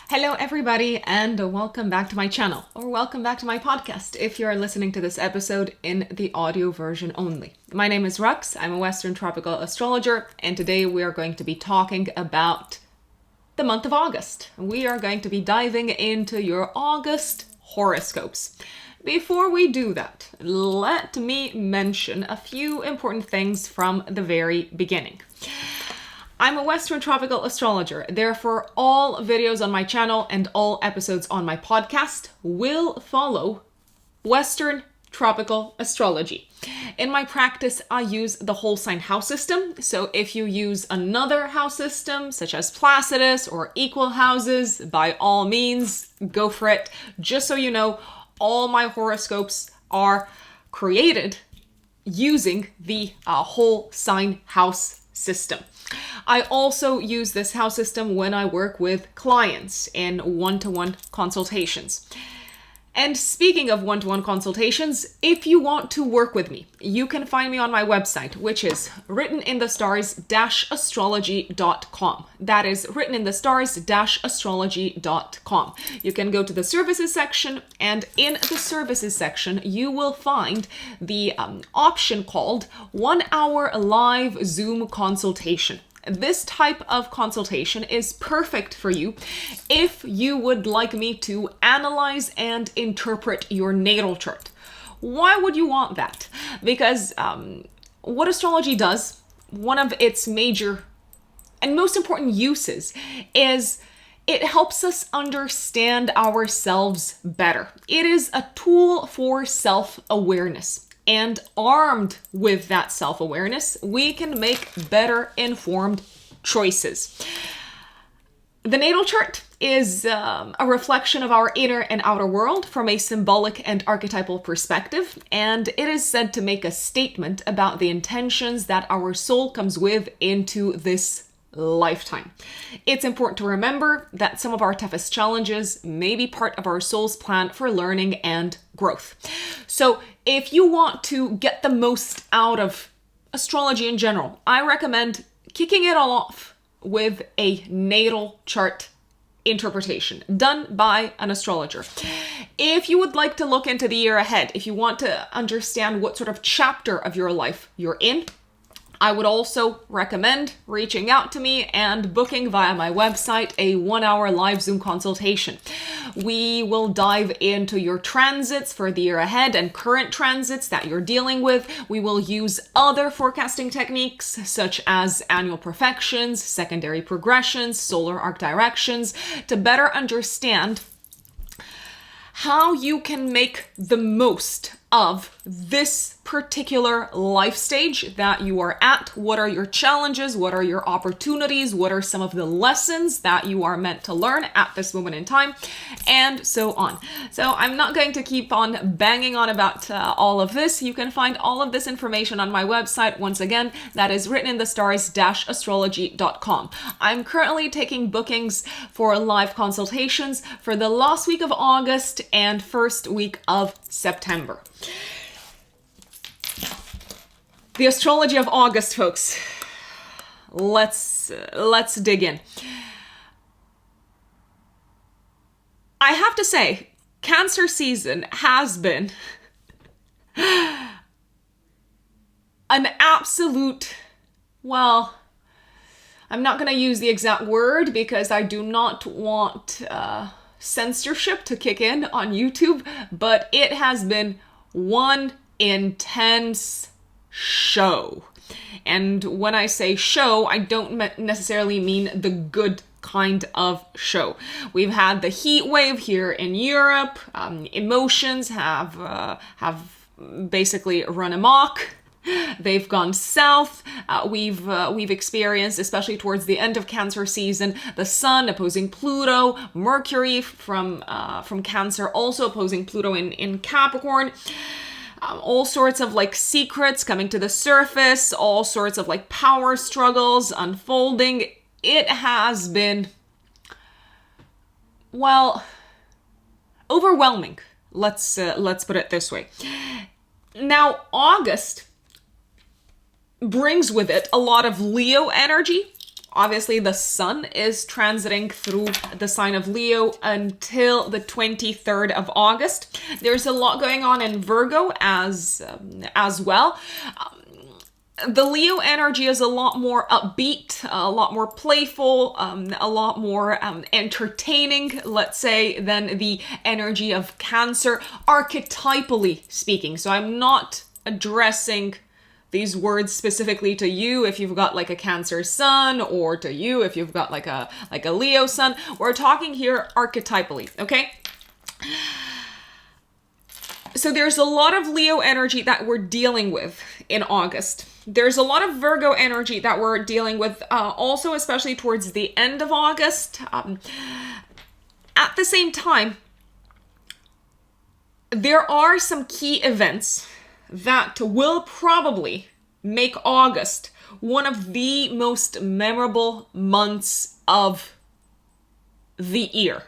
Hello everybody and welcome back to my channel, or welcome back to my podcast if you are listening to this episode in the audio version only. My name is Rux, I'm a Western tropical astrologer, and today we are going to be talking about the month of August. We are going to be diving into your August horoscopes. Before we do that, let me mention a few important things from the very beginning. I'm a Western tropical astrologer, therefore all videos on my channel and all episodes on my podcast will follow Western tropical astrology. In my practice, I use the whole sign house system, so if you use another house system, such as Placidus or equal houses, by all means, go for it. Just so you know, all my horoscopes are created using the whole sign house system. I also use this house system when I work with clients in one-to-one consultations. And speaking of one-to-one consultations, if you want to work with me, you can find me on my website, which is writteninthestars-astrology.com. That is writteninthestars-astrology.com. You can go to the services section, and in the services section, you will find the option called 1 hour live Zoom consultation. This type of consultation is perfect for you if you would like me to analyze and interpret your natal chart. Why would you want that? Because what astrology does, one of its major and most important uses is it helps us understand ourselves better. It is a tool for self-awareness. And armed with that self-awareness, we can make better informed choices. The natal chart is a reflection of our inner and outer world from a symbolic and archetypal perspective, and it is said to make a statement about the intentions that our soul comes with into this lifetime. It's important to remember that some of our toughest challenges may be part of our soul's plan for learning and growth. So if you want to get the most out of astrology in general, I recommend kicking it all off with a natal chart interpretation done by an astrologer. If you would like to look into the year ahead, if you want to understand what sort of chapter of your life you're in, I would also recommend reaching out to me and booking via my website a 1 hour live Zoom consultation. We will dive into your transits for the year ahead and current transits that you're dealing with. We will use other forecasting techniques such as annual perfections, secondary progressions, solar arc directions to better understand how you can make the most of this particular life stage that you are at. What are your challenges? What are your opportunities? What are some of the lessons that you are meant to learn at this moment in time? And so on. So I'm not going to keep on banging on about all of this. You can find all of this information on my website. Once again, that is writteninthestars-astrology.com. I'm currently taking bookings for live consultations for the last week of August and first week of September. The astrology of August, folks. Let's dig in. I have to say, Cancer season has been an absolute, well, I'm not going to use the exact word because I do not want censorship to kick in on YouTube, but it has been one intense show. And when I say show, I don't necessarily mean the good kind of show. We've had the heat wave here in Europe. Emotions have basically run amok. They've gone south. We've experienced, especially towards the end of Cancer season, the Sun opposing Pluto, Mercury from Cancer also opposing Pluto in Capricorn. All sorts of like secrets coming to the surface, all sorts of like power struggles unfolding. It has been, well, overwhelming. Let's put it this way. Now, August brings with it a lot of Leo energy, obviously the sun is transiting through the sign of Leo until the 23rd of August. There's a lot going on in Virgo as well. The Leo energy is a lot more upbeat, a lot more playful, a lot more entertaining, let's say, than the energy of Cancer, archetypally speaking. So I'm not addressing these words specifically to you if you've got like a Cancer sun, or to you if you've got like a Leo sun. We're talking here archetypally, okay? So there's a lot of Leo energy that we're dealing with in August. There's a lot of Virgo energy that we're dealing with also, especially towards the end of August. At the same time, there are some key events that will probably make August one of the most memorable months of the year.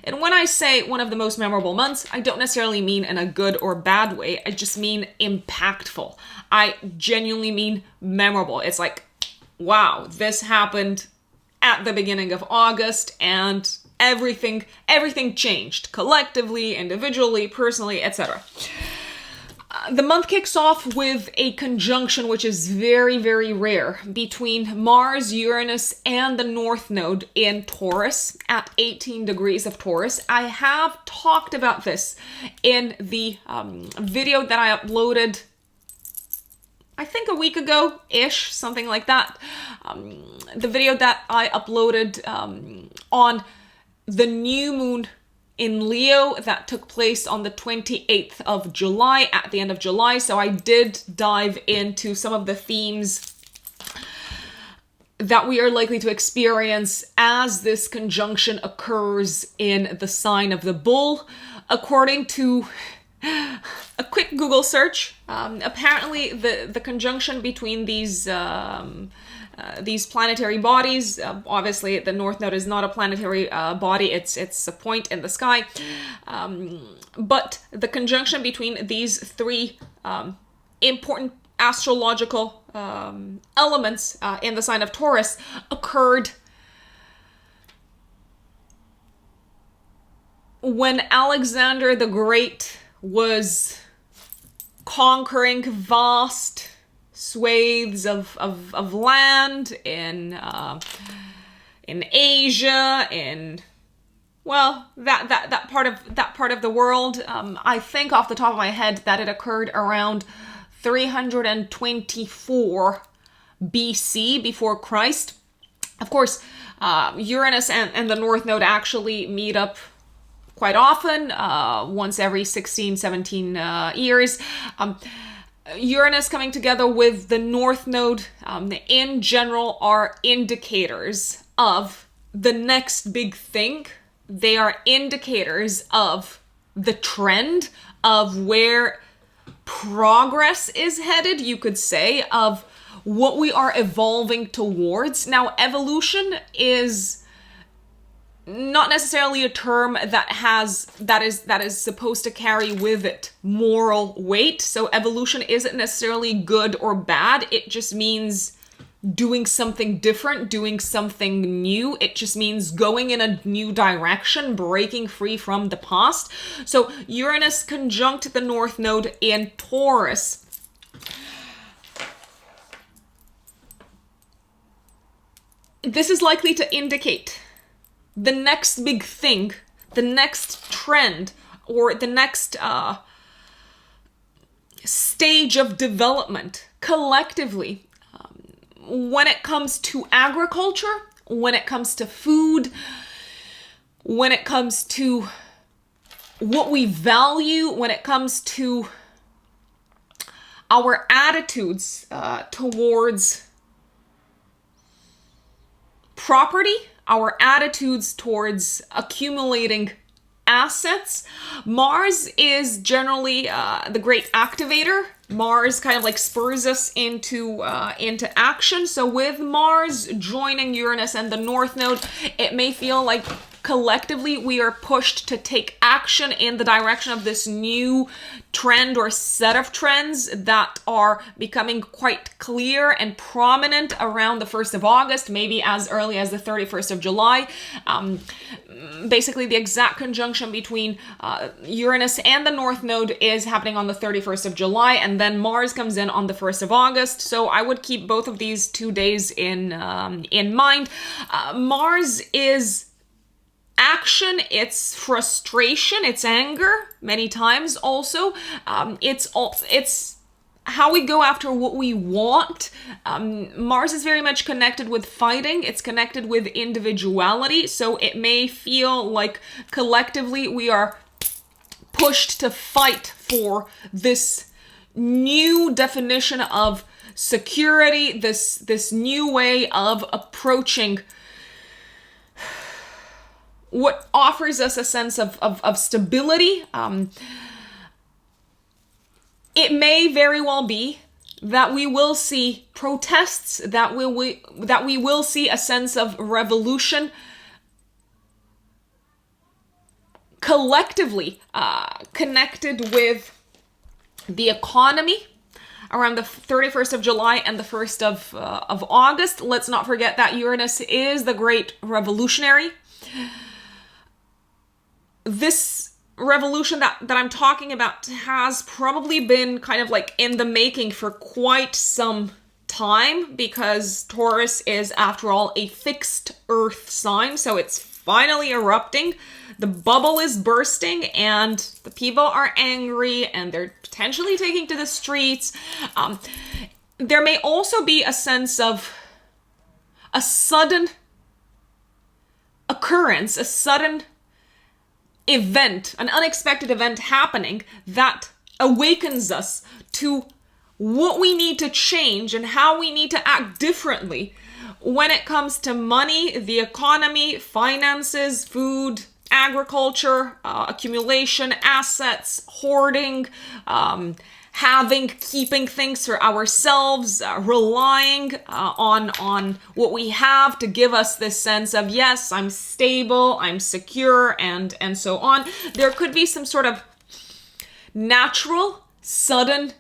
And when I say one of the most memorable months, I don't necessarily mean in a good or bad way. I just mean impactful. I genuinely mean memorable. It's like, wow, this happened at the beginning of August and everything changed collectively, individually, personally, etc. The month kicks off with a conjunction which is very, very rare between Mars, Uranus, and the North Node in Taurus at 18 degrees of Taurus. I have talked about this in the video that I uploaded, I think a week ago-ish, something like that. The video that I uploaded on the new moon in Leo that took place on the 28th of July, at the end of July. So I did dive into some of the themes that we are likely to experience as this conjunction occurs in the sign of the Bull. According to a quick Google search, apparently the conjunction between these planetary bodies, obviously the North Node is not a planetary body, it's a point in the sky, but the conjunction between these three important astrological elements in the sign of Taurus occurred when Alexander the Great was conquering vast swathes of land in Asia, that part of the world. I think off the top of my head that it occurred around 324 BC, before Christ. Of course, Uranus and the North Node actually meet up quite often, once every 16, 17 years. Uranus coming together with the North Node, in general, are indicators of the next big thing. They are indicators of the trend of where progress is headed, you could say, of what we are evolving towards. Now, evolution is not necessarily a term that is supposed to carry with it moral weight. So evolution isn't necessarily good or bad. It just means doing something different, doing something new. It just means going in a new direction, breaking free from the past. So Uranus conjunct the North Node in Taurus. This is likely to indicate the next big thing, the next trend, or the next stage of development collectively, when it comes to agriculture, when it comes to food, when it comes to what we value, when it comes to our attitudes towards property, our attitudes towards accumulating assets. Mars is generally the great activator. Mars kind of like spurs us into action. So with Mars joining Uranus and the North Node, it may feel like collectively we are pushed to take action in the direction of this new trend or set of trends that are becoming quite clear and prominent around the 1st of August, maybe as early as the 31st of July. Basically, the exact conjunction between Uranus and the North Node is happening on the 31st of July, and then Mars comes in on the 1st of August. So I would keep both of these 2 days in mind. Mars is action, it's frustration, it's anger many times also. It's how we go after what we want. Mars is very much connected with fighting. It's connected with individuality. So it may feel like collectively we are pushed to fight for this new definition of security, this new way of approaching what offers us a sense of stability. It may very well be that we will see protests, that we will see a sense of revolution collectively connected with the economy around the 31st of July and the 1st of August. Let's not forget that Uranus is the great revolutionary. This revolution that I'm talking about has probably been kind of like in the making for quite some time, because Taurus is, after all, a fixed earth sign, so it's finally erupting. The bubble is bursting and the people are angry and they're potentially taking to the streets. There may also be a sense of a sudden occurrence, a sudden event, an unexpected event happening that awakens us to what we need to change and how we need to act differently when it comes to money, the economy, finances, food, agriculture, accumulation, assets, hoarding, keeping things for ourselves, relying on what we have to give us this sense of, yes, I'm stable, I'm secure, and so on. There could be some sort of natural, sudden,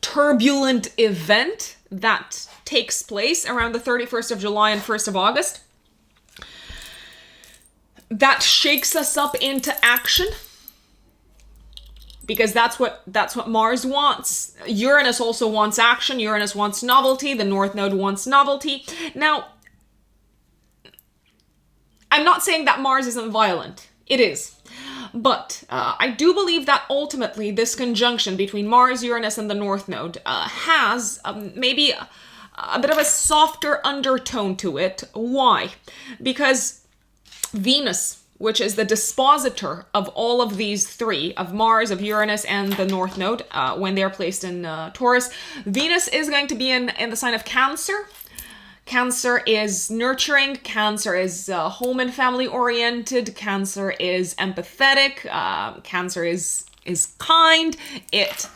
turbulent event that takes place around the 31st of July and 1st of August that shakes us up into action. Because that's what Mars wants. Uranus also wants action. Uranus wants novelty. The North Node wants novelty. Now, I'm not saying that Mars isn't violent. It is. But I do believe that ultimately this conjunction between Mars, Uranus, and the North Node has maybe a bit of a softer undertone to it. Why? Because Venus, which is the dispositor of all of these three, of Mars, of Uranus, and the North Node, when they're placed in Taurus. Venus is going to be in the sign of Cancer. Cancer is nurturing. Cancer is home and family oriented. Cancer is empathetic. Cancer is kind. It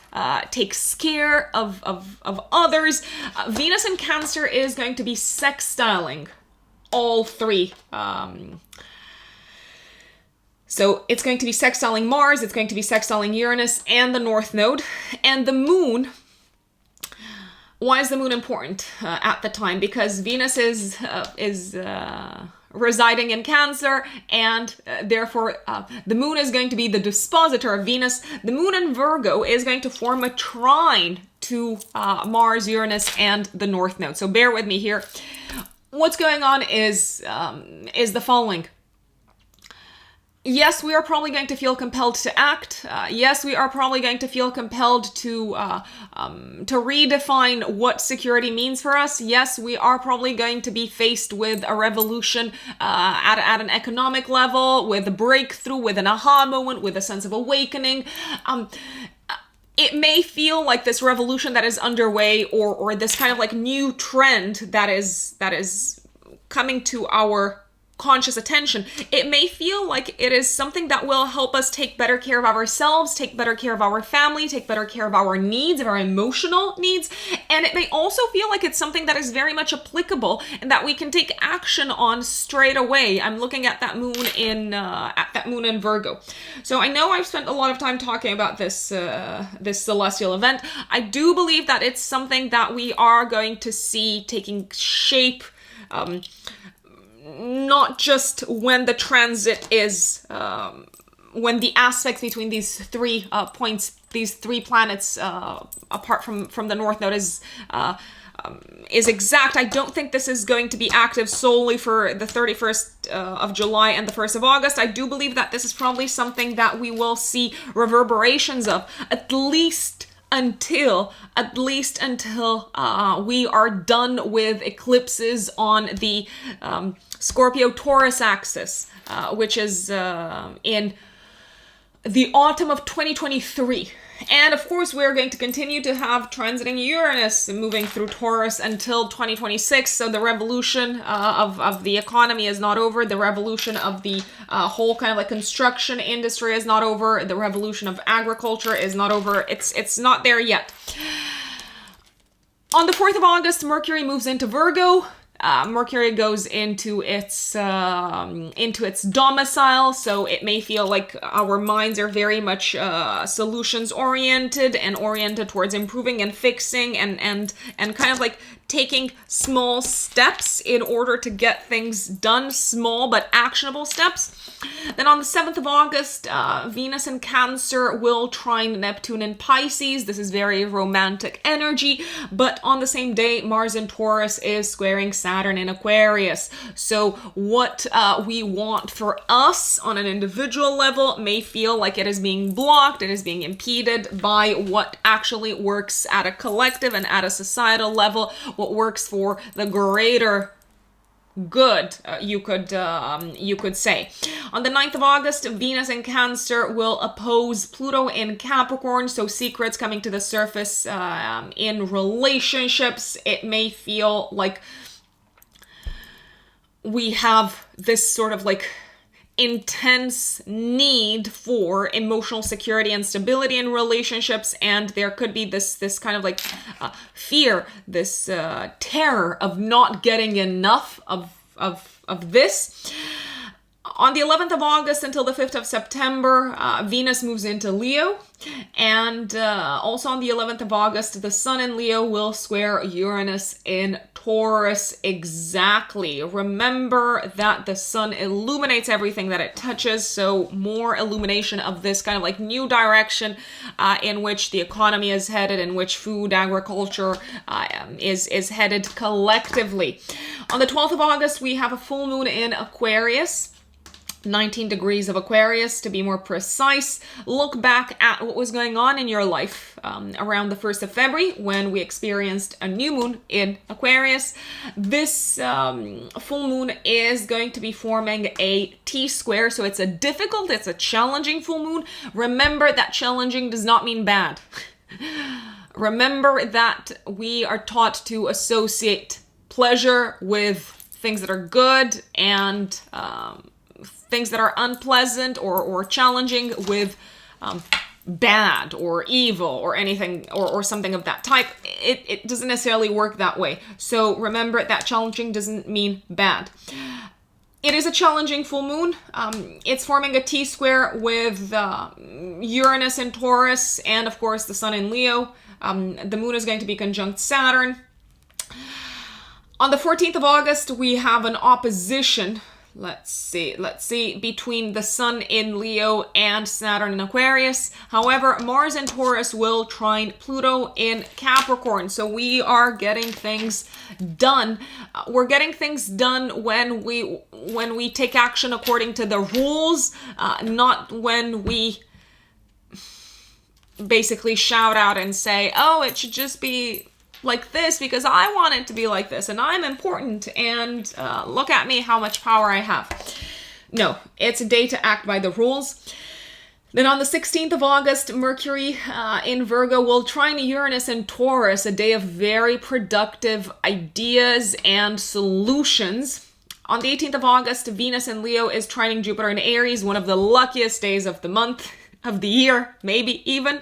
takes care of others. Venus in Cancer is going to be sextiling all three. So it's going to be sextiling Mars, it's going to be sextiling Uranus and the North Node. And the moon, why is the moon important at the time? Because Venus is residing in Cancer, and therefore the moon is going to be the dispositor of Venus. The moon in Virgo is going to form a trine to Mars, Uranus, and the North Node. So bear with me here. What's going on is the following. Yes, we are probably going to feel compelled to act. Yes, we are probably going to feel compelled to redefine what security means for us. Yes, we are probably going to be faced with a revolution at an economic level, with a breakthrough, with an aha moment, with a sense of awakening. It may feel like this revolution that is underway, or this kind of like new trend that is coming to our conscious attention. It may feel like it is something that will help us take better care of ourselves, take better care of our family, take better care of our needs, of our emotional needs. And it may also feel like it's something that is very much applicable and that we can take action on straight away. I'm looking at that moon in Virgo. So I know I've spent a lot of time talking about this celestial event. I do believe that it's something that we are going to see taking shape, not just when the transit is, when the aspects between these 3 points, these 3 planets apart from the North Node is exact. I don't think this is going to be active solely for the 31st of July and the 1st of August. I do believe that this is probably something that we will see reverberations of, at least until we are done with eclipses on the Scorpio-Taurus axis, which is in the autumn of 2023. And of course, we're going to continue to have transiting Uranus moving through Taurus until 2026. So the revolution of the economy is not over. The revolution of the whole kind of like construction industry is not over. The revolution of agriculture is not over. It's not there yet. On the 4th of August, Mercury moves into Virgo. Mercury goes into its domicile, so it may feel like our minds are very much solutions oriented and oriented towards improving and fixing and kind of like taking small steps in order to get things done, small but actionable steps. Then on the 7th of August, Venus in Cancer will trine Neptune in Pisces. This is very romantic energy, but on the same day, Mars in Taurus is squaring Saturn in Aquarius. So what we want for us on an individual level may feel like it is being blocked, it is being impeded by what actually works at a collective and at a societal level, what works for the greater good, you could say. On the 9th of August, Venus in Cancer will oppose Pluto in Capricorn, so secrets coming to the surface in relationships. It may feel like we have this sort of like intense need for emotional security and stability in relationships, and there could be this kind of like fear, this terror of not getting enough of this. On the 11th of August until the 5th of September, Venus moves into Leo. And also on the 11th of August, the Sun in Leo will square Uranus in Taurus exactly. Remember that the Sun illuminates everything that it touches, so more illumination of this kind of like new direction in which the economy is headed, in which food, agriculture is headed collectively. On the 12th of August, we have a full moon in Aquarius. 19 degrees of Aquarius, to be more precise. Look back at what was going on in your life around the 1st of February when we experienced a new moon in Aquarius. This full moon is going to be forming a T-square, so it's a challenging full moon. Remember that challenging does not mean bad. Remember that we are taught to associate pleasure with things that are good and things that are unpleasant or challenging with bad or evil or anything or something of that type. It doesn't necessarily work that way. So remember that challenging doesn't mean bad. It is a challenging full moon. It's forming a T-square with Uranus in Taurus and of course the Sun in Leo. The moon is going to be conjunct Saturn. On the 14th of August, we have an opposition. Let's see, between the Sun in Leo and Saturn in Aquarius. However, Mars in Taurus will trine Pluto in Capricorn. So we are getting things done. We're getting things done when we take action according to the rules, not when we basically shout out and say, oh, it should just be like this because I want it to be like this and I'm important and look at me how much power I have. No, it's a day to act by the rules. Then on the 16th of August, Mercury in Virgo will trine Uranus in Taurus, a day of very productive ideas and solutions. On the 18th of August, Venus in Leo is trining Jupiter in Aries, one of the luckiest days of the month, of the year, maybe even.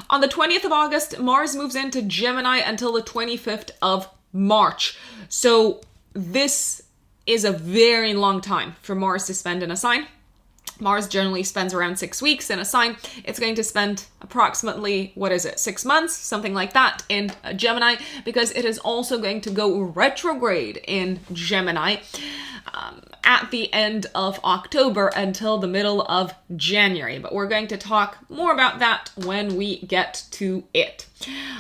On the 20th of August, Mars moves into Gemini until the 25th of March. So this is a very long time for Mars to spend in a sign. Mars generally spends around 6 weeks in a sign. It's going to spend approximately, 6 months, something like that, in Gemini, because it is also going to go retrograde in Gemini at the end of October until the middle of January. But we're going to talk more about that when we get to it.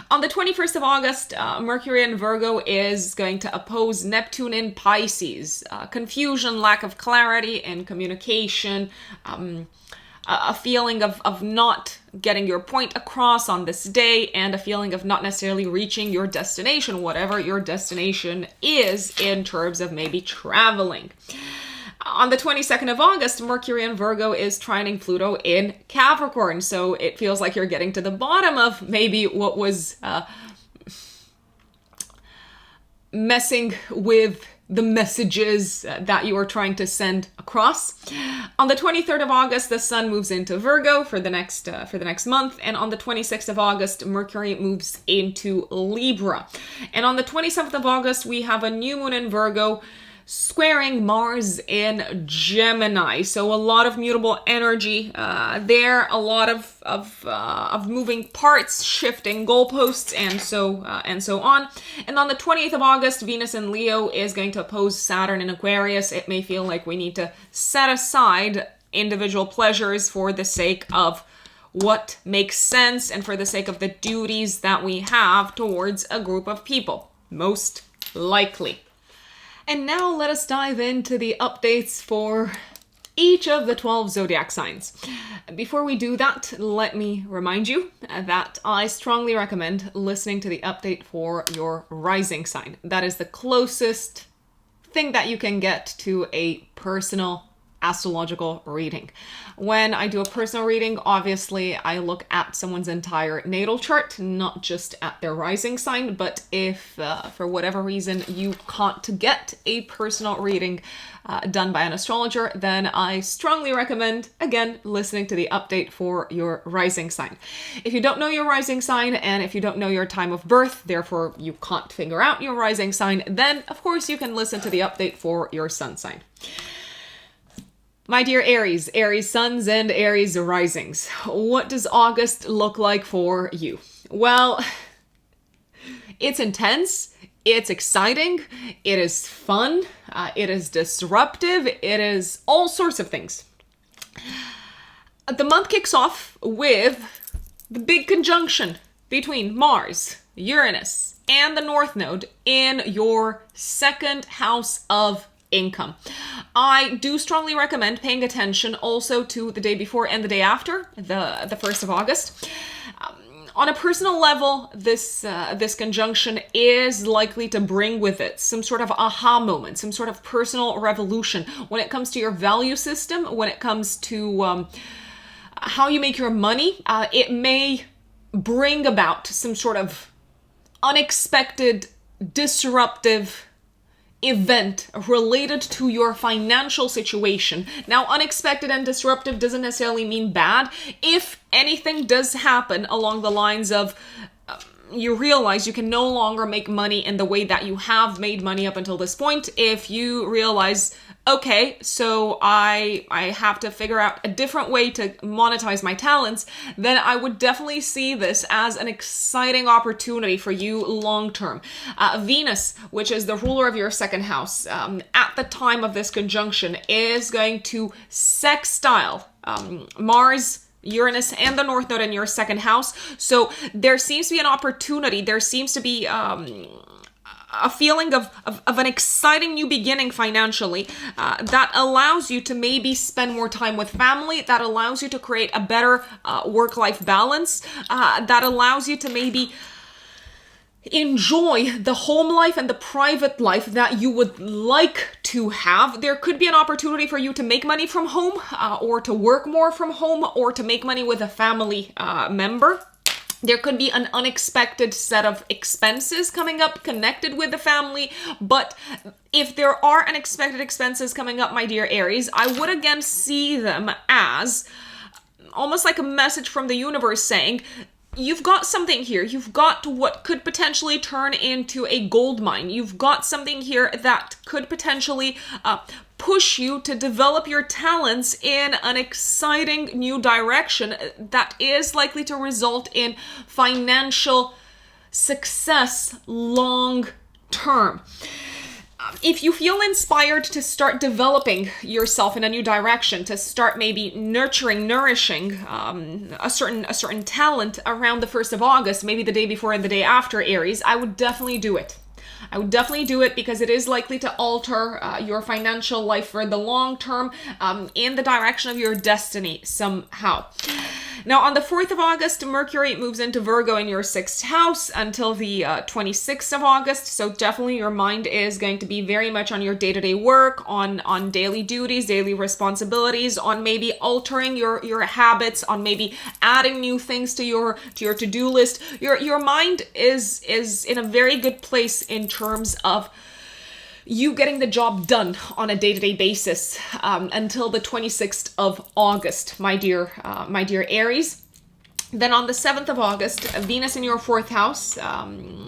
On the 21st of August, Mercury in Virgo is going to oppose Neptune in Pisces. Confusion, lack of clarity in communication, a feeling of not getting your point across on this day, and a feeling of not necessarily reaching your destination, whatever your destination is in terms of maybe traveling. On the 22nd of August, Mercury in Virgo is trining Pluto in Capricorn. So it feels like you're getting to the bottom of maybe what was messing with the messages that you are trying to send across. On the 23rd of August, the Sun moves into Virgo for the next month, and on the 26th of August, Mercury moves into Libra. And on the 27th of August, we have a new moon in Virgo squaring Mars in Gemini. So a lot of mutable energy there, a lot of moving parts, shifting goalposts, and so on. And on the 28th of August, Venus in Leo is going to oppose Saturn in Aquarius. It may feel like we need to set aside individual pleasures for the sake of what makes sense and for the sake of the duties that we have towards a group of people, most likely. And now let us dive into the updates for each of the 12 zodiac signs. Before we do that, let me remind you that I strongly recommend listening to the update for your rising sign. That is the closest thing that you can get to a personal astrological reading. When I do a personal reading, obviously I look at someone's entire natal chart, not just at their rising sign. But if for whatever reason you can't get a personal reading done by an astrologer, then I strongly recommend, again, listening to the update for your rising sign. If you don't know your rising sign, and if you don't know your time of birth, therefore you can't figure out your rising sign, then of course you can listen to the update for your sun sign. My dear Aries, Aries suns and Aries risings, what does August look like for you? Well, it's intense, it's exciting, it is fun, it is disruptive, it is all sorts of things. The month kicks off with the big conjunction between Mars, Uranus, and the North Node in your second house of income. I do strongly recommend paying attention also to the day before and the day after, the 1st of August. On a personal level, this conjunction is likely to bring with it some sort of aha moment, some sort of personal revolution when it comes to your value system, when it comes to how you make your money. It may bring about some sort of unexpected, disruptive event related to your financial situation. Now, unexpected and disruptive doesn't necessarily mean bad. If anything does happen along the lines of you realize you can no longer make money in the way that you have made money up until this point, if you realize, okay, so I have to figure out a different way to monetize my talents, then I would definitely see this as an exciting opportunity for you long term. Venus, which is the ruler of your second house, at the time of this conjunction is going to sextile Mars, Uranus, and the North Node in your second house. So there seems to be an opportunity. There seems to be a feeling of an exciting new beginning financially that allows you to maybe spend more time with family, that allows you to create a better work-life balance, that allows you to maybe enjoy the home life and the private life that you would like to have. There could be an opportunity for you to make money from home or to work more from home or to make money with a family member. There could be an unexpected set of expenses coming up connected with the family, but if there are unexpected expenses coming up, my dear Aries, I would again see them as almost like a message from the universe saying, you've got something here. You've got what could potentially turn into a gold mine. You've got something here that could potentially push you to develop your talents in an exciting new direction that is likely to result in financial success long term. If you feel inspired to start developing yourself in a new direction, to start maybe nourishing a certain talent around the 1st of August, maybe the day before and the day after, Aries, I would definitely do it. I would definitely do it because it is likely to alter your financial life for the long term in the direction of your destiny somehow. Now, on the 4th of August, Mercury moves into Virgo in your 6th house until the 26th of August. So definitely your mind is going to be very much on your day-to-day work, on daily duties, daily responsibilities, on maybe altering your habits, on maybe adding new things to your to-do list. Your mind is in a very good place in terms of you getting the job done on a day-to-day basis until the 26th of August, my dear Aries. Then on the 7th of August, Venus in your 4th house,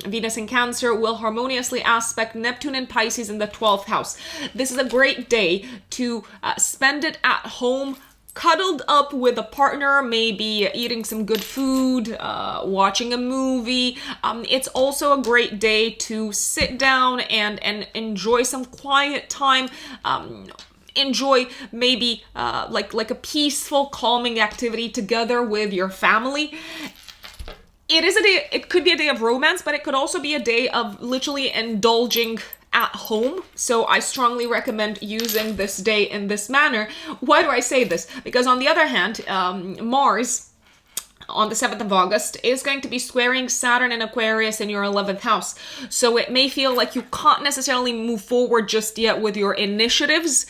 Venus in Cancer, will harmoniously aspect Neptune in Pisces in the 12th house. This is a great day to spend it at home, cuddled up with a partner, maybe eating some good food, watching a movie. It's also a great day to sit down and enjoy some quiet time. Enjoy maybe like a peaceful, calming activity together with your family. It is a day, it could be a day of romance, but it could also be a day of literally indulging at home. So I strongly recommend using this day in this manner. Why do I say this? Because on the other hand, Mars on the 7th of August is going to be squaring Saturn in Aquarius in your 11th house. So it may feel like you can't necessarily move forward just yet with your initiatives,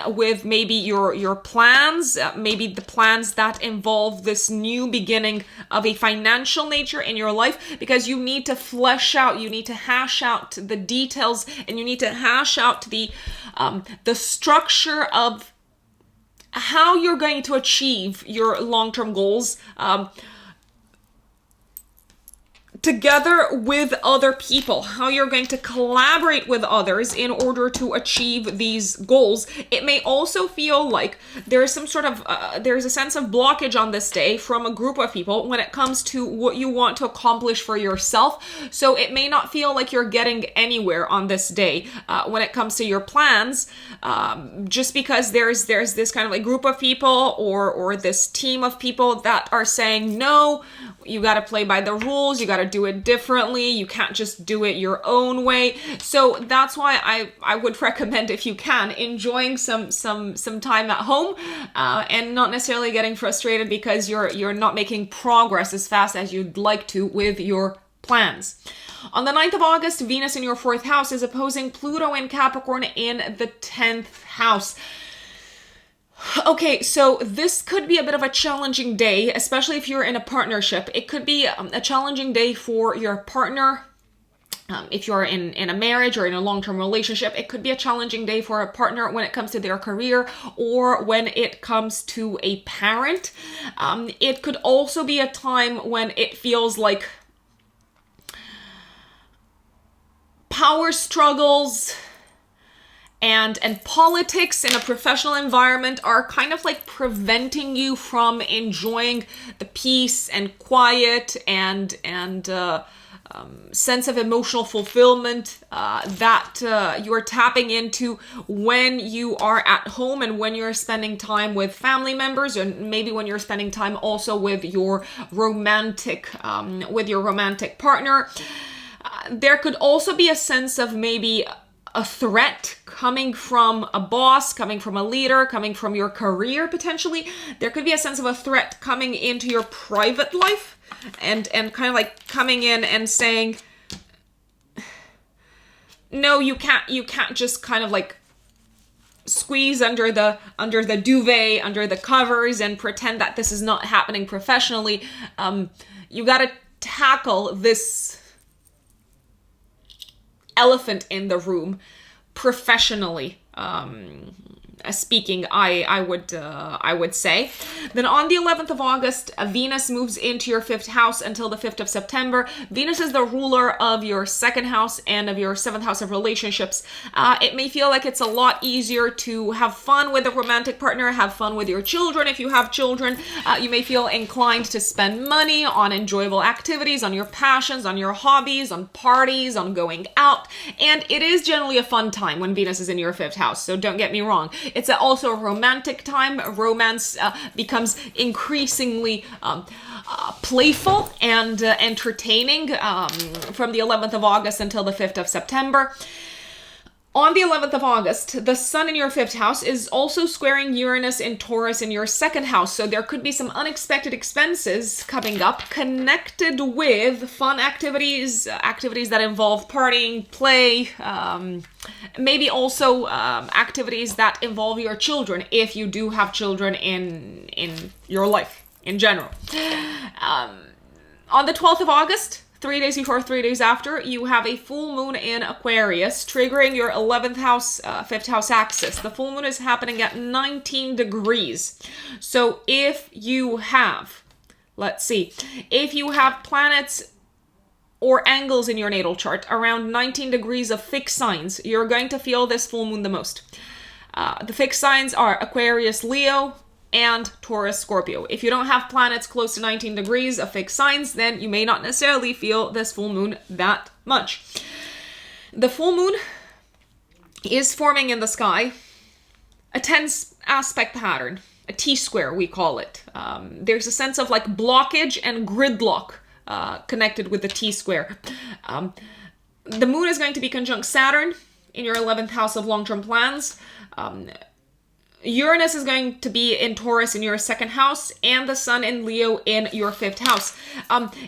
with maybe your plans, maybe the plans that involve this new beginning of a financial nature in your life, because you need to flesh out, you need to hash out the details, and you need to hash out the structure of how you're going to achieve your long-term goals together with other people, how you're going to collaborate with others in order to achieve these goals. It may also feel like there's some sort of, there's a sense of blockage on this day from a group of people when it comes to what you want to accomplish for yourself. So it may not feel like you're getting anywhere on this day when it comes to your plans, just because there's this kind of like group of people or this team of people that are saying, no, you got to play by the rules, you got to do it differently, you can't just do it your own way. So that's why I would recommend, if you can, enjoying some time at home and not necessarily getting frustrated because you're not making progress as fast as you'd like to with your plans. On the 9th of August, Venus in your 4th house is opposing Pluto in Capricorn in the 10th house. Okay, so this could be a bit of a challenging day, especially if you're in a partnership. It could be a challenging day for your partner. If you're in a marriage or in a long-term relationship, it could be a challenging day for a partner when it comes to their career or when it comes to a parent. It could also be a time when it feels like power struggles and politics in a professional environment are kind of like preventing you from enjoying the peace and quiet and sense of emotional fulfillment that you are tapping into when you are at home and when you're spending time with family members, and maybe when you're spending time also with your romantic partner. There could also be a sense of maybe a threat coming from a boss, coming from a leader, coming from your career potentially. There could be a sense of a threat coming into your private life and kind of like coming in and saying, no, you can't just kind of like squeeze under the duvet, under the covers, and pretend that this is not happening professionally. You got to tackle this elephant in the room professionally. Speaking, I would say. Then on the 11th of August, Venus moves into your 5th house until the 5th of September. Venus is the ruler of your 2nd house and of your 7th house of relationships. It may feel like it's a lot easier to have fun with a romantic partner, have fun with your children if you have children. You may feel inclined to spend money on enjoyable activities, on your passions, on your hobbies, on parties, on going out. And it is generally a fun time when Venus is in your 5th house, so don't get me wrong. It's also a romantic time. Romance becomes increasingly playful and entertaining from the 11th of August until the 5th of September. On the 11th of August, the sun in your 5th house is also squaring Uranus in Taurus in your 2nd house. So there could be some unexpected expenses coming up connected with fun activities that involve partying, play, maybe also activities that involve your children, if you do have children in your life in general. On the 12th of August, 3 days before, 3 days after, you have a full moon in Aquarius, triggering your 11th house, 5th house axis. The full moon is happening at 19 degrees. So if you have, if you have planets or angles in your natal chart around 19 degrees of fixed signs, you're going to feel this full moon the most. The fixed signs are Aquarius, Leo, and Taurus, Scorpio. If you don't have planets close to 19 degrees of fixed signs, then you may not necessarily feel this full moon that much. The full moon is forming in the sky a tense aspect pattern, a T-square we call it. There's a sense of like blockage and gridlock connected with the T-square. The moon is going to be conjunct Saturn in your 11th house of long-term plans. Uranus is going to be in Taurus in your 2nd house, and the sun in Leo in your 5th house.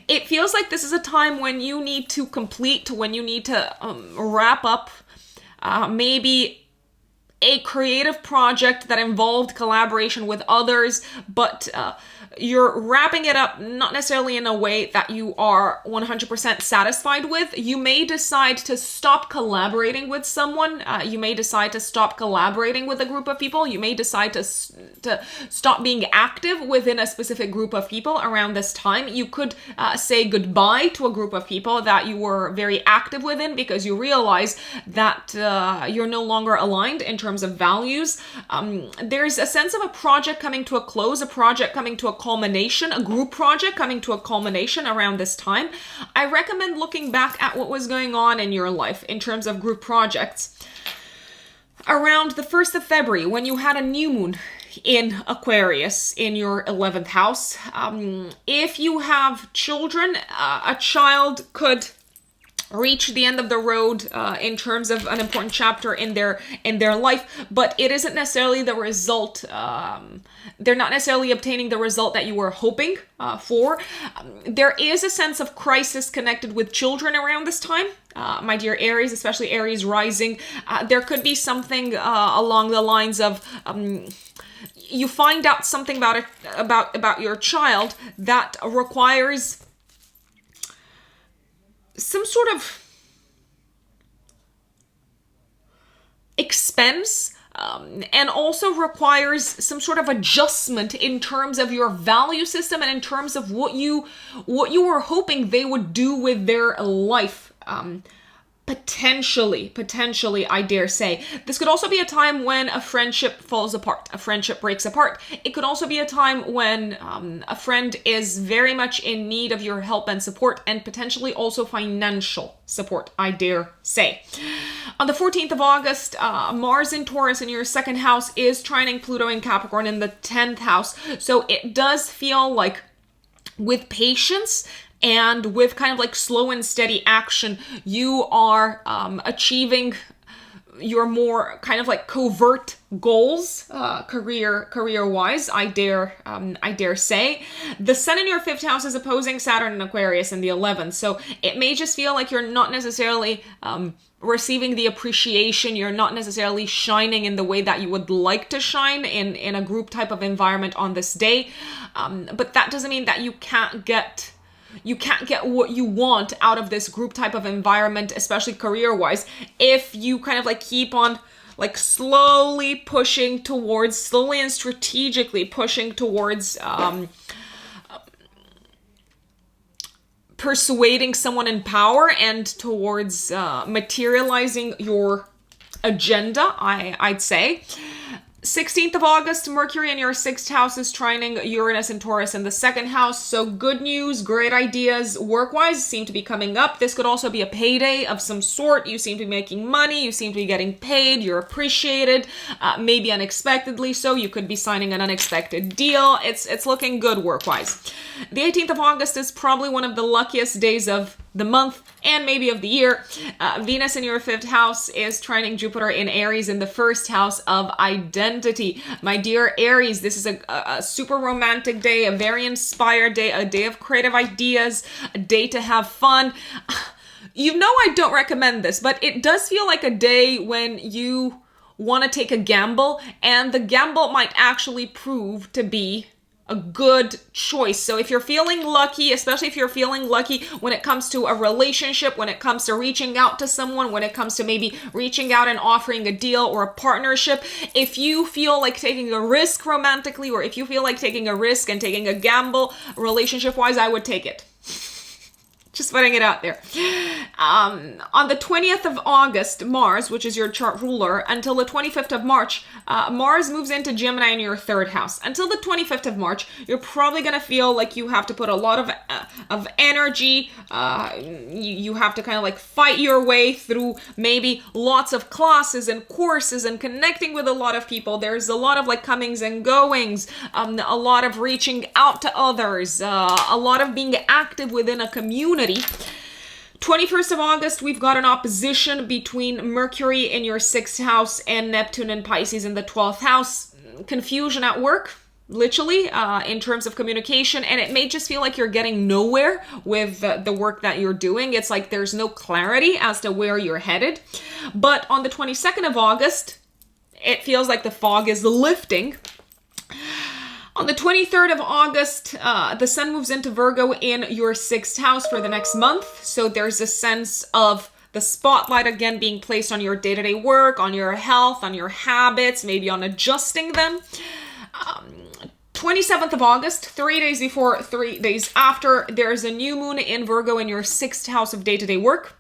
It feels like this is a time when you need to complete, when you need to wrap up maybe a creative project that involved collaboration with others, but you're wrapping it up not necessarily in a way that you are 100% satisfied with. You may decide to stop collaborating with someone. You may decide to stop collaborating with a group of people. You may decide to stop being active within a specific group of people around this time. You could say goodbye to a group of people that you were very active within because you realize that you're no longer aligned in terms of values. There's a sense of a project coming to a close, a project coming to a culmination, a group project coming to a culmination around this time. I recommend looking back at what was going on in your life in terms of group projects. Around the 1st of February, when you had a new moon in Aquarius in your 11th house, if you have children, a child could reach the end of the road in terms of an important chapter in their life, but it isn't necessarily the result. They're not necessarily obtaining the result that you were hoping for. There is a sense of crisis connected with children around this time. My dear Aries, especially Aries rising, there could be something along the lines of you find out something about your child that requires some sort of expense and also requires some sort of adjustment in terms of your value system and in terms of what you were hoping they would do with their life. Potentially, I dare say. This could also be a time when a friendship falls apart, a friendship breaks apart. It could also be a time when a friend is very much in need of your help and support, and potentially also financial support, I dare say. On the 14th of August, Mars in Taurus in your 2nd house is trining Pluto in Capricorn in the 10th house. So it does feel like with patience and with kind of like slow and steady action, you are achieving your more kind of like covert goals, career wise, I dare say. The sun in your 5th house is opposing Saturn in Aquarius in the 11th, so it may just feel like you're not necessarily receiving the appreciation, you're not necessarily shining in the way that you would like to shine in a group type of environment on this day, but that doesn't mean that you can't get what you want out of this group type of environment, especially career-wise, if you kind of like keep on like slowly and strategically pushing towards persuading someone in power and towards materializing your agenda, I'd say. 16th of August, Mercury in your 6th house is trining Uranus and Taurus in the 2nd house. So good news, great ideas work-wise seem to be coming up. This could also be a payday of some sort. You seem to be making money. You seem to be getting paid. You're appreciated, maybe unexpectedly so. You could be signing an unexpected deal. It's looking good work-wise. The 18th of August is probably one of the luckiest days of the month and maybe of the year. Venus in your 5th house is trining Jupiter in Aries in the 1st house of identity. My dear Aries, this is a super romantic day, a very inspired day, a day of creative ideas, a day to have fun. You know I don't recommend this, but it does feel like a day when you want to take a gamble, and the gamble might actually prove to be a good choice. So if you're feeling lucky, especially if you're feeling lucky when it comes to a relationship, when it comes to reaching out to someone, when it comes to maybe reaching out and offering a deal or a partnership, if you feel like taking a risk romantically, or if you feel like taking a risk and taking a gamble relationship-wise, I would take it. Just putting it out there. On the 20th of August, Mars, which is your chart ruler, until the 25th of March, Mars moves into Gemini in your 3rd house. Until the 25th of March, you're probably going to feel like you have to put a lot of energy. You have to kind of like fight your way through maybe lots of classes and courses and connecting with a lot of people. There's a lot of like comings and goings, a lot of reaching out to others, a lot of being active within a community. 21st of August, we've got an opposition between Mercury in your 6th house and Neptune and Pisces in the 12th house. Confusion at work, literally, in terms of communication, and it may just feel like you're getting nowhere with the work that you're doing. It's like there's no clarity as to where you're headed. But on the 22nd of August, it feels like the fog is lifting. On the 23rd of August, the sun moves into Virgo in your 6th house for the next month. So there's a sense of the spotlight again being placed on your day-to-day work, on your health, on your habits, maybe on adjusting them. 27th of August, 3 days before, 3 days after, there's a new moon in Virgo in your 6th house of day-to-day work,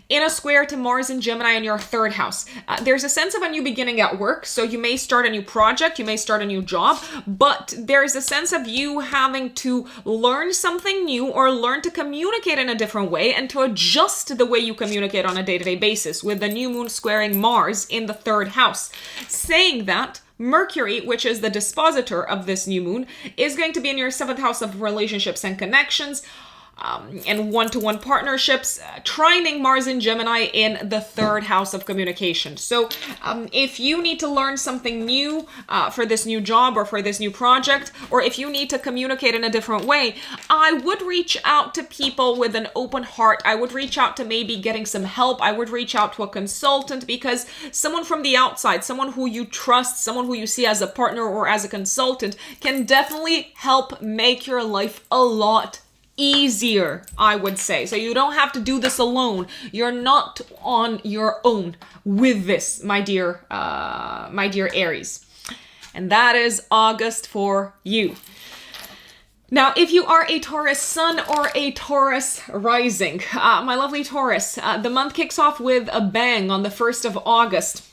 in a square to Mars and Gemini in your 3rd house. There's a sense of a new beginning at work, so you may start a new project, you may start a new job, but there's a sense of you having to learn something new or learn to communicate in a different way and to adjust the way you communicate on a day-to-day basis with the new moon squaring Mars in the 3rd house. Saying that, Mercury, which is the dispositor of this new moon, is going to be in your 7th house of relationships and connections, and one-to-one partnerships, trining Mars and Gemini in the 3rd house of communication. So if you need to learn something new for this new job or for this new project, or if you need to communicate in a different way, I would reach out to people with an open heart. I would reach out to maybe getting some help. I would reach out to a consultant, because someone from the outside, someone who you trust, someone who you see as a partner or as a consultant, can definitely help make your life a lot easier, I would say. So you don't have to do this alone. You're not on your own with this, my dear Aries. And that is August for you. Now, if you are a Taurus sun or a Taurus rising, my lovely Taurus, the month kicks off with a bang on the 1st of August.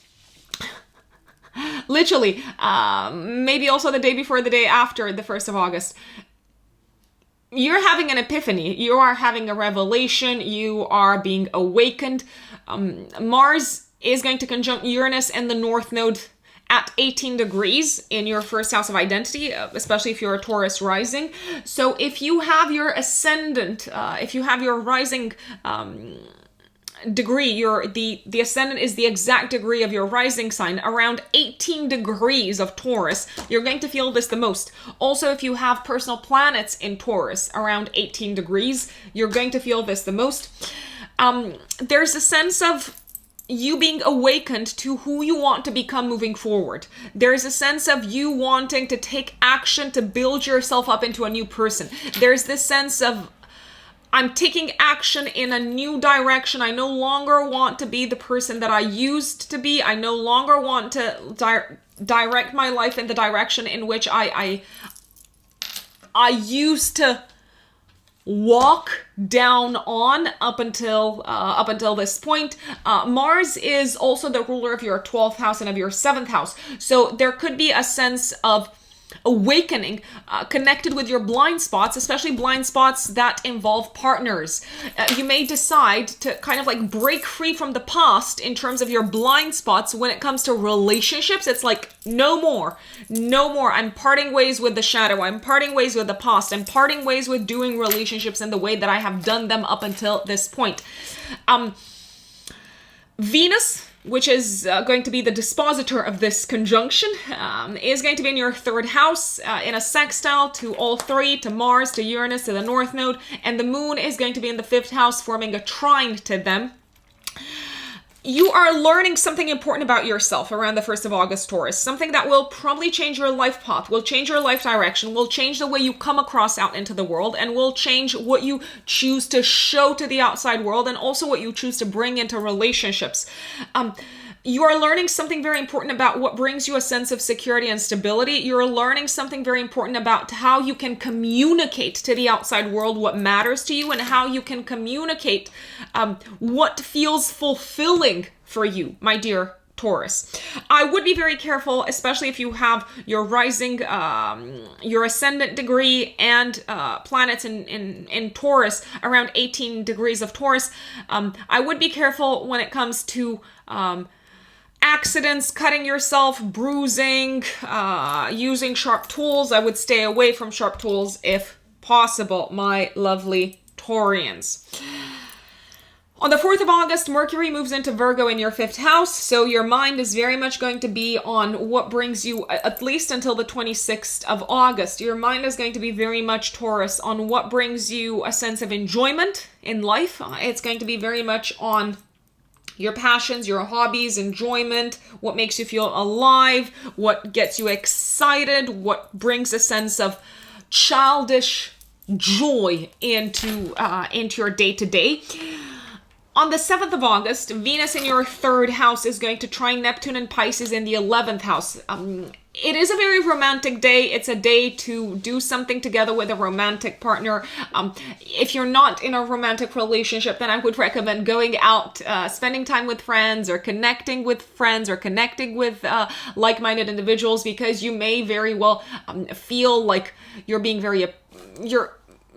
Literally, maybe also the day before, the day after the 1st of August. You're having an epiphany. You are having a revelation. You are being awakened. Mars is going to conjunct Uranus and the North Node at 18 degrees in your 1st house of identity, especially if you're a Taurus rising. So if you have your ascendant, if you have your rising degree, the ascendant is the exact degree of your rising sign, around 18 degrees of Taurus, you're going to feel this the most. Also, if you have personal planets in Taurus around 18 degrees, you're going to feel this the most. There's a sense of you being awakened to who you want to become moving forward. There's a sense of you wanting to take action to build yourself up into a new person. There's this sense of, I'm taking action in a new direction. I no longer want to be the person that I used to be. I no longer want to direct my life in the direction in which I used to walk down on up until this point. Mars is also the ruler of your 12th house and of your 7th house. So there could be a sense of awakening connected with your blind spots, especially blind spots that involve partners. You may decide to kind of like break free from the past in terms of your blind spots when it comes to relationships. It's like, no more. I'm parting ways with the shadow. I'm parting ways with the past. I'm parting ways with doing relationships in the way that I have done them up until this point. Venus, which is going to be the dispositor of this conjunction, is going to be in your 3rd house in a sextile to all three, to Mars, to Uranus, to the North Node, and the Moon is going to be in the 5th house forming a trine to them. You are learning something important about yourself around the 1st of August, Taurus. Something that will probably change your life path, will change your life direction, will change the way you come across out into the world, and will change what you choose to show to the outside world, and also what you choose to bring into relationships. You are learning something very important about what brings you a sense of security and stability. You're learning something very important about how you can communicate to the outside world what matters to you, and how you can communicate what feels fulfilling for you, my dear Taurus. I would be very careful, especially if you have your rising, your ascendant degree and planets in Taurus around 18 degrees of Taurus. I would be careful when it comes to accidents, cutting yourself, bruising, using sharp tools. I would stay away from sharp tools if possible, my lovely Taurians. On the 4th of August, Mercury moves into Virgo in your 5th house, so your mind is very much going to be on what brings you, at least until the 26th of August. Your mind is going to be very much, Taurus, on what brings you a sense of enjoyment in life. It's going to be very much on your passions, your hobbies, enjoyment, what makes you feel alive, what gets you excited, what brings a sense of childish joy into your day-to-day. On the 7th of August, Venus in your 3rd house is going to trine Neptune and Pisces in the 11th house. It is a very romantic day. It's a day to do something together with a romantic partner. If you're not in a romantic relationship, then I would recommend going out, spending time with friends, or connecting with friends, or connecting with like-minded individuals, because you may very well feel like you're being very...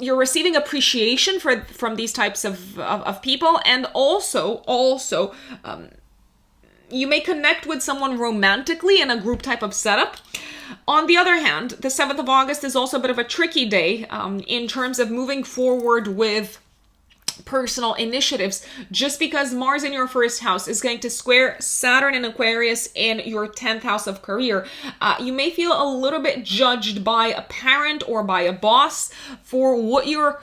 You're receiving appreciation from these types of people, and also you may connect with someone romantically in a group type of setup. On the other hand, the 7th of August is also a bit of a tricky day in terms of moving forward with personal initiatives, just because Mars in your 1st house is going to square Saturn in Aquarius in your 10th house of career. You may feel a little bit judged by a parent or by a boss for what you're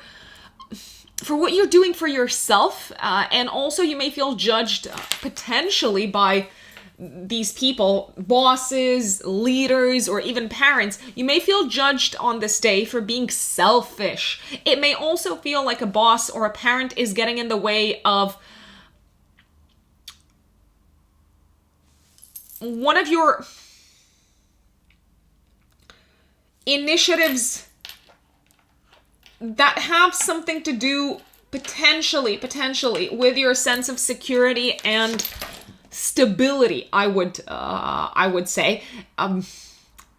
doing for yourself, and also you may feel judged potentially by these people, bosses, leaders, or even parents. You may feel judged on this day for being selfish. It may also feel like a boss or a parent is getting in the way of one of your initiatives that have something to do potentially with your sense of security and stability, I would say.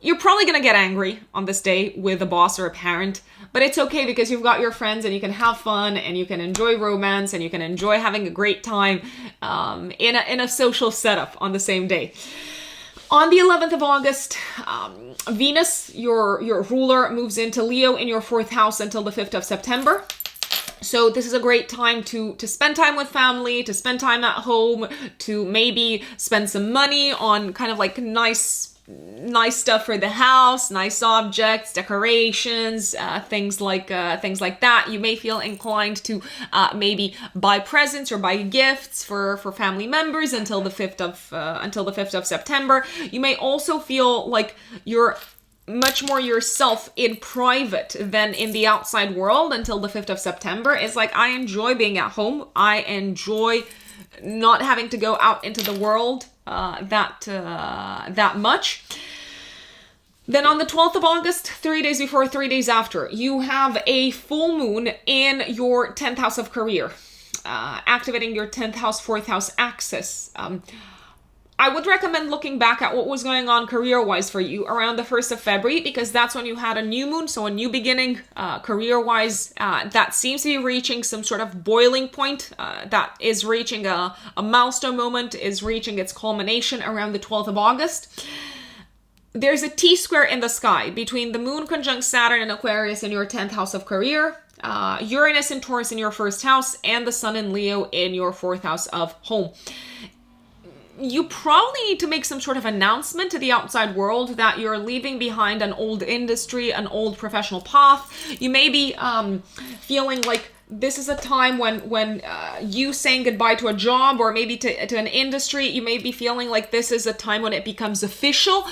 You're probably going to get angry on this day with a boss or a parent, but it's okay because you've got your friends and you can have fun and you can enjoy romance and you can enjoy having a great time in a social setup on the same day. On the 11th of August, Venus, your ruler, moves into Leo in your 4th house until the 5th of September. So this is a great time to spend time with family, to spend time at home, to maybe spend some money on kind of like nice stuff for the house, nice objects, decorations, things like that. You may feel inclined to maybe buy presents or buy gifts for family members until the 5th of September. You may also feel like you're much more yourself in private than in the outside world until the 5th of September. It's like, I enjoy being at home. I enjoy not having to go out into the world that much. Then on the 12th of August, 3 days before, 3 days after, you have a full moon in your 10th house of career, activating your 10th house, 4th house axis. I would recommend looking back at what was going on career-wise for you around the 1st of February, because that's when you had a new moon, so a new beginning career-wise. That seems to be reaching some sort of boiling point, that is reaching a milestone moment, is reaching its culmination around the 12th of August. There's a T-square in the sky between the moon conjunct Saturn and Aquarius in your 10th house of career, Uranus and Taurus in your 1st house, and the sun in Leo in your 4th house of home. You probably need to make some sort of announcement to the outside world that you're leaving behind an old industry, an old professional path. You may be feeling like this is a time when you saying goodbye to a job or maybe to an industry, you may be feeling like this is a time when it becomes official.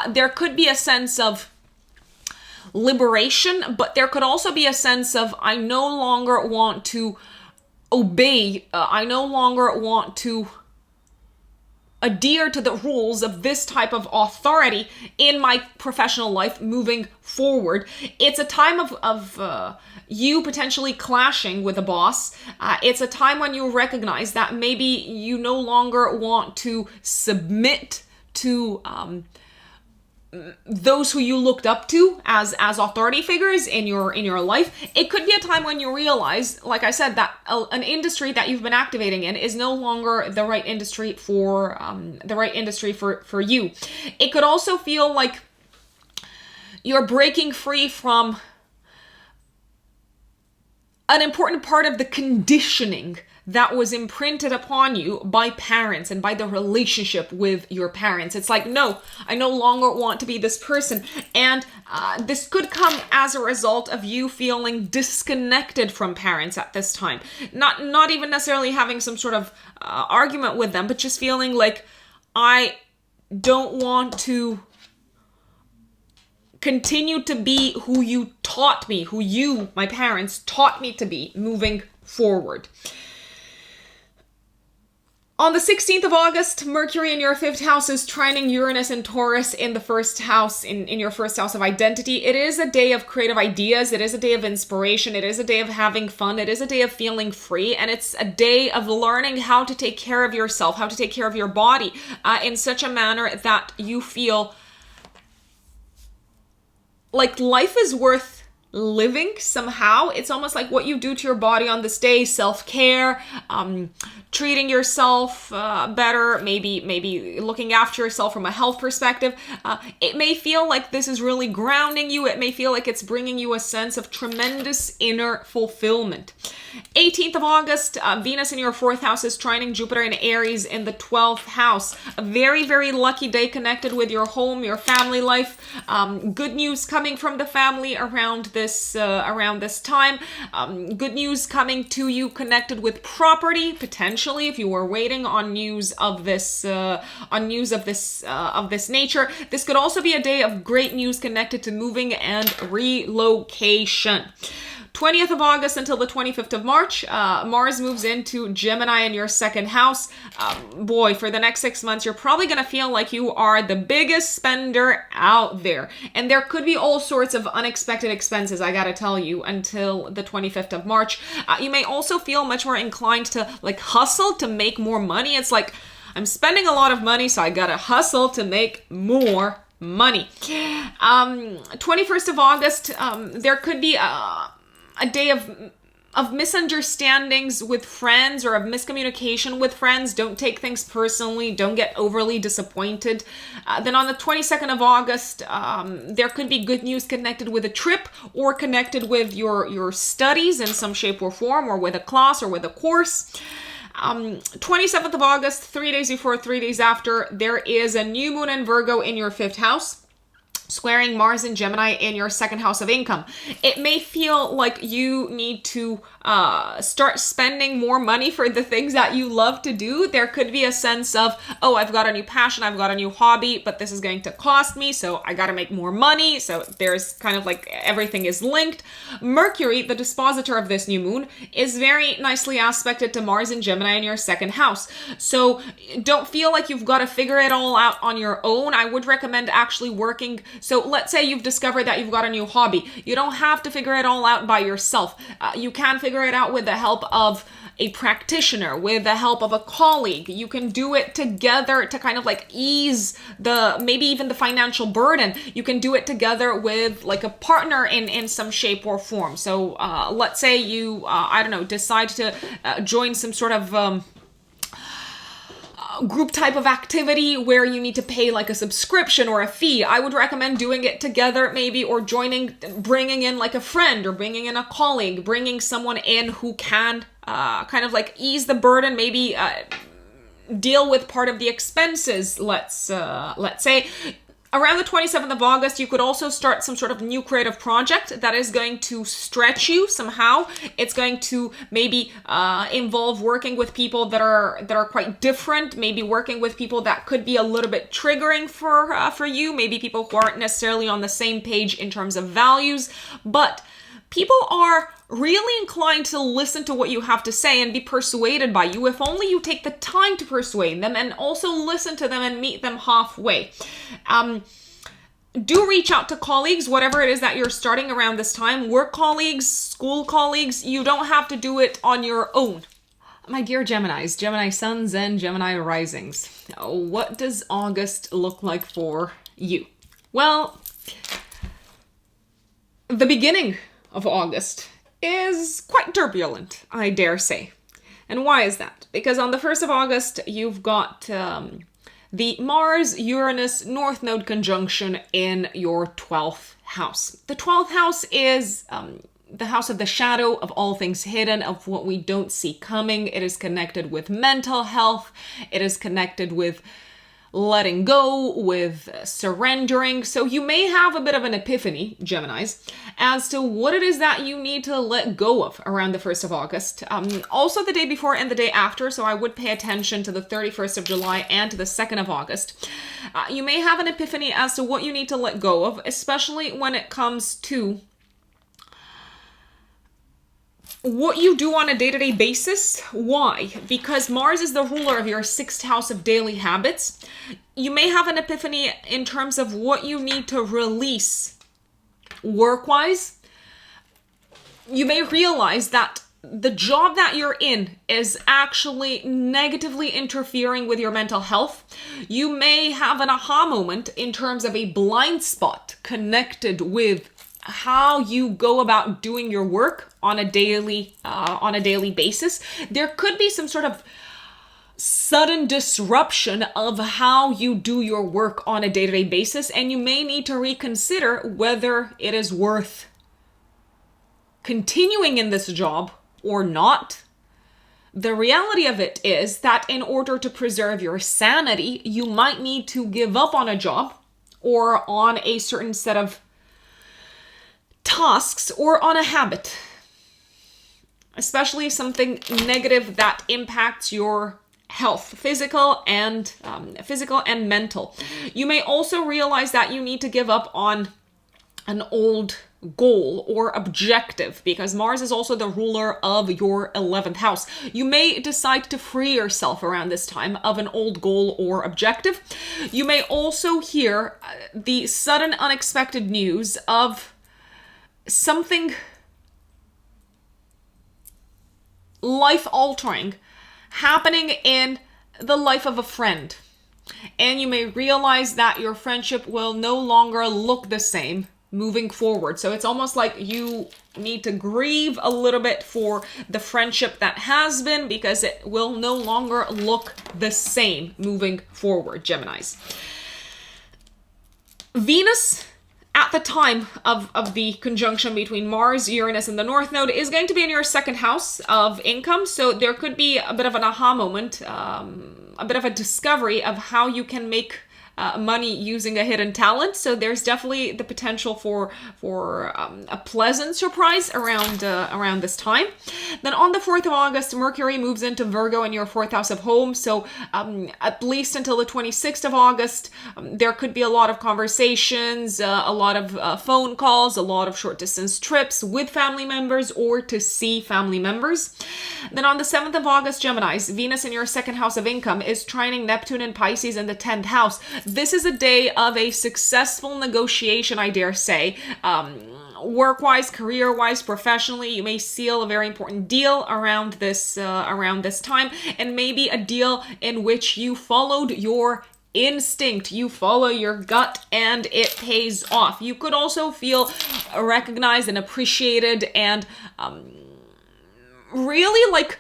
There could be a sense of liberation, but there could also be a sense of, I no longer want to obey, I no longer want to adhere to the rules of this type of authority in my professional life moving forward. It's a time of you potentially clashing with a boss. It's a time when you recognize that maybe you no longer want to submit to those who you looked up to as authority figures in your life. It could be a time when you realize, like I said, that an industry that you've been activating in is no longer the right industry for you. It could also feel like you're breaking free from an important part of the conditioning that was imprinted upon you by parents and by the relationship with your parents. It's like, no, I no longer want to be this person. And this could come as a result of you feeling disconnected from parents at this time. Not even necessarily having some sort of argument with them, but just feeling like, I don't want to continue to be who you taught me, who you, my parents, taught me to be moving forward. On the 16th of August, Mercury in your 5th house is trining Uranus and Taurus in the 1st house, in your 1st house of identity. It is a day of creative ideas. It is a day of inspiration. It is a day of having fun. It is a day of feeling free. And it's a day of learning how to take care of yourself, how to take care of your body in such a manner that you feel like life is worth living somehow. It's almost like what you do to your body on this day, self-care, treating yourself better, maybe looking after yourself from a health perspective. It may feel like this is really grounding you. It may feel like it's bringing you a sense of tremendous inner fulfillment. 18th of August, Venus in your 4th house is trining Jupiter in Aries in the 12th house. A very, very lucky day connected with your home, your family life. Good news coming from the family around this time. Good news coming to you connected with property, potentially, if you were waiting on news of this nature. This could also be a day of great news connected to moving and relocation. 20th of August until the 25th of March, Mars moves into Gemini in your 2nd house. Boy, for the next 6 months, you're probably going to feel like you are the biggest spender out there. And there could be all sorts of unexpected expenses, I gotta tell you, until the 25th of March. You may also feel much more inclined to like hustle to make more money. It's like, I'm spending a lot of money, so I gotta hustle to make more money. 21st of August, there could be a day of of misunderstandings with friends or of miscommunication with friends. Don't take things personally. Don't get overly disappointed. Then on the 22nd of August, there could be good news connected with a trip or connected with your studies in some shape or form, or with a class or with a course. 27th of August, 3 days before, 3 days after, there is a new moon in Virgo in your 5th house, squaring Mars and Gemini in your 2nd house of income. It may feel like you need to start spending more money for the things that you love to do. There could be a sense of, oh, I've got a new passion, I've got a new hobby, but this is going to cost me, so I got to make more money. So there's kind of like everything is linked. Mercury, the dispositor of this new moon, is very nicely aspected to Mars and Gemini in your 2nd house. So don't feel like you've got to figure it all out on your own. I would recommend actually working. So let's say you've discovered that you've got a new hobby. You don't have to figure it all out by yourself. You can figure it out with the help of a practitioner, with the help of a colleague. You can do it together to kind of like ease maybe even the financial burden. You can do it together with like a partner in some shape or form. So let's say you, I don't know, decide to join some sort of group type of activity where you need to pay like a subscription or a fee. I would recommend doing it together maybe, or bringing in like a friend, or bringing in a colleague, bringing someone in who can kind of like ease the burden, maybe deal with part of the expenses. Let's say around the 27th of August, you could also start some sort of new creative project that is going to stretch you somehow. It's going to maybe involve working with people that are quite different, maybe working with people that could be a little bit triggering for you, maybe people who aren't necessarily on the same page in terms of values, but people are really inclined to listen to what you have to say and be persuaded by you if only you take the time to persuade them and also listen to them and meet them halfway. Do reach out to colleagues, whatever it is that you're starting around this time, work colleagues, school colleagues. You don't have to do it on your own. My dear Geminis, Gemini suns and Gemini risings, what does August look like for you? Well, the beginning of August is quite turbulent, I dare say. And why is that? Because on the 1st of August, you've got the Mars-Uranus North Node conjunction in your 12th house. The 12th house is the house of the shadow, of all things hidden, of what we don't see coming. It is connected with mental health. It is connected with letting go, with surrendering. So you may have a bit of an epiphany, Geminis, as to what it is that you need to let go of around the 1st of August. Also the day before and the day after, so I would pay attention to the 31st of July and to the 2nd of August. You may have an epiphany as to what you need to let go of, especially when it comes to what you do on a day-to-day basis. Why? Because Mars is the ruler of your 6th house of daily habits. You may have an epiphany in terms of what you need to release work-wise. You may realize that the job that you're in is actually negatively interfering with your mental health. You may have an aha moment in terms of a blind spot connected with how you go about doing your work on a daily basis. There could be some sort of sudden disruption of how you do your work on a day-to-day basis, and you may need to reconsider whether it is worth continuing in this job or not. The reality of it is that in order to preserve your sanity, you might need to give up on a job or on a certain set of tasks or on a habit, especially something negative that impacts your health, physical and mental. You may also realize that you need to give up on an old goal or objective, because Mars is also the ruler of your 11th house. You may decide to free yourself around this time of an old goal or objective. You may also hear the sudden unexpected news of something life-altering happening in the life of a friend. And you may realize that your friendship will no longer look the same moving forward. So it's almost like you need to grieve a little bit for the friendship that has been, because it will no longer look the same moving forward, Geminis. Venus, at the time of the conjunction between Mars, Uranus, and the North Node, is going to be in your second house of income. So there could be a bit of an aha moment, a bit of a discovery of how you can make money using a hidden talent. So there's definitely the potential for a pleasant surprise around this time. Then on the 4th of August, Mercury moves into Virgo in your 4th house of home. So at least until the 26th of August, there could be a lot of conversations, a lot of phone calls, a lot of short distance trips with family members or to see family members. Then on the 7th of August, Geminis, Venus in your second house of income is trining Neptune and Pisces in the 10th house. This is a day of a successful negotiation, I dare say. Work-wise, career-wise, professionally, you may seal a very important deal around this time, and maybe a deal in which you followed your instinct, you follow your gut, and it pays off. You could also feel recognized and appreciated, and really like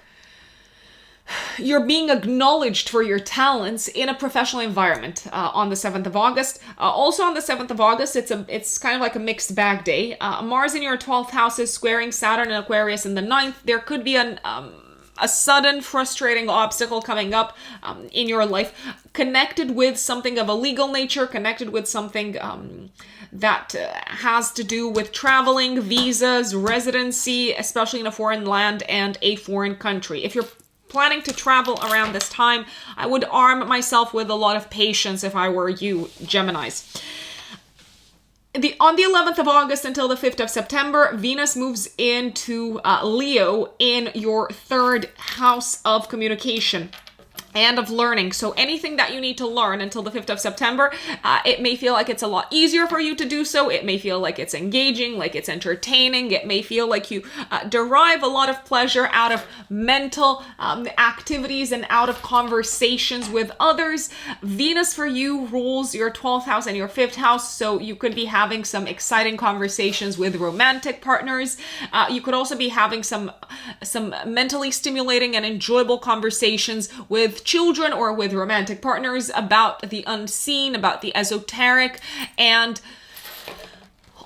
you're being acknowledged for your talents in a professional environment on the 7th of August. Also on the 7th of August, it's kind of like a mixed bag day. Mars in your 12th house is squaring Saturn and Aquarius in the 9th. There could be a sudden frustrating obstacle coming up in your life, connected with something of a legal nature, connected with something that has to do with traveling, visas, residency, especially in a foreign land and a foreign country. If you're planning to travel around this time, I would arm myself with a lot of patience if I were you, Geminis. On the 11th of August until the 5th of September, Venus moves into Leo in your 3rd house of communication and of learning. So anything that you need to learn until the 5th of September, it may feel like it's a lot easier for you to do so. It may feel like it's engaging, like it's entertaining. It may feel like you derive a lot of pleasure out of mental activities and out of conversations with others. Venus for you rules your 12th house and your 5th house, so you could be having some exciting conversations with romantic partners. You could also be having some mentally stimulating and enjoyable conversations with children or with romantic partners about the unseen, about the esoteric, and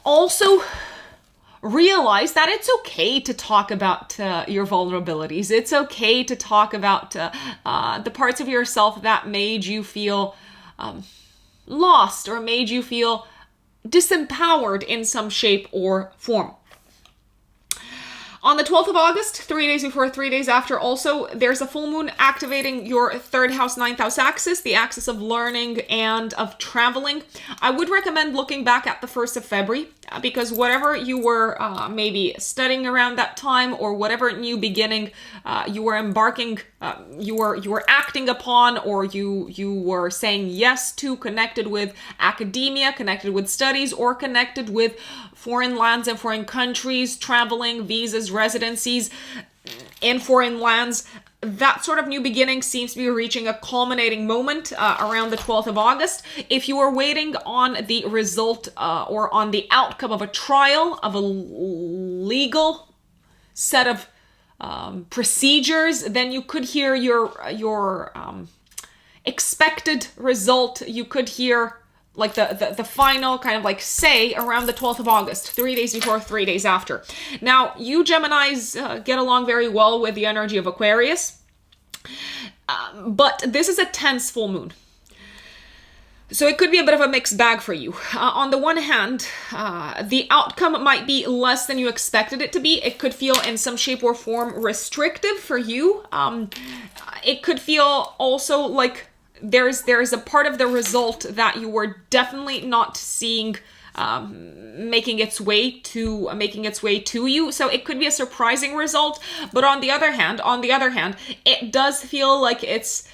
also realize that it's okay to talk about your vulnerabilities. It's okay to talk about the parts of yourself that made you feel lost or made you feel disempowered in some shape or form. On the 12th of August, 3 days before, 3 days after, also, there's a full moon activating your 3rd house, 9th house axis, the axis of learning and of traveling. I would recommend looking back at the 1st of February, because whatever you were maybe studying around that time, or whatever new beginning you were embarking, you were acting upon, or you were saying yes to, connected with academia, connected with studies, or connected with foreign lands and foreign countries, traveling, visas, residencies in foreign lands. That sort of new beginning seems to be reaching a culminating moment around the 12th of August. If you are waiting on the result or on the outcome of a trial, of a legal set of procedures, then you could hear your expected result. You could hear like the final kind of like say around the 12th of August, 3 days before, 3 days after. Now, you Geminis get along very well with the energy of Aquarius, but this is a tense full moon. So it could be a bit of a mixed bag for you. On the one hand, the outcome might be less than you expected it to be. It could feel in some shape or form restrictive for you. It could feel also like there's a part of the result that you were definitely not seeing making its way to you. So it could be a surprising result, but on the other hand, it does feel like it's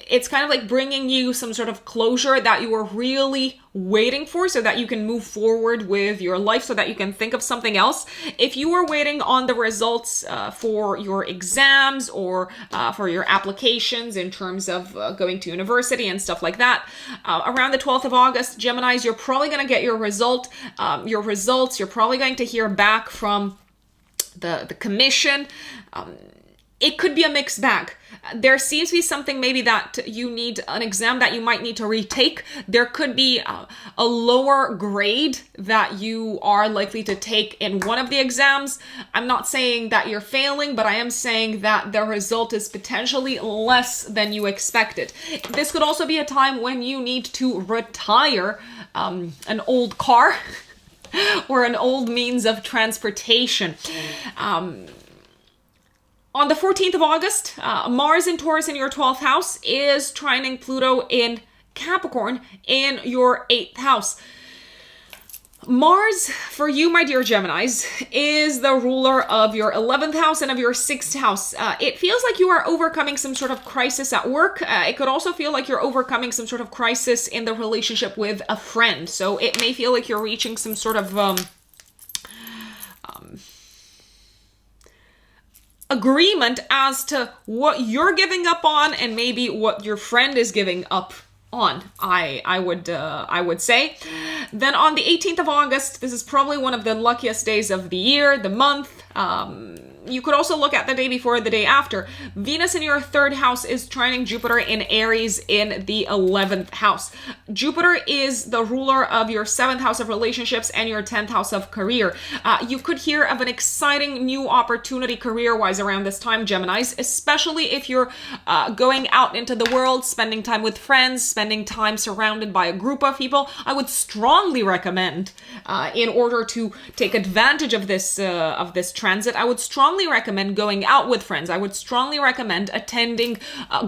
it's kind of like bringing you some sort of closure that you were really waiting for so that you can move forward with your life, so that you can think of something else. If you were waiting on the results for your exams or for your applications in terms of going to university and stuff like that, around the 12th of August, Geminis, you're probably going to get your results. You're probably going to hear back from the commission. It could be a mixed bag. There seems to be something maybe that you need an exam that you might need to retake. There could be a lower grade that you are likely to take in one of the exams. I'm not saying that you're failing, but I am saying that the result is potentially less than you expected. This could also be a time when you need to retire an old car or an old means of transportation. On the 14th of August, Mars in Taurus in your 12th house is trining Pluto in Capricorn in your 8th house. Mars, for you, my dear Geminis, is the ruler of your 11th house and of your 6th house. It feels like you are overcoming some sort of crisis at work. It could also feel like you're overcoming some sort of crisis in the relationship with a friend. So it may feel like you're reaching some sort of agreement as to what you're giving up on and maybe what your friend is giving up on, I would say. Then on the 18th of August, this is probably one of the luckiest days of the year, the month. You could also look at the day before, the day after. Venus in your 3rd house is trining Jupiter in Aries in the 11th house. Jupiter is the ruler of your 7th house of relationships and your 10th house of career. You could hear of an exciting new opportunity career-wise around this time, Geminis, especially if you're going out into the world, spending time with friends, spending time surrounded by a group of people. I would strongly recommend, in order to take advantage of this transit, I would strongly recommend going out with friends. I would strongly recommend attending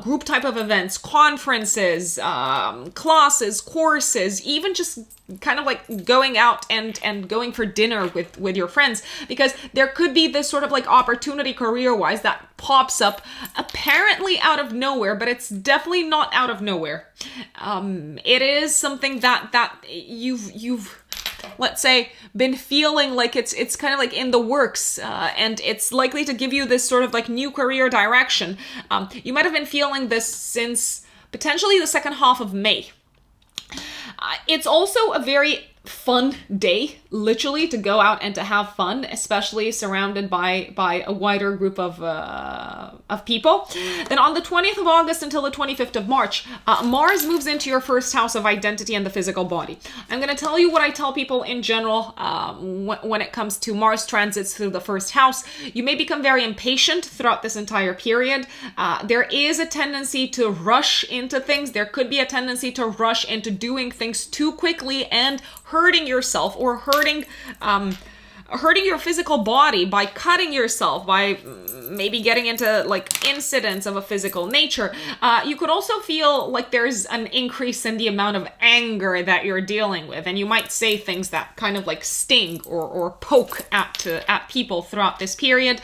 group type of events, conferences, classes, courses, even just kind of like going out and going for dinner with your friends, because there could be this sort of like opportunity career-wise that pops up apparently out of nowhere, but it's definitely not out of nowhere. It is something that you've let's say, been feeling like it's kind of like in the works, and it's likely to give you this sort of like new career direction. You might have been feeling this since potentially the second half of May. It's also a very fun day, literally, to go out and to have fun, especially surrounded by a wider group of people. Then on the 20th of August until the 25th of March, Mars moves into your 1st house of identity and the physical body. I'm going to tell you what I tell people in general when it comes to Mars transits through the 1st house. You may become very impatient throughout this entire period. There is a tendency to rush into things. There could be a tendency to rush into doing things too quickly and hurting yourself or hurting your physical body by cutting yourself, by maybe getting into like incidents of a physical nature. You could also feel like there's an increase in the amount of anger that you're dealing with, and you might say things that kind of like sting or poke at people throughout this period.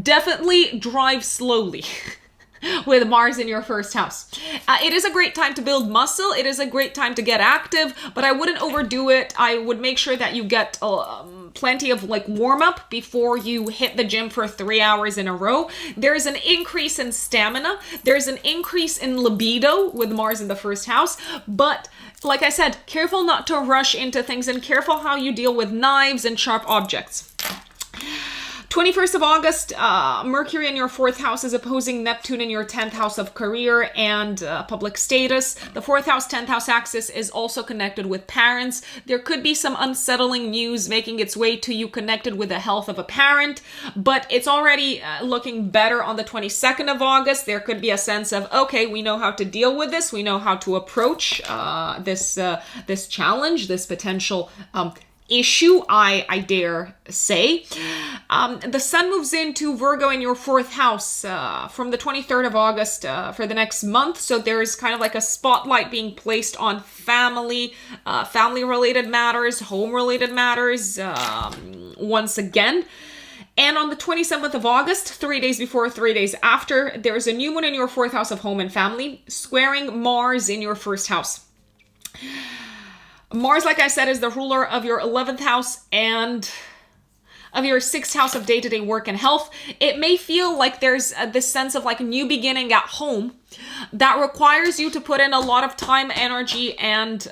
Definitely drive slowly. With Mars in your 1st house. It is a great time to build muscle. It is a great time to get active, but I wouldn't overdo it. I would make sure that you get plenty of like warm up before you hit the gym for 3 hours in a row. There's an increase in stamina. There's an increase in libido with Mars in the 1st house, but like I said, careful not to rush into things and careful how you deal with knives and sharp objects. 21st of August, Mercury in your 4th house is opposing Neptune in your 10th house of career and public status. The 4th house, 10th house axis is also connected with parents. There could be some unsettling news making its way to you connected with the health of a parent, but it's already looking better on the 22nd of August. There could be a sense of, okay, we know how to deal with this. We know how to approach this challenge, this potential issue, I dare say. The sun moves into Virgo in your 4th house from the 23rd of August for the next month. So there's kind of like a spotlight being placed on family-related matters, home-related matters once again. And on the 27th of August, 3 days before, 3 days after, there's a new moon in your 4th house of home and family, squaring Mars in your 1st house. Mars, like I said, is the ruler of your 11th house and of your 6th house of day-to-day work and health. It may feel like there's this sense of like new beginning at home that requires you to put in a lot of time, energy, and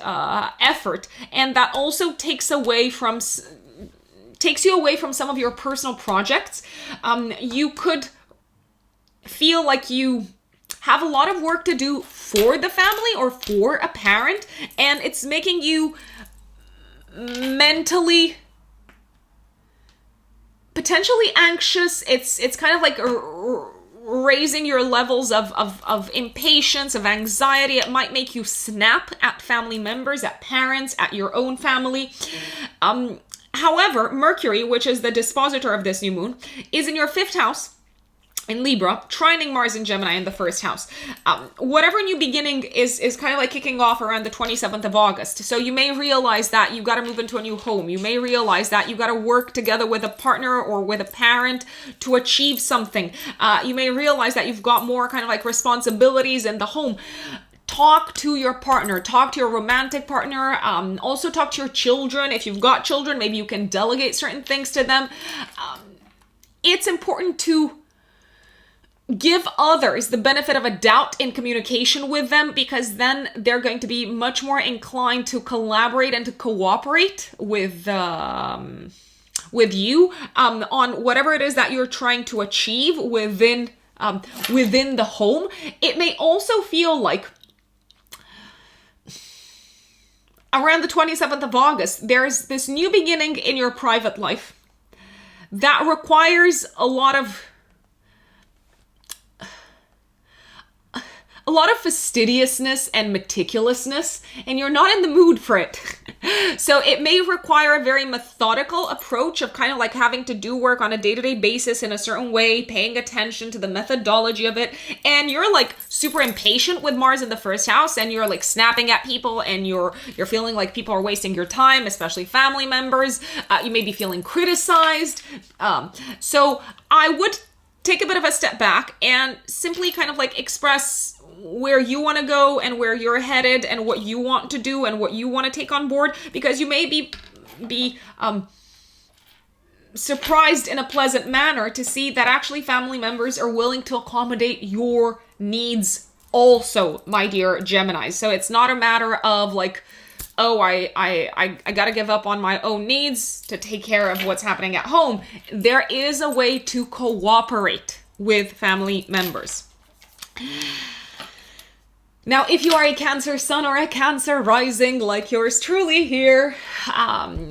effort, and that also takes you away from some of your personal projects. You could feel like you have a lot of work to do for the family or for a parent, and it's making you mentally potentially anxious. It's kind of like raising your levels of impatience, of anxiety. It might make you snap at family members, at parents, at your own family. However, Mercury, which is the dispositor of this new moon, is in your 5th house in Libra, trining Mars in Gemini in the 1st house. Whatever new beginning is kind of like kicking off around the 27th of August. So you may realize that you got to move into a new home. You may realize that you got to work together with a partner or with a parent to achieve something. You may realize that you've got more kind of like responsibilities in the home. Talk to your partner, talk to your romantic partner, also talk to your children. If you've got children, maybe you can delegate certain things to them. It's important to give others the benefit of a doubt in communication with them, because then they're going to be much more inclined to collaborate and to cooperate with you on whatever it is that you're trying to achieve within the home. It may also feel like around the 27th of August, there's this new beginning in your private life that requires a lot of fastidiousness and meticulousness, and you're not in the mood for it. So it may require a very methodical approach of kind of like having to do work on a day-to-day basis in a certain way, paying attention to the methodology of it. And you're like super impatient with Mars in the 1st house, and you're like snapping at people, and you're feeling like people are wasting your time, especially family members. You may be feeling criticized. So I would take a bit of a step back and simply kind of like express where you want to go and where you're headed and what you want to do and what you want to take on board, because you may be surprised in a pleasant manner to see that actually family members are willing to accommodate your needs also, my dear Gemini. So it's not a matter of like, oh, I got to give up on my own needs to take care of what's happening at home. There is a way to cooperate with family members. Now, if you are a Cancer sun or a Cancer rising like yours truly here,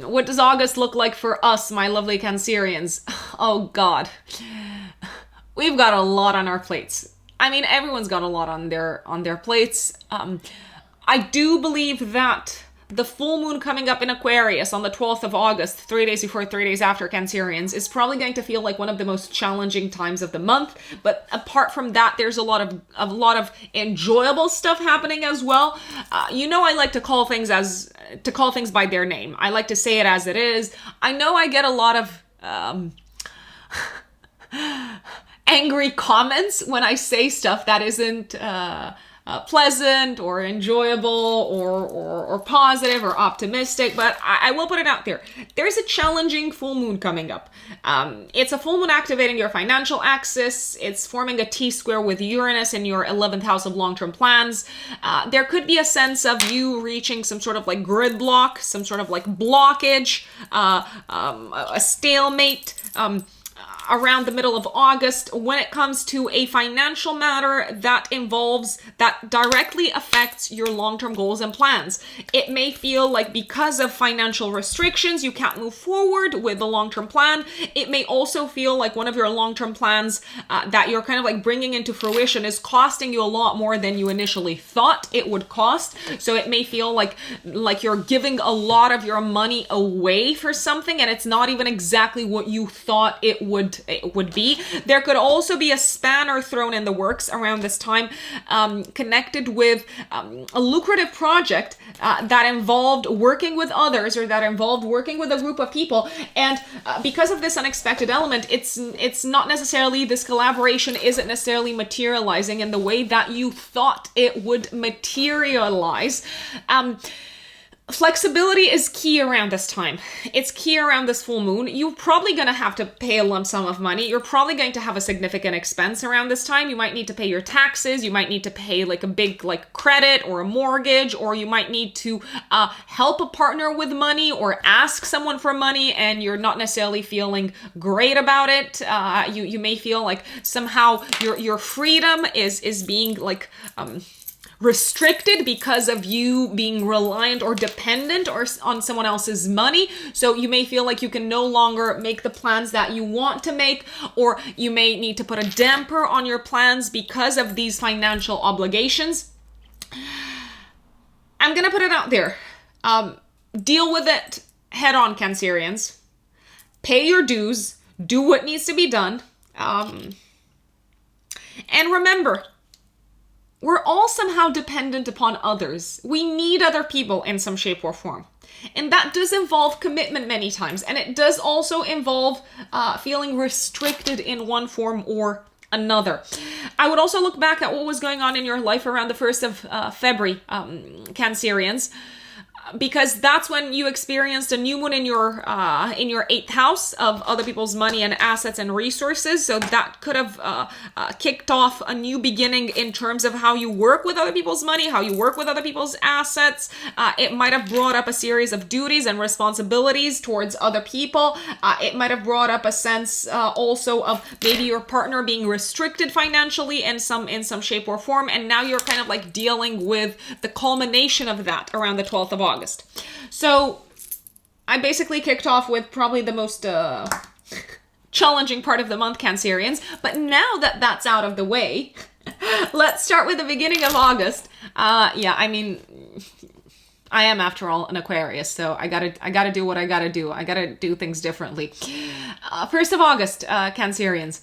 what does August look like for us, my lovely Cancerians? Oh God, we've got a lot on our plates. I mean, everyone's got a lot on their plates. I do believe that the full moon coming up in Aquarius on the 12th of August, 3 days before, 3 days after Cancerians, is probably going to feel like one of the most challenging times of the month. But apart from that, there's a lot of enjoyable stuff happening as well. I like to call things by their name. I like to say it as it is. I know I get a lot of angry comments when I say stuff that isn't pleasant or enjoyable or positive or optimistic, but I will put it out there. There's a challenging full moon coming up. It's a full moon activating your financial axis. It's forming a T-square with Uranus in your 11th house of long-term plans. There could be a sense of you reaching some sort of like gridlock, some sort of like blockage, a stalemate, around the middle of August when it comes to a financial matter that directly affects your long-term goals and plans. It may feel like because of financial restrictions, you can't move forward with the long-term plan. It may also feel like one of your long-term plans that you're kind of like bringing into fruition is costing you a lot more than you initially thought it would cost. So it may feel like you're giving a lot of your money away for something and it's not even exactly what you thought it would be. There could also be a spanner thrown in the works around this time, connected with a lucrative project that involved working with others, or that involved working with a group of people. And because of this unexpected element, it's not necessarily, this collaboration isn't necessarily materializing in the way that you thought it would materialize. Flexibility is key around this time. It's key around this full moon. You're probably going to have to pay a lump sum of money. You're probably going to have a significant expense around this time. You might need to pay your taxes. You might need to pay like a big credit or a mortgage, or you might need to help a partner with money or ask someone for money, and you're not necessarily feeling great about it. You may feel like somehow your freedom is being restricted because of you being reliant or dependent on someone else's money. So you may feel like you can no longer make the plans that you want to make, or you may need to put a damper on your plans because of these financial obligations. I'm going to put it out there. Deal with it head on, Cancerians. Pay your dues. Do what needs to be done. And remember, we're all somehow dependent upon others. We need other people in some shape or form. And that does involve commitment many times. And it does also involve feeling restricted in one form or another. I would also look back at what was going on in your life around the 1st of February, Cancerians, because that's when you experienced a new moon in your 8th house of other people's money and assets and resources. So that could have kicked off a new beginning in terms of how you work with other people's money, how you work with other people's assets. It might have brought up a series of duties and responsibilities towards other people. It might have brought up a sense also of maybe your partner being restricted financially in some shape or form, and now you're kind of like dealing with the culmination of that around the 12th of August. So I basically kicked off with probably the most challenging part of the month, Cancerians. But now that that's out of the way, let's start with the beginning of August. I mean, I am, after all, an Aquarius, so I gotta do what I gotta do. I gotta do things differently. 1st of August, Cancerians.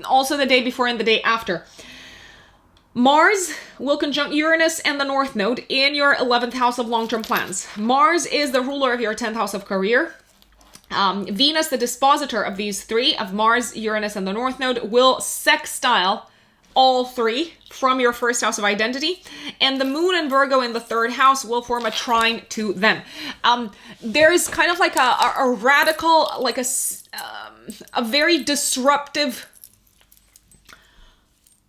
Also the day before and the day after. Mars will conjunct Uranus and the North Node in your 11th house of long-term plans. Mars is the ruler of your 10th house of career. Venus, the dispositor of these three, of Mars, Uranus, and the North Node, will sextile all three from your 1st house of identity. And the Moon and Virgo in the 3rd house will form a trine to them. There's kind of like a radical, like a very disruptive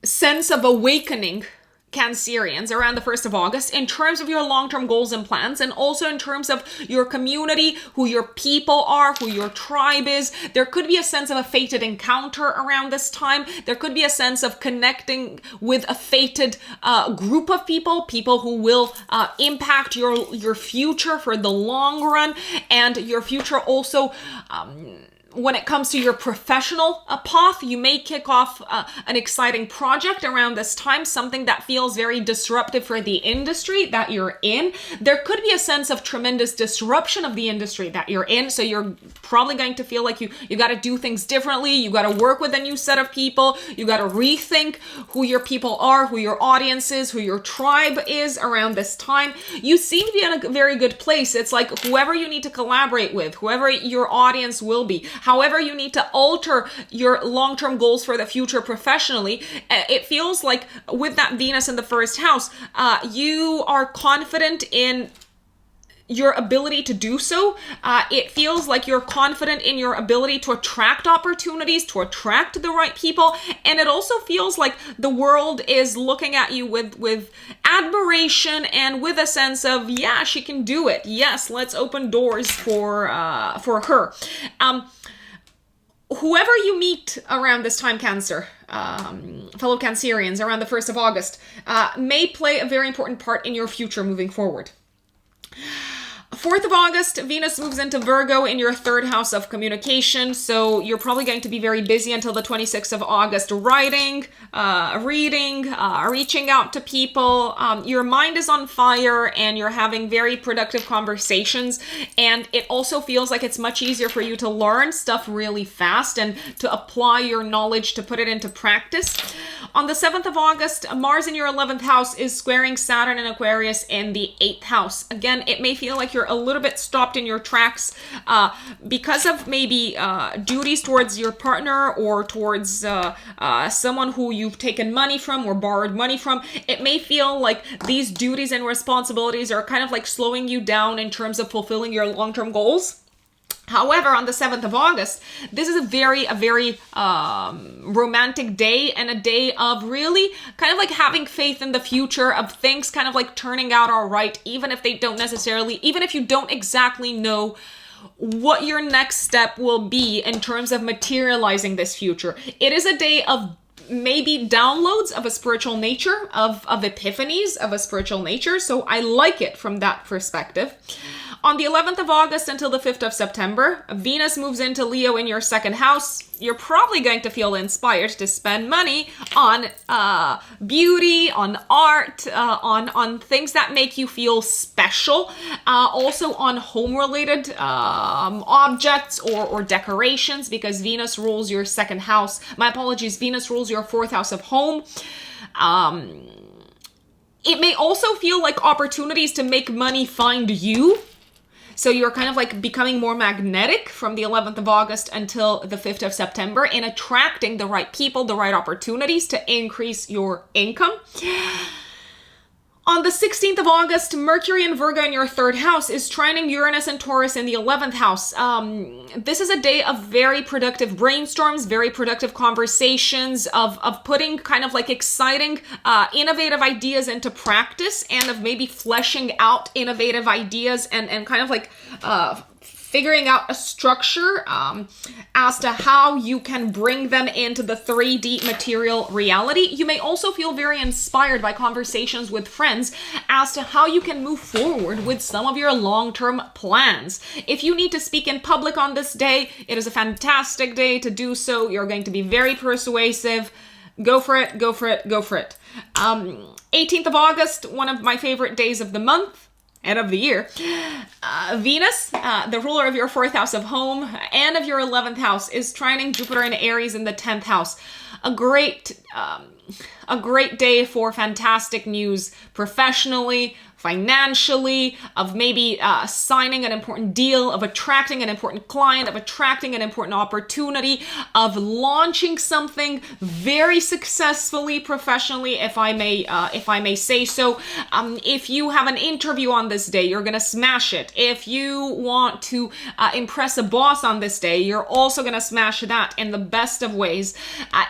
sense of awakening, Cancerians, around the 1st of August in terms of your long-term goals and plans, and also in terms of your community, who your people are, who your tribe is. There could be a sense of a fated encounter around this time. There could be a sense of connecting with a fated group of people who will impact your future for the long run, and your future also when it comes to your professional path. You may kick off an exciting project around this time, something that feels very disruptive for the industry that you're in. There could be a sense of tremendous disruption of the industry that you're in, so you're probably going to feel like you got to do things differently. You got to work with a new set of people. You got to rethink who your people are, who your audience is, who your tribe is around this time. You seem to be in a very good place. It's like whoever you need to collaborate with, whoever your audience will be, however you need to alter your long-term goals for the future professionally, it feels like with that Venus in the 1st house, you are confident in your ability to do so. It feels like you're confident in your ability to attract opportunities, to attract the right people. And it also feels like the world is looking at you with admiration and with a sense of, yeah, she can do it. Yes, let's open doors for her. Whoever you meet around this time, Cancer, fellow Cancerians, around the 1st of August, may play a very important part in your future moving forward. 4th of August, Venus moves into Virgo in your 3rd house of communication. So you're probably going to be very busy until the 26th of August, writing, reading, reaching out to people. Your mind is on fire and you're having very productive conversations. And it also feels like it's much easier for you to learn stuff really fast and to apply your knowledge to put it into practice. On the 7th of August, Mars in your 11th house is squaring Saturn in Aquarius in the 8th house. Again, it may feel like you're a little bit stopped in your tracks because of maybe duties towards your partner or towards someone who you've taken money from or borrowed money from. It may feel like these duties and responsibilities are kind of like slowing you down in terms of fulfilling your long-term goals. However, on the 7th of August, this is a very romantic day and a day of really kind of like having faith in the future, of things kind of like turning out all right, even if you don't exactly know what your next step will be in terms of materializing this future. It is a day of maybe downloads of a spiritual nature, of epiphanies of a spiritual nature. So I like it from that perspective. On the 11th of August until the 5th of September, Venus moves into Leo in your 2nd house. You're probably going to feel inspired to spend money on beauty, on art, on things that make you feel special. Also on home-related objects or decorations, because Venus rules your 2nd house. My apologies, Venus rules your 4th house of home. It may also feel like opportunities to make money find you. So you're kind of like becoming more magnetic from the 11th of August until the 5th of September in attracting the right people, the right opportunities to increase your income. On the 16th of August, Mercury in Virgo in your 3rd house is trining Uranus and Taurus in the 11th house. This is a day of very productive brainstorms, very productive conversations, of putting kind of like exciting, innovative ideas into practice, and of maybe fleshing out innovative ideas and kind of like figuring out a structure as to how you can bring them into the 3D material reality. You may also feel very inspired by conversations with friends as to how you can move forward with some of your long-term plans. If you need to speak in public on this day, it is a fantastic day to do so. You're going to be very persuasive. Go for it, go for it, go for it. 18th of August, one of my favorite days of the month and of the year. Venus, the ruler of your 4th house of home and of your 11th house, is trining Jupiter in Aries in the 10th house. A great day for fantastic news professionally, financially, of maybe signing an important deal, of attracting an important client, of attracting an important opportunity, of launching something very successfully professionally, if I may say so. If you have an interview on this day, you're gonna smash it. If you want to impress a boss on this day, you're also gonna smash that in the best of ways.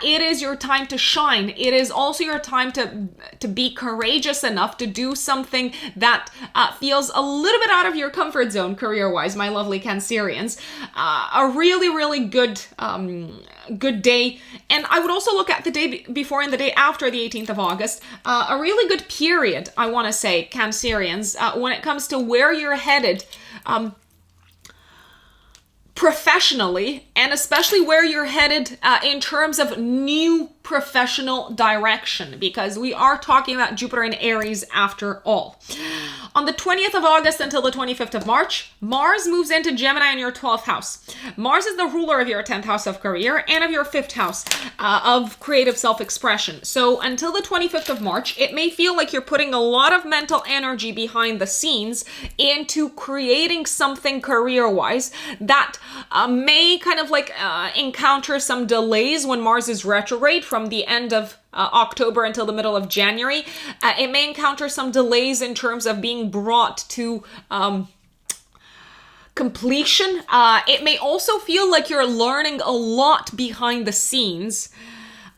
It is your time to shine. It is also your time to be courageous enough to do something that feels a little bit out of your comfort zone career-wise, my lovely Cancerians. A really, really good day. And I would also look at the day before and the day after the 18th of August. A really good period, I want to say, Cancerians, when it comes to where you're headed professionally, and especially where you're headed in terms of new professional direction, because we are talking about Jupiter in Aries after all. On the 20th of August until the 25th of March, Mars moves into Gemini in your 12th house. Mars is the ruler of your 10th house of career and of your 5th house of creative self-expression. So until the 25th of March, it may feel like you're putting a lot of mental energy behind the scenes into creating something career-wise that may kind of like encounter some delays when Mars is retrograde from the end of October until the middle of January. It may encounter some delays in terms of being brought to completion. It may also feel like you're learning a lot behind the scenes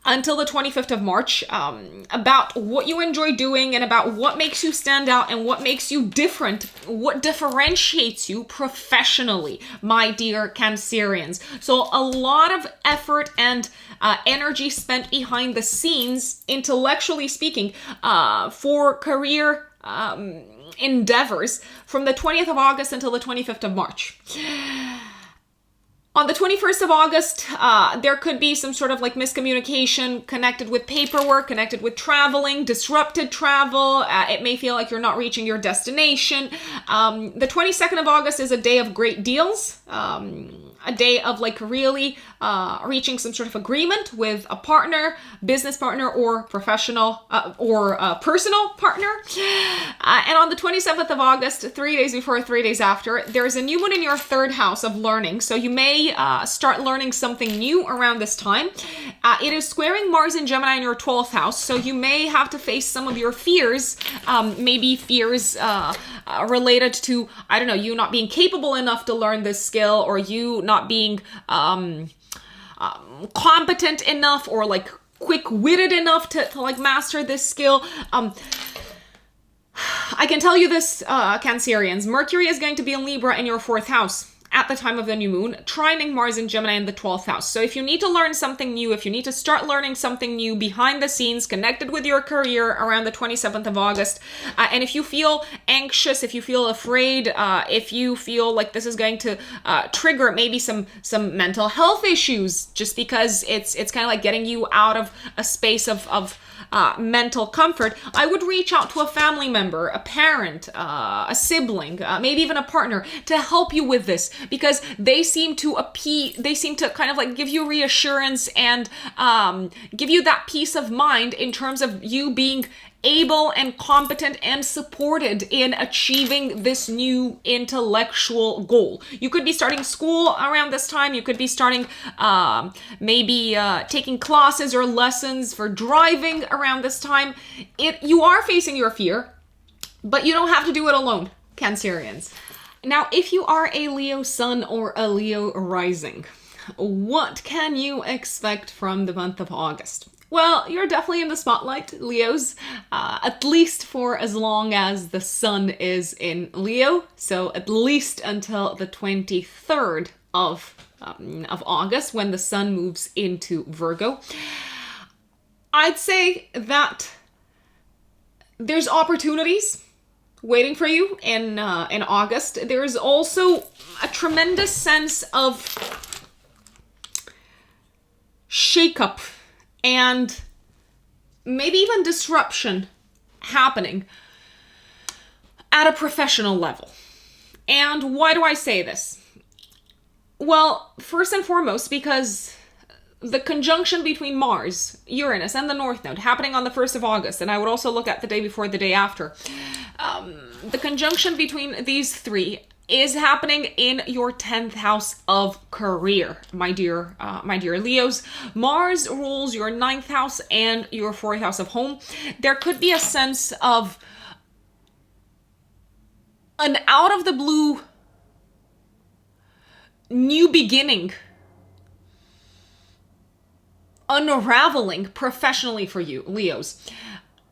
until the 25th of March about what you enjoy doing and about what makes you stand out and what makes you different, what differentiates you professionally, my dear Cancerians. So a lot of effort and energy spent behind the scenes, intellectually speaking, for career endeavors from the 20th of August until the 25th of March. On the 21st of August, there could be some sort of like miscommunication connected with paperwork, connected with traveling, disrupted travel. It may feel like you're not reaching your destination. The 22nd of August is a day of great deals, a day of like really reaching some sort of agreement with a partner, business partner, or professional or personal partner. And on the 27th of August, 3 days before, 3 days after, there is a new moon in your third house of learning. So you may start learning something new around this time. It is squaring Mars and Gemini in your 12th house. So you may have to face some of your fears, maybe fears related to, I don't know, you not being capable enough to learn this skill, or you not being competent enough or like quick-witted enough to like master this skill. I can tell you this, Cancerians, Mercury is going to be in Libra in your 4th house at the time of the new moon, trining Mars and Gemini in the 12th house. So if you need to learn something new, if you need to start learning something new behind the scenes, connected with your career around the 27th of August, and if you feel anxious, if you feel afraid, if you feel like this is going to trigger maybe some mental health issues, just because it's kind of like getting you out of a space of mental comfort, I would reach out to a family member, a parent, a sibling, maybe even a partner to help you with this, because they seem to kind of like give you reassurance and give you that peace of mind in terms of you being able and competent and supported in achieving this new intellectual goal. You could be starting school around this time. You could be starting maybe taking classes or lessons for driving around this time. You are facing your fear, but you don't have to do it alone, Cancerians. Now, if you are a Leo sun or a Leo rising, what can you expect from the month of August? Well, you're definitely in the spotlight, Leos, at least for as long as the sun is in Leo. So at least until the 23rd of August, when the sun moves into Virgo. I'd say that there's opportunities waiting for you in August. There's also a tremendous sense of shakeup and maybe even disruption happening at a professional level. And why do I say this? Well, first and foremost, because the conjunction between Mars, Uranus, and the North Node happening on the 1st of August, and I would also look at the day before, the day after, the conjunction between these three is happening in your 10th house of career, my dear Leos. Mars rules your 9th house and your 4th house of home. There could be a sense of an out of the blue new beginning, unraveling professionally for you, Leos.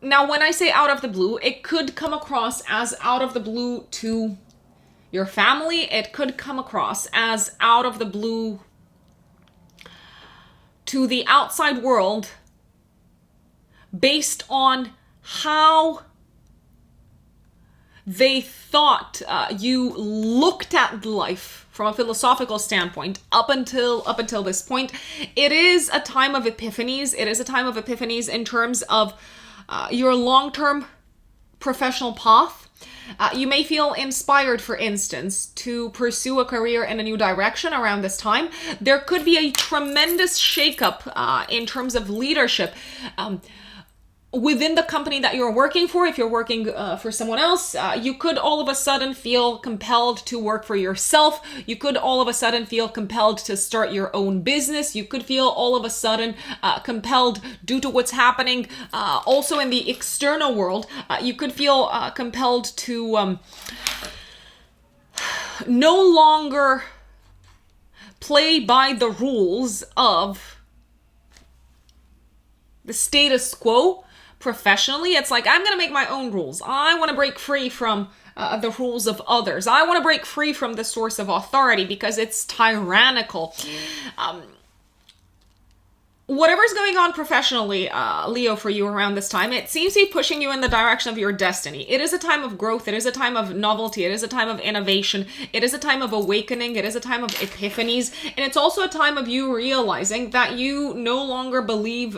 Now, when I say out of the blue, it could come across as out of the blue to your family. It could come across as out of the blue to the outside world based on how they thought you looked at life from a philosophical standpoint up until this point. It is a time of epiphanies. It is a time of epiphanies in terms of your long-term professional path. You may feel inspired, for instance, to pursue a career in a new direction around this time. There could be a tremendous shakeup in terms of leadership within the company that you're working for. If you're working for someone else, you could all of a sudden feel compelled to work for yourself. You could all of a sudden feel compelled to start your own business. You could feel all of a sudden compelled due to what's happening also in the external world. You could feel compelled to no longer play by the rules of the status quo. Professionally, it's like, I'm going to make my own rules. I want to break free from the rules of others. I want to break free from the source of authority because it's tyrannical. whatever's going on professionally, Leo, for you around this time, it seems to be pushing you in the direction of your destiny. It is a time of growth. It is a time of novelty. It is a time of innovation. It is a time of awakening. It is a time of epiphanies. And it's also a time of you realizing that you no longer believe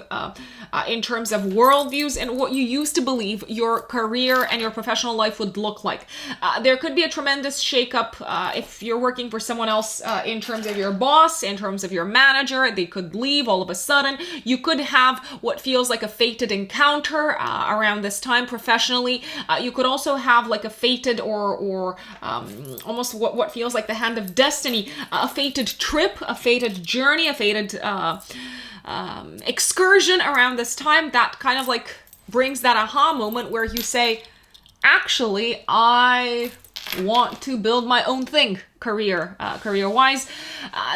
in terms of worldviews and what you used to believe your career and your professional life would look like. There could be a tremendous shakeup if you're working for someone else in terms of your boss, in terms of your manager. They could leave all of a sudden. You could have what feels like a fated encounter around this time professionally. You could also have like a fated or almost what feels like the hand of destiny, a fated trip, a fated journey, a fated excursion around this time that kind of like brings that aha moment where you say, actually, I want to build my own thing career-wise.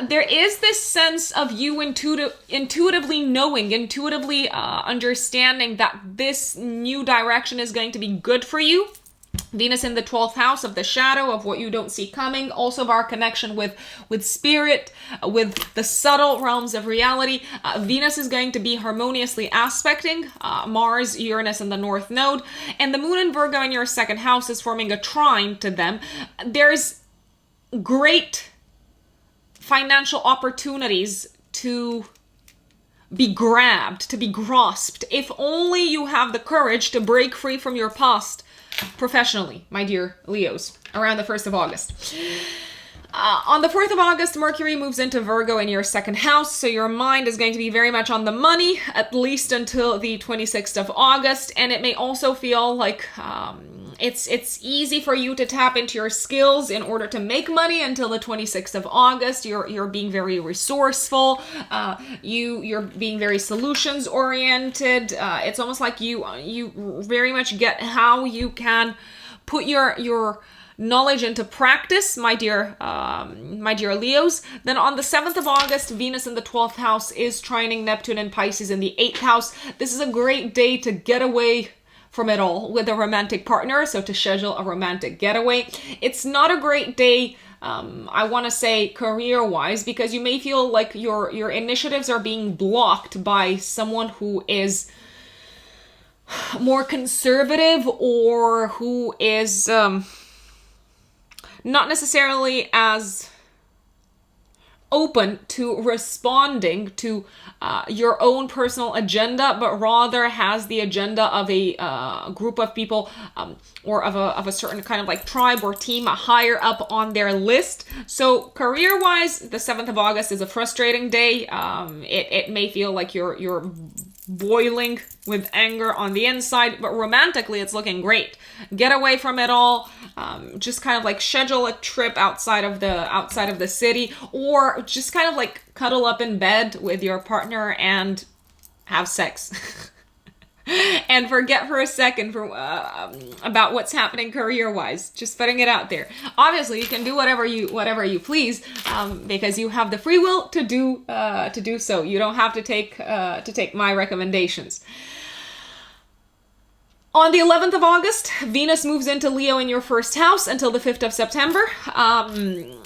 There is this sense of you intuitively knowing, intuitively understanding that this new direction is going to be good for you. Venus in the 12th house of the shadow, of what you don't see coming, also of our connection with spirit, with the subtle realms of reality. Venus is going to be harmoniously aspecting Mars, Uranus in the north node, and the moon in Virgo in your second house is forming a trine to them. There's great financial opportunities to be grabbed, to be grasped, if only you have the courage to break free from your past professionally, my dear Leos, around the 1st of August. On the 4th of August, Mercury moves into Virgo in your second house, so your mind is going to be very much on the money, at least until the 26th of August, and it may also feel like it's easy for you to tap into your skills in order to make money until the 26th of August. You're being very resourceful. You're being very solutions oriented. It's almost like you very much get how you can put your knowledge into practice, my dear Leos. Then on the 7th of August, Venus in the 12th house is trining Neptune and Pisces in the 8th house. This is a great day to get away from it all with a romantic partner, so to schedule a romantic getaway. It's not a great day, I want to say, career-wise, because you may feel like your initiatives are being blocked by someone who is more conservative or who is not necessarily as open to responding to your own personal agenda, but rather has the agenda of a group of people or of a certain kind of like tribe or team higher up on their list. So career-wise, the 7th of August is a frustrating day. It may feel like you're boiling with anger on the inside, but romantically it's looking great. Get away from it all. Just kind of like schedule a trip outside of the city, or just kind of like cuddle up in bed with your partner and have sex. And forget for a second about what's happening career-wise. Just putting it out there. Obviously, you can do whatever you please, because you have the free will to do so. You don't have to take my recommendations. On the 11th of August, Venus moves into Leo in your first house until the 5th of September.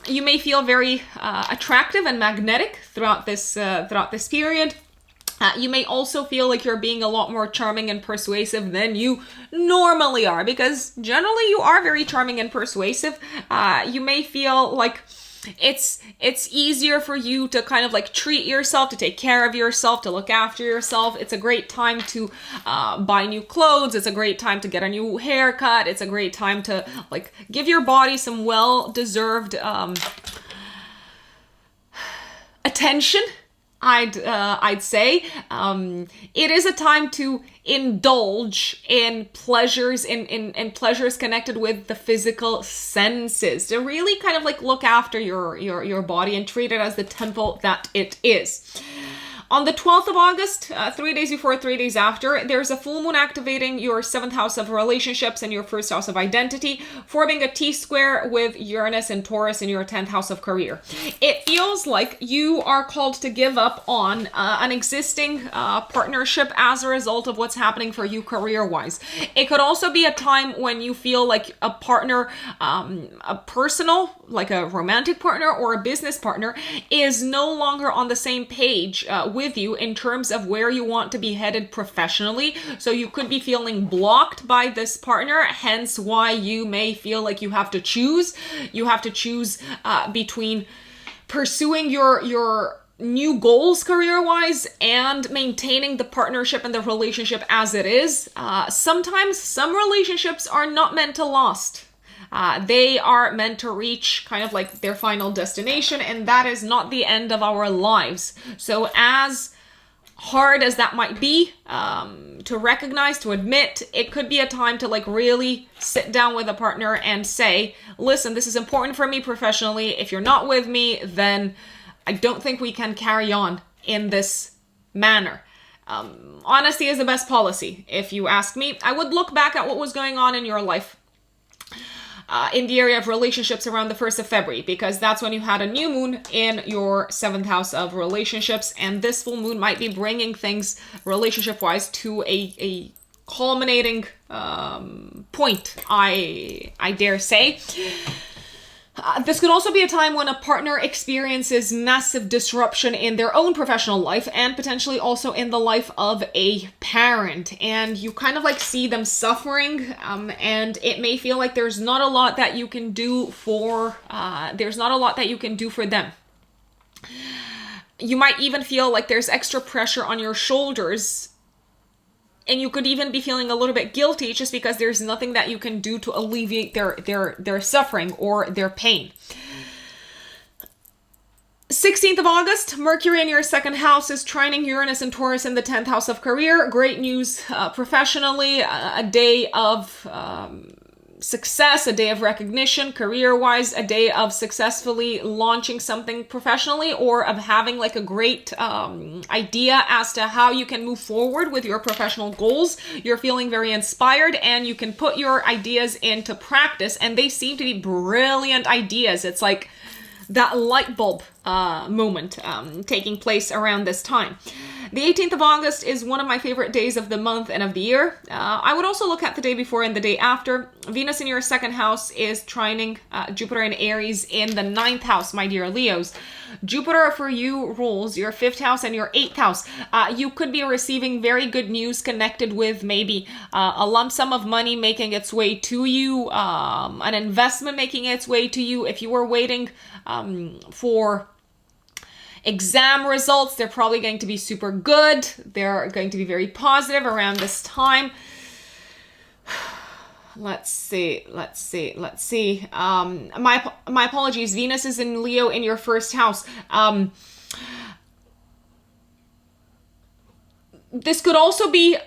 You may feel very attractive and magnetic throughout this period. You may also feel like you're being a lot more charming and persuasive than you normally are, because generally you are very charming and persuasive. You may feel like it's easier for you to kind of like treat yourself, to take care of yourself, to look after yourself. It's a great time to buy new clothes. It's a great time to get a new haircut. It's a great time to like give your body some well-deserved attention. I'd say it is a time to indulge in pleasures, in pleasures connected with the physical senses, to really kind of like look after your body and treat it as the temple that it is. On the 12th of August, 3 days before, 3 days after, there's a full moon activating your 7th house of relationships and your 1st house of identity, forming a T-square with Uranus and Taurus in your 10th house of career. It feels like you are called to give up on an existing partnership as a result of what's happening for you career-wise. It could also be a time when you feel like a partner, a personal, like a romantic partner or a business partner, is no longer on the same page with with you in terms of where you want to be headed professionally. So you could be feeling blocked by this partner, hence why you may feel like you have to choose. You have to choose between pursuing your new goals career-wise and maintaining the partnership and the relationship as it is. Sometimes some relationships are not meant to last. They are meant to reach kind of like their final destination, and that is not the end of our lives. So as hard as that might be to recognize, to admit, it could be a time to like really sit down with a partner and say, listen, this is important for me professionally. If you're not with me, then I don't think we can carry on in this manner. Honesty is the best policy, if you ask me. I would look back at what was going on in your life in the area of relationships around the 1st of February, because that's when you had a new moon in your 7th house of relationships, and this full moon might be bringing things relationship-wise to a culminating point, I dare say. This could also be a time when a partner experiences massive disruption in their own professional life and potentially also in the life of a parent. And you kind of like see them suffering, and it may feel like there's not a lot that you can do for them. You might even feel like there's extra pressure on your shoulders, and you could even be feeling a little bit guilty just because there's nothing that you can do to alleviate their suffering or their pain. 16th of August, Mercury in your 2nd house is trining Uranus and Taurus in the 10th house of career. Great news professionally, a day of success, a day of recognition, career-wise, a day of successfully launching something professionally, or of having like a great idea as to how you can move forward with your professional goals. You're feeling very inspired and you can put your ideas into practice, and they seem to be brilliant ideas. It's like that light bulb moment taking place around this time. The 18th of August is one of my favorite days of the month and of the year. I would also look at the day before and the day after. Venus in your 2nd house is trining Jupiter in Aries in the 9th house, my dear Leos. Jupiter for you rules your 5th house and your 8th house. You could be receiving very good news connected with maybe a lump sum of money making its way to you, an investment making its way to you. If you were waiting for exam results, they're probably going to be super good. They're going to be very positive around this time. Let's see. My apologies. Venus is in Leo in your 1st house. This could also be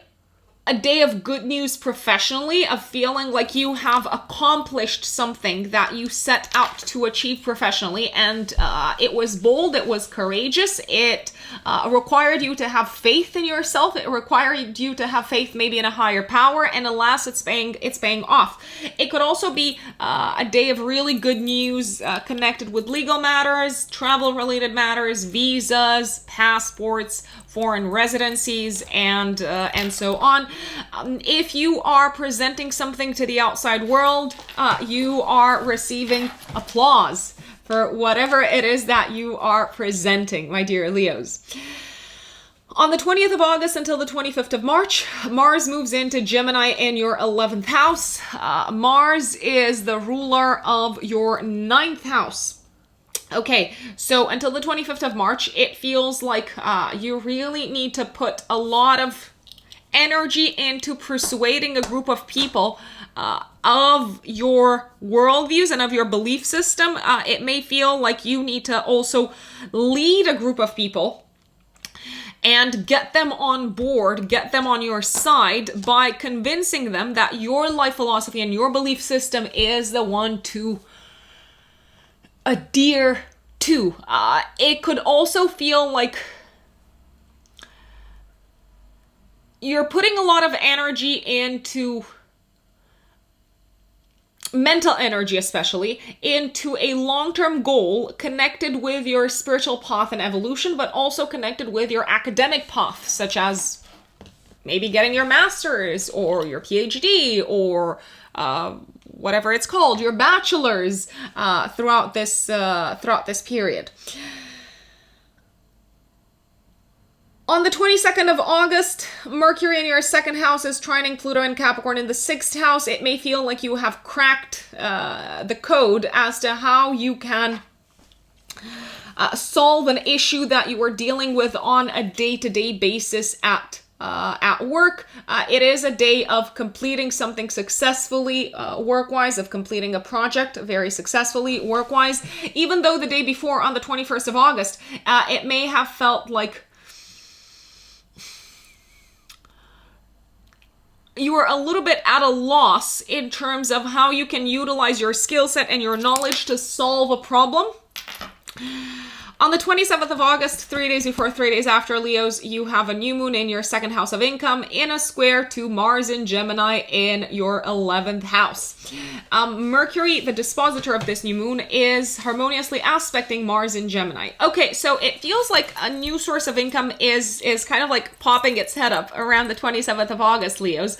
a day of good news professionally, of feeling like you have accomplished something that you set out to achieve professionally, and it was bold, it was courageous, it required you to have faith in yourself, it required you to have faith maybe in a higher power, and alas, it's paying off. It could also be a day of really good news connected with legal matters, travel-related matters, visas, passports, foreign residencies, and so on. If you are presenting something to the outside world, you are receiving applause for whatever it is that you are presenting, my dear Leos. On the 20th of August until the 25th of March, Mars moves into Gemini in your 11th house. Mars is the ruler of your 9th house. Okay, so until the 25th of March, it feels like you really need to put a lot of energy into persuading a group of people of your worldviews and of your belief system. It may feel like you need to also lead a group of people and get them on board, get them on your side by convincing them that your life philosophy and your belief system is the one to adhere to. It could also feel like you're putting a lot of energy into mental energy, especially into a long-term goal connected with your spiritual path and evolution, but also connected with your academic path, such as maybe getting your master's or your PhD or whatever it's called, your bachelor's throughout this period. On the 22nd of August, Mercury in your second house is trining Pluto and Capricorn in the sixth house. It may feel like you have cracked the code as to how you can solve an issue that you are dealing with on a day-to-day basis at work. It is a day of completing something successfully work-wise, of completing a project very successfully work-wise. Even though the day before, on the 21st of August, it may have felt like you are a little bit at a loss in terms of how you can utilize your skill set and your knowledge to solve a problem. On the 27th of August, 3 days before, 3 days after, Leos, you have a new moon in your second house of income in a square to Mars in Gemini in your 11th house. Mercury, the dispositor of this new moon, is harmoniously aspecting Mars in Gemini. Okay, so it feels like a new source of income is kind of like popping its head up around the 27th of August, Leos,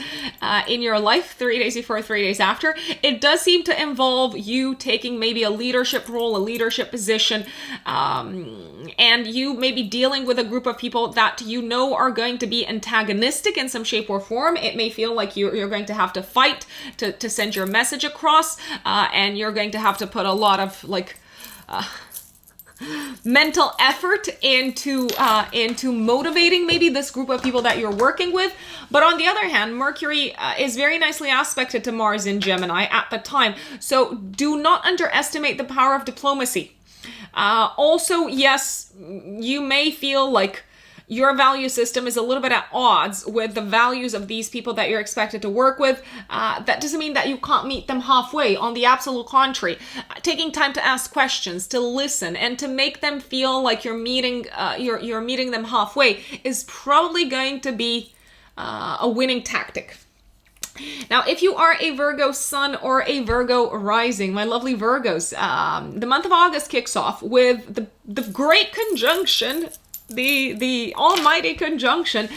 in your life, 3 days before, 3 days after. It does seem to involve you taking maybe a leadership role, a leadership position, and you may be dealing with a group of people that you know are going to be antagonistic in some shape or form. It may feel like you're going to have to fight to send your message across, and you're going to have to put a lot of mental effort into motivating maybe this group of people that you're working with. But on the other hand, Mercury is very nicely aspected to Mars in Gemini at the time. So do not underestimate the power of diplomacy. Also, yes, you may feel like your value system is a little bit at odds with the values of these people that you're expected to work with. That doesn't mean that you can't meet them halfway. On the absolute contrary, taking time to ask questions, to listen, and to make them feel like you're meeting them halfway is probably going to be a winning tactic. Now, if you are a Virgo sun or a Virgo rising, my lovely Virgos, the month of August kicks off with the great conjunction, the almighty conjunction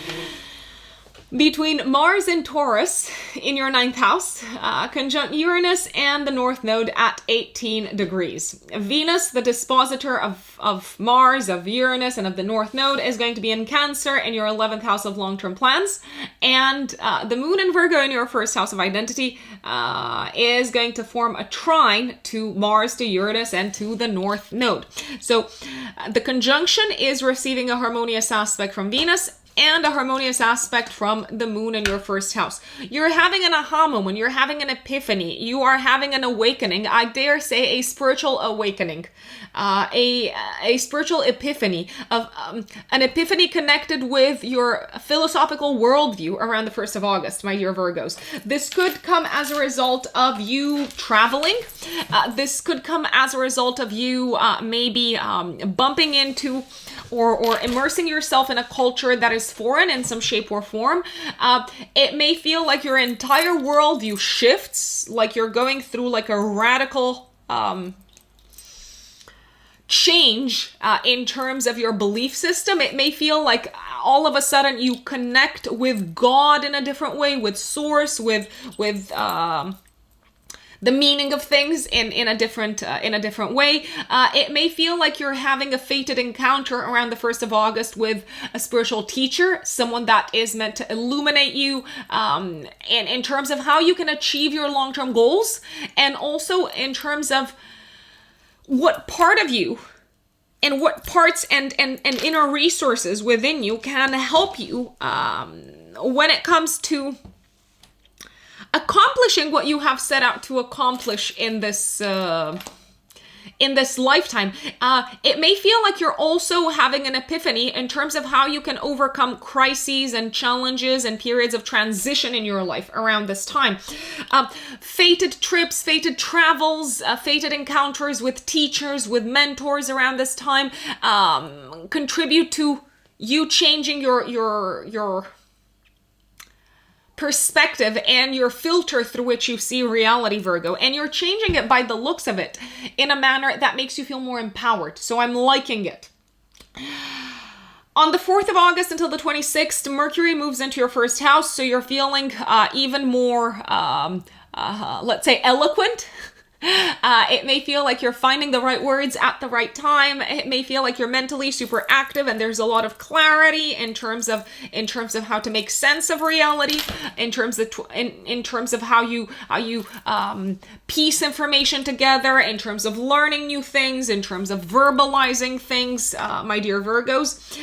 between Mars and Taurus in your 9th house, conjunct Uranus and the North Node at 18 degrees. Venus, the dispositor of Mars, of Uranus, and of the North Node, is going to be in Cancer in your 11th house of long-term plans. And the Moon in Virgo in your 1st house of identity is going to form a trine to Mars, to Uranus, and to the North Node. So the conjunction is receiving a harmonious aspect from Venus and a harmonious aspect from the moon in your 1st house. You're having an aha moment. You're having an epiphany. You are having an awakening. I dare say a spiritual awakening, a spiritual epiphany, of an epiphany connected with your philosophical worldview around the 1st of August, my dear Virgos. This could come as a result of you traveling. This could come as a result of you maybe bumping into or immersing yourself in a culture that is foreign in some shape or form. It may feel like your entire worldview shifts, like you're going through like a radical change in terms of your belief system. It may feel like all of a sudden you connect with God in a different way, with Source, with the meaning of things in a different way. It may feel like you're having a fated encounter around the 1st of August with a spiritual teacher, someone that is meant to illuminate you in terms of how you can achieve your long-term goals, and also in terms of what part of you and what parts and inner resources within you can help you when it comes to accomplishing what you have set out to accomplish in this lifetime. It may feel like you're also having an epiphany in terms of how you can overcome crises and challenges and periods of transition in your life around this time. Fated trips, fated travels, fated encounters with teachers, with mentors around this time contribute to you changing your perspective and your filter through which you see reality, Virgo. And you're changing it by the looks of it in a manner that makes you feel more empowered. So I'm liking it. On the 4th of August until the 26th, Mercury moves into your 1st house. So you're feeling even more, let's say, eloquent. It may feel like you're finding the right words at the right time. It may feel like you're mentally super active and there's a lot of clarity in terms of how to make sense of reality, in terms of how you piece information together, in terms of learning new things, in terms of verbalizing things, my dear Virgos.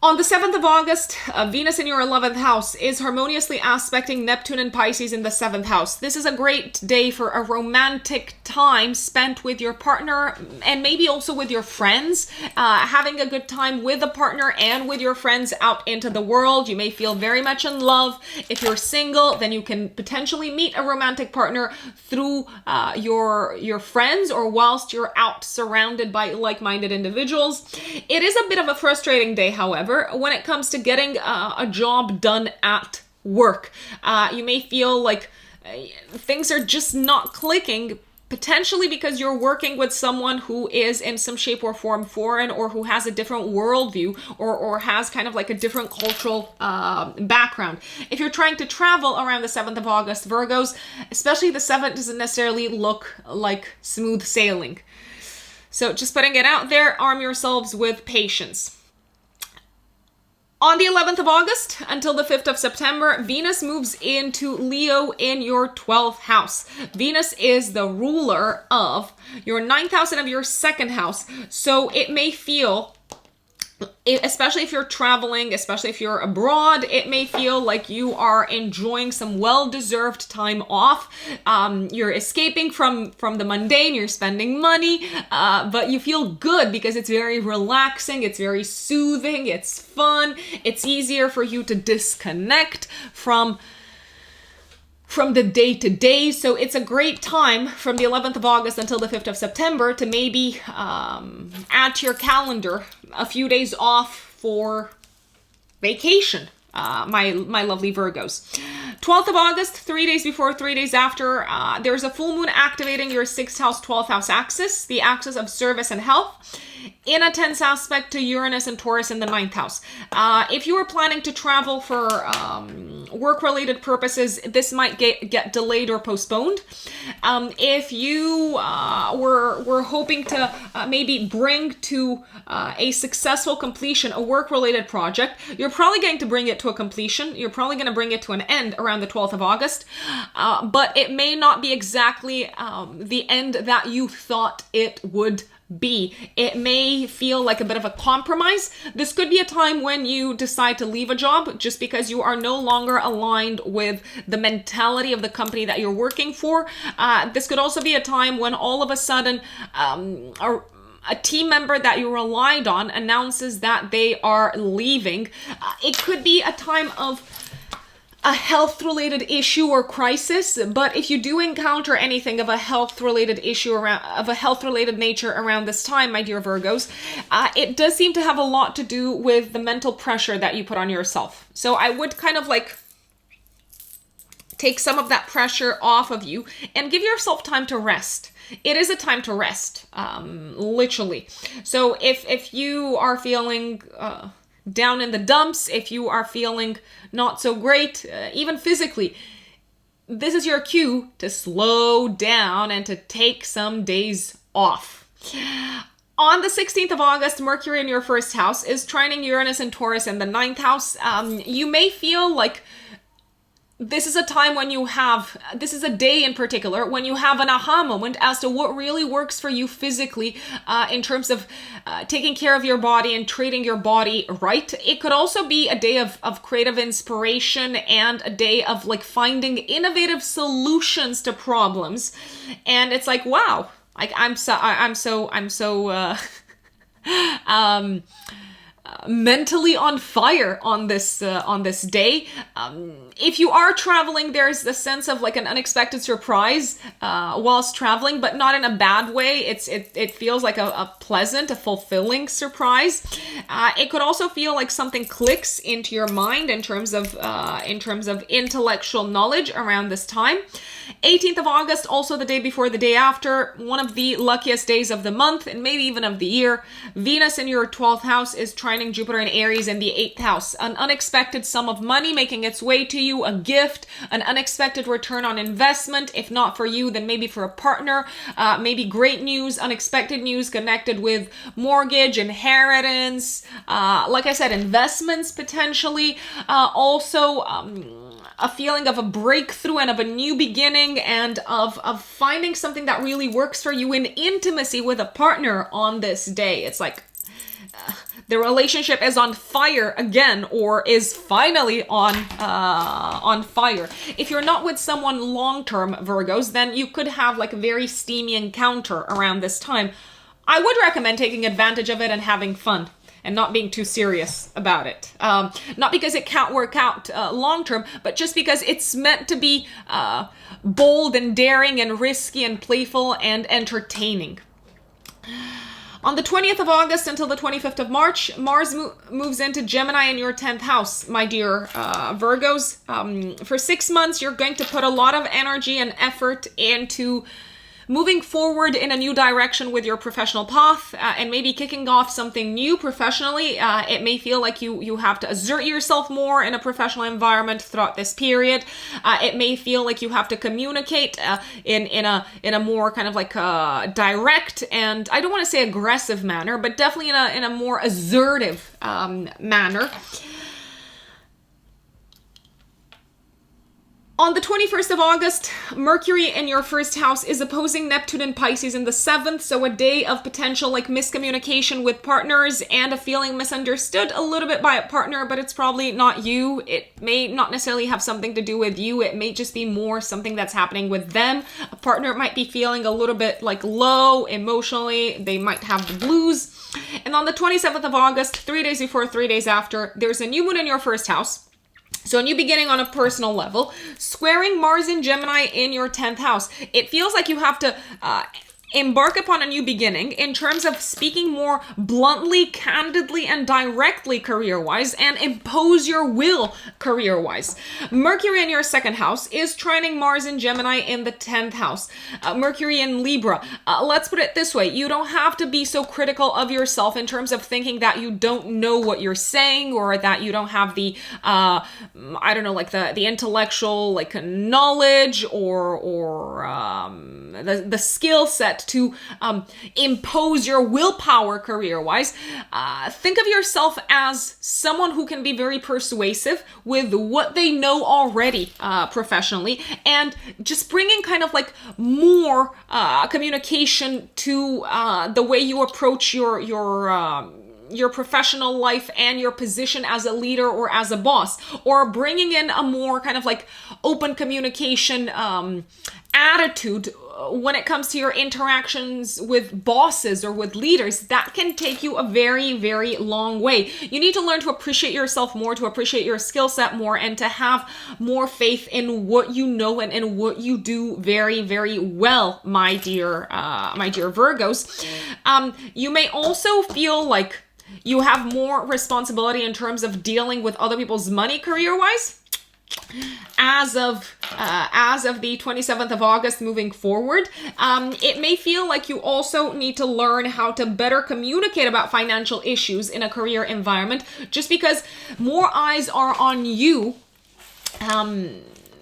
On the 7th of August, Venus in your 11th house is harmoniously aspecting Neptune and Pisces in the 7th house. This is a great day for a romantic time spent with your partner and maybe also with your friends, having a good time with a partner and with your friends out into the world. You may feel very much in love. If you're single, then you can potentially meet a romantic partner through your friends or whilst you're out surrounded by like-minded individuals. It is a bit of a frustrating day, however, when it comes to getting a job done at work. You may feel like things are just not clicking, potentially because you're working with someone who is in some shape or form foreign, or who has a different worldview, or has kind of like a different cultural background. If you're trying to travel around the 7th of August, Virgos, especially the 7th, doesn't necessarily look like smooth sailing. So just putting it out there, arm yourselves with patience. On the 11th of August until the 5th of September, Venus moves into Leo in your 12th house. Venus is the ruler of your 9th house and of your 2nd house. So it may feel, especially if you're traveling, especially if you're abroad, it may feel like you are enjoying some well-deserved time off. You're escaping from the mundane, you're spending money, but you feel good because it's very relaxing, it's very soothing, it's fun, it's easier for you to disconnect from the day-to-day. So it's a great time from the 11th of August until the 5th of September to maybe add to your calendar a few days off for vacation, my lovely Virgos. 12th of August, 3 days before, 3 days after, there's a full moon activating your 6th house, 12th house axis, the axis of service and health, in a tense aspect to Uranus and Taurus in the 9th house. If you were planning to travel for work-related purposes, this might get delayed or postponed. If you were hoping to maybe bring to a successful completion a work-related project, you're probably going to bring it to a completion. You're probably going to bring it to an end around the 12th of August, but it may not be exactly the end that you thought it would be. It may feel like a bit of a compromise. This could be a time when you decide to leave a job just because you are no longer aligned with the mentality of the company that you're working for. This could also be a time when all of a sudden a team member that you relied on announces that they are leaving. It could be a time of a health-related issue or crisis, but if you do encounter anything of a health-related nature around this time, my dear Virgos, it does seem to have a lot to do with the mental pressure that you put on yourself. So I would kind of like take some of that pressure off of you and give yourself time to rest. It is a time to rest, literally. So if you are feeling down in the dumps, if you are feeling not so great, even physically, this is your cue to slow down and to take some days off. On the 16th of August, Mercury in your 1st house is trining Uranus and Taurus in the 9th house. You may feel like this is a time when this is a day in particular, when you have an aha moment as to what really works for you physically in terms of taking care of your body and treating your body right. It could also be a day of creative inspiration and a day of like finding innovative solutions to problems. And it's like, wow, like I'm so mentally on fire on this day. If you are traveling, there's a sense of like an unexpected surprise whilst traveling, but not in a bad way. It feels like a pleasant, a fulfilling surprise. It could also feel like something clicks into your mind in terms of intellectual knowledge around this time. 18th of August, also the day before the day after, one of the luckiest days of the month and maybe even of the year. Venus in your 12th house is trying trining Jupiter and Aries in the 8th house. An unexpected sum of money making its way to you, a gift, an unexpected return on investment. If not for you, then maybe for a partner. Maybe great news, unexpected news connected with mortgage, inheritance, like I said, investments potentially. Also, a feeling of a breakthrough and of a new beginning and of finding something that really works for you in intimacy with a partner on this day. It's like the relationship is on fire again, or is finally on fire. If you're not with someone long-term, Virgos, then you could have like a very steamy encounter around this time. I would recommend taking advantage of it and having fun and not being too serious about it. Not because it can't work out long-term, but just because it's meant to be bold and daring and risky and playful and entertaining. On the 20th of August until the 25th of March, Mars moves into Gemini in your 10th house, my dear Virgos. For 6 months, you're going to put a lot of energy and effort into moving forward in a new direction with your professional path, and maybe kicking off something new professionally. It may feel like you have to assert yourself more in a professional environment throughout this period. It may feel like you have to communicate in a more kind of like direct, and I don't want to say aggressive manner, but definitely in a more assertive manner. On the 21st of August, Mercury in your first house is opposing Neptune and Pisces in the 7th, so a day of potential like miscommunication with partners and a feeling misunderstood a little bit by a partner, but it's probably not you. It may not necessarily have something to do with you. It may just be more something that's happening with them. A partner might be feeling a little bit like low emotionally. They might have the blues. And on the 27th of August, 3 days before, 3 days after, there's a new moon in your first house. So a new beginning on a personal level, squaring Mars in Gemini in your 10th house. It feels like you have to embark upon a new beginning in terms of speaking more bluntly, candidly, and directly career-wise, and impose your will career-wise. Mercury in your 2nd house is trining Mars in Gemini in the 10th house. Mercury in Libra. Let's put it this way. You don't have to be so critical of yourself in terms of thinking that you don't know what you're saying, or that you don't have the, the intellectual, like, knowledge or the skill set to impose your willpower career-wise. Think of yourself as someone who can be very persuasive with what they know already professionally, and just bringing kind of like more communication to the way you approach your professional life and your position as a leader or as a boss, or bringing in a more kind of like open communication attitude when it comes to your interactions with bosses or with leaders. That can take you a very, very long way. You need to learn to appreciate yourself more, to appreciate your skill set more, and to have more faith in what you know and in what you do very, very well, my dear Virgos. You may also feel like you have more responsibility in terms of dealing with other people's money career-wise. As of the 27th of August moving forward, it may feel like you also need to learn how to better communicate about financial issues in a career environment, just because more eyes are on you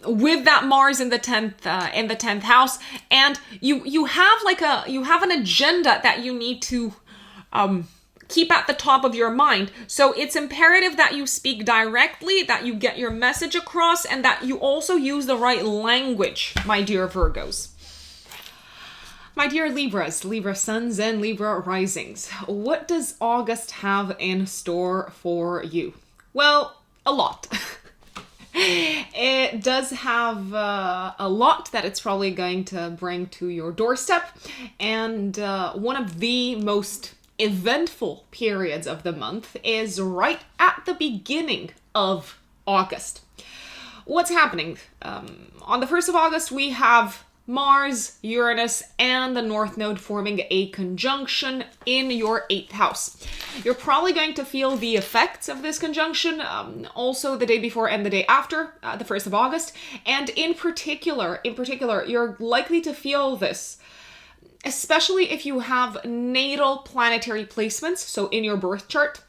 with that Mars in the 10th house, and you have an agenda that you need to keep at the top of your mind. So it's imperative that you speak directly, that you get your message across, and that you also use the right language, my dear Virgos. My dear Libras, Libra suns and Libra risings, what does August have in store for you? Well, a lot. It does have a lot that it's probably going to bring to your doorstep, and one of the most eventful periods of the month is right at the beginning of August. What's happening? On the 1st of August, we have Mars, Uranus, and the North Node forming a conjunction in your 8th house. You're probably going to feel the effects of this conjunction also the day before and the day after, the 1st of August. And in particular, you're likely to feel this, especially if you have natal planetary placements, so in your birth chart,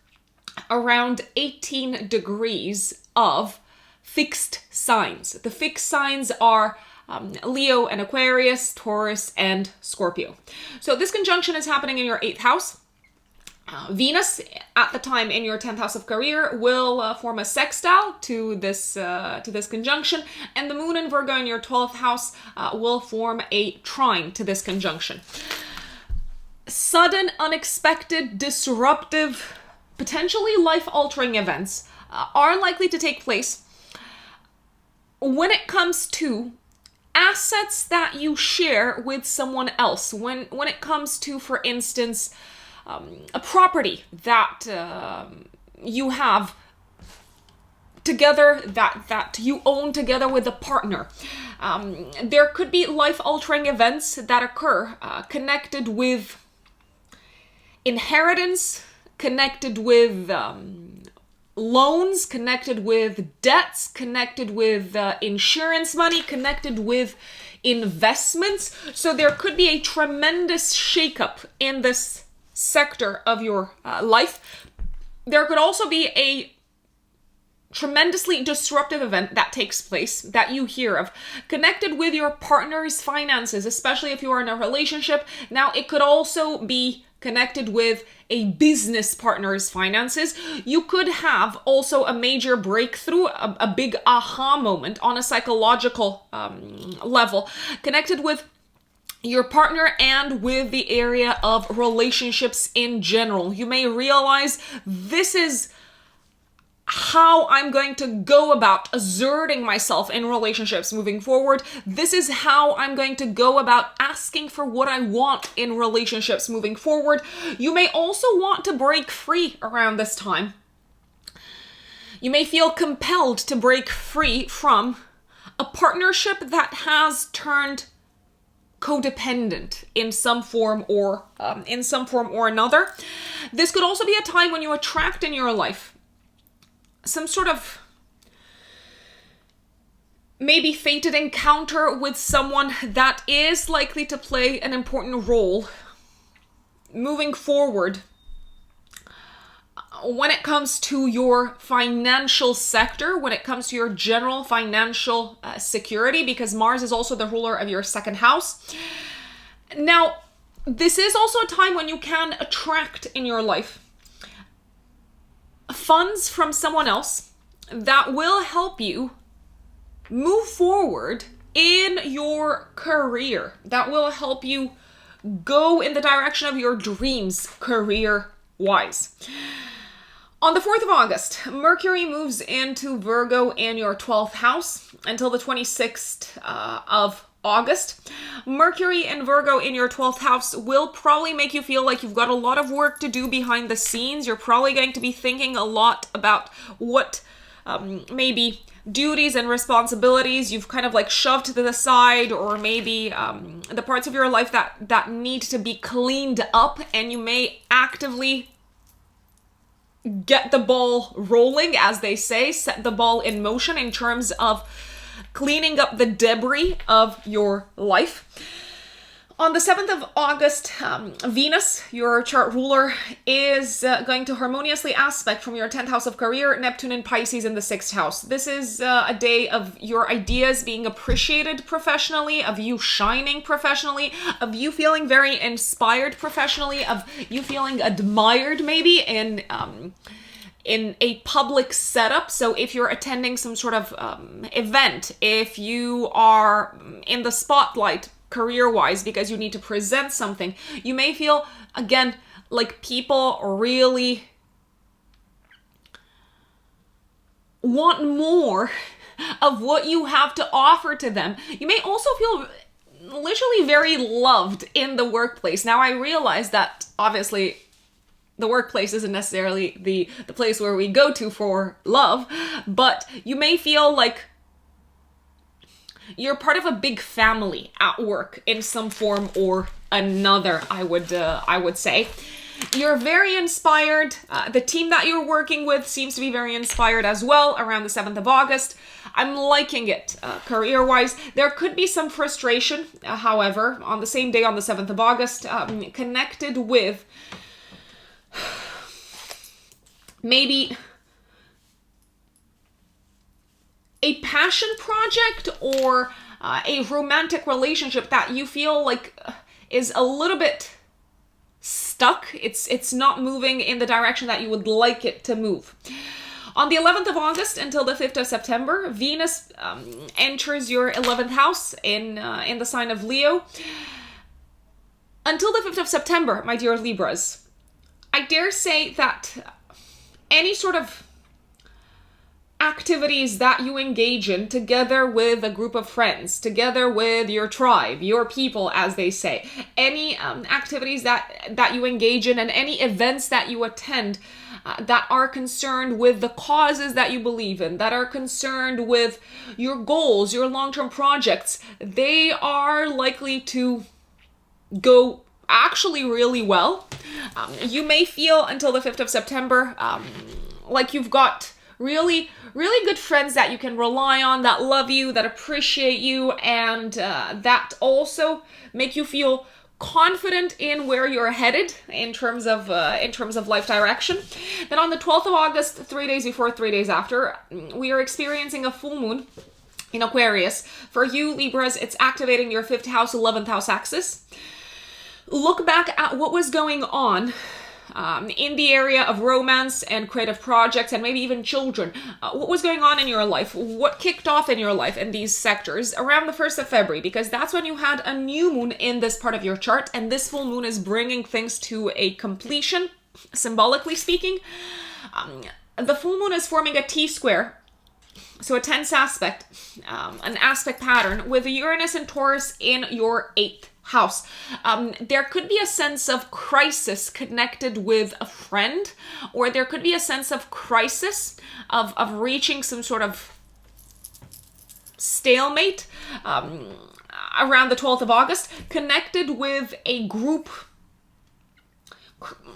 around 18 degrees of fixed signs. The fixed signs are Leo and Aquarius, Taurus and Scorpio. So this conjunction is happening in your 8th house. Venus, at the time in your 10th house of career, will form a sextile to this conjunction, and the moon in Virgo in your 12th house will form a trine to this conjunction. Sudden, unexpected, disruptive, potentially life-altering events are likely to take place when it comes to assets that you share with someone else. When it comes to, for instance, a property that you have together, that you own together with a partner. There could be life-altering events that occur connected with inheritance, connected with loans, connected with debts, connected with insurance money, connected with investments. So there could be a tremendous shakeup in this sector of your life. There could also be a tremendously disruptive event that takes place that you hear of, connected with your partner's finances, especially if you are in a relationship. Now, it could also be connected with a business partner's finances. You could have also a major breakthrough, a big aha moment on a psychological level, connected with your partner and with the area of relationships in general. You may realize, this is how I'm going to go about asserting myself in relationships moving forward. This is how I'm going to go about asking for what I want in relationships moving forward. You may also want to break free around this time. You may feel compelled to break free from a partnership that has turned codependent in some form or another. This could also be a time when you attract in your life some sort of maybe fated encounter with someone that is likely to play an important role moving forward when it comes to your financial sector, when it comes to your general financial security, because Mars is also the ruler of your 2nd house. Now, this is also a time when you can attract in your life funds from someone else that will help you move forward in your career, that will help you go in the direction of your dreams career-wise. On the 4th of August, Mercury moves into Virgo in your 12th house until the 26th of August. Mercury and Virgo in your 12th house will probably make you feel like you've got a lot of work to do behind the scenes. You're probably going to be thinking a lot about what maybe duties and responsibilities you've kind of like shoved to the side, or maybe the parts of your life that need to be cleaned up, and you may actively get the ball rolling, as they say, set the ball in motion in terms of cleaning up the debris of your life. On the 7th of August, Venus, your chart ruler, is going to harmoniously aspect from your 10th house of career, Neptune and Pisces in the 6th house. This is a day of your ideas being appreciated professionally, of you shining professionally, of you feeling very inspired professionally, of you feeling admired maybe in a public setup. So if you're attending some sort of event, if you are in the spotlight career-wise because you need to present something, you may feel, again, like people really want more of what you have to offer to them. You may also feel literally very loved in the workplace. Now, I realize that obviously the workplace isn't necessarily the place where we go to for love, but you may feel like you're part of a big family at work in some form or another, I would say. You're very inspired. The team that you're working with seems to be very inspired as well around the 7th of August. I'm liking it career-wise. There could be some frustration, however, on the same day on the 7th of August, connected with maybe a passion project or a romantic relationship that you feel like is a little bit stuck. It's not moving in the direction that you would like it to move. On the 11th of August until the 5th of September, Venus enters your 11th house in the sign of Leo. Until the 5th of September, my dear Libras, I dare say that any sort of activities that you engage in together with a group of friends, together with your tribe, your people, as they say, any activities that you engage in and any events that you attend that are concerned with the causes that you believe in, that are concerned with your goals, your long-term projects, they are likely to go actually really well. You may feel until the 5th of September like you've got really good friends that you can rely on, that love you, that appreciate you, and that also make you feel confident in where you're headed in terms of life direction. Then on the 12th of August, 3 days before, 3 days after, we are experiencing a full moon in Aquarius. For you, Libras, it's activating your 5th house, 11th house axis. Look back at what was going on in the area of romance and creative projects and maybe even children. What was going on in your life? What kicked off in your life in these sectors around the 1st of February? Because that's when you had a new moon in this part of your chart, and this full moon is bringing things to a completion, symbolically speaking. The full moon is forming a T-square, so a tense aspect, an aspect pattern with Uranus and Taurus in your 8th house. There could be a sense of crisis connected with a friend, or there could be a sense of crisis of reaching some sort of stalemate around the 12th of August, connected with a group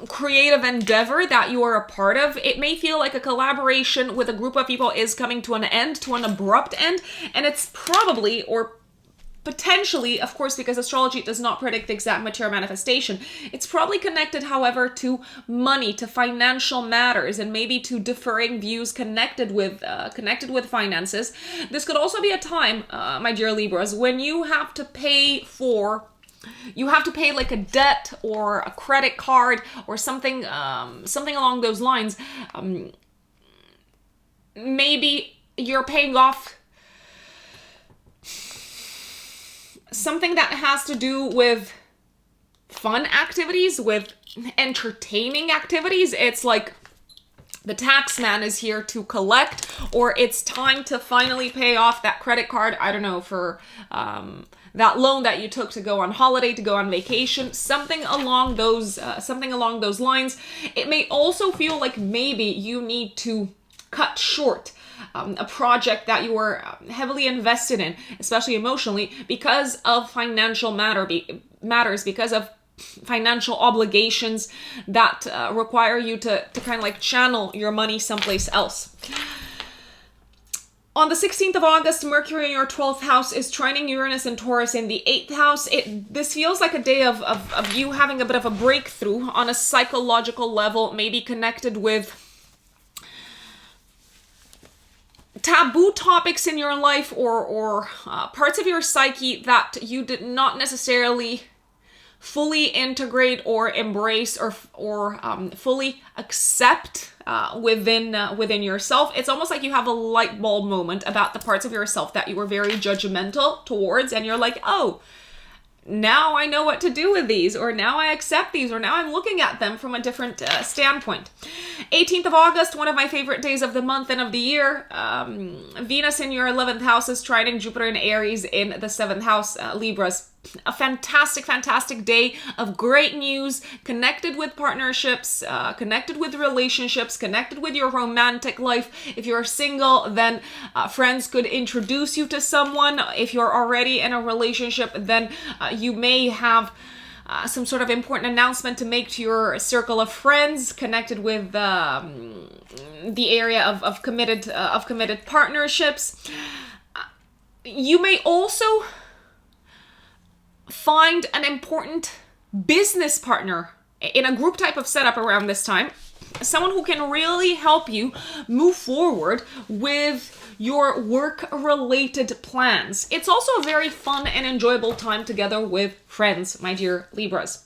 creative endeavor that you are a part of. It may feel like a collaboration with a group of people is coming to an end, to an abrupt end, and it's probably, or potentially, of course, because astrology does not predict exact material manifestation, it's probably connected, however, to money, to financial matters, and maybe to differing views connected with finances. This could also be a time, my dear Libras, when you have to pay like a debt or a credit card or something along those lines. Maybe you're paying off something that has to do with fun activities, with entertaining activities. It's like the tax man is here to collect, or it's time to finally pay off that credit card, I don't know, for that loan that you took to go on holiday, to go on vacation, something along those lines. It may also feel like maybe you need to cut short a project that you were heavily invested in, especially emotionally, because of financial matters, because of financial obligations that require you to kind of like channel your money someplace else. On the 16th of August, Mercury in your 12th house is trining Uranus and Taurus in the 8th house. This feels like a day of you having a bit of a breakthrough on a psychological level, maybe connected with taboo topics in your life, or parts of your psyche that you did not necessarily fully integrate or embrace or fully accept within yourself. It's almost like you have a light bulb moment about the parts of yourself that you were very judgmental towards, and you're like, oh, now I know what to do with these, or now I accept these, or now I'm looking at them from a different standpoint. 18th of August, one of my favorite days of the month and of the year. Venus in your 11th house is trining Jupiter in Aries in the 7th house, Libras. A fantastic day of great news, connected with partnerships, connected with relationships, connected with your romantic life. If you're single, then friends could introduce you to someone. If you're already in a relationship, then you may have some sort of important announcement to make to your circle of friends, connected with the area of committed partnerships. You may also find an important business partner in a group type of setup around this time. someone who can really help you move forward with your work-related plans. It's also a very fun and enjoyable time together with friends, my dear Libras.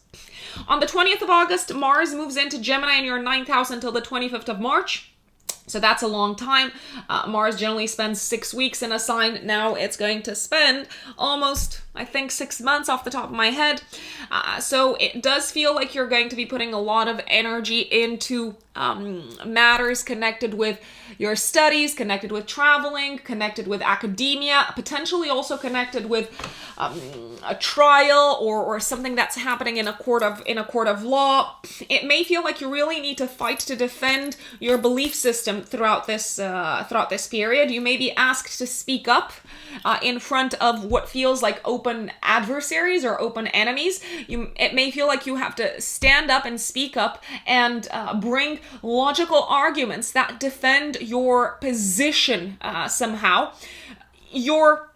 On the 20th of August, Mars moves into Gemini in your 9th house until the 25th of March. So that's a long time. Mars generally spends 6 weeks in a sign. Now it's going to spend almost, I think, 6 months off the top of my head. So it does feel like you're going to be putting a lot of energy into matters connected with your studies, connected with traveling, connected with academia, potentially also connected with a trial or something that's happening in a court of law. It may feel like you really need to fight to defend your belief system throughout this period. You may be asked to speak up in front of what feels like open adversaries or open enemies. It may feel like you have to stand up and speak up and bring logical arguments that defend your position somehow. Your,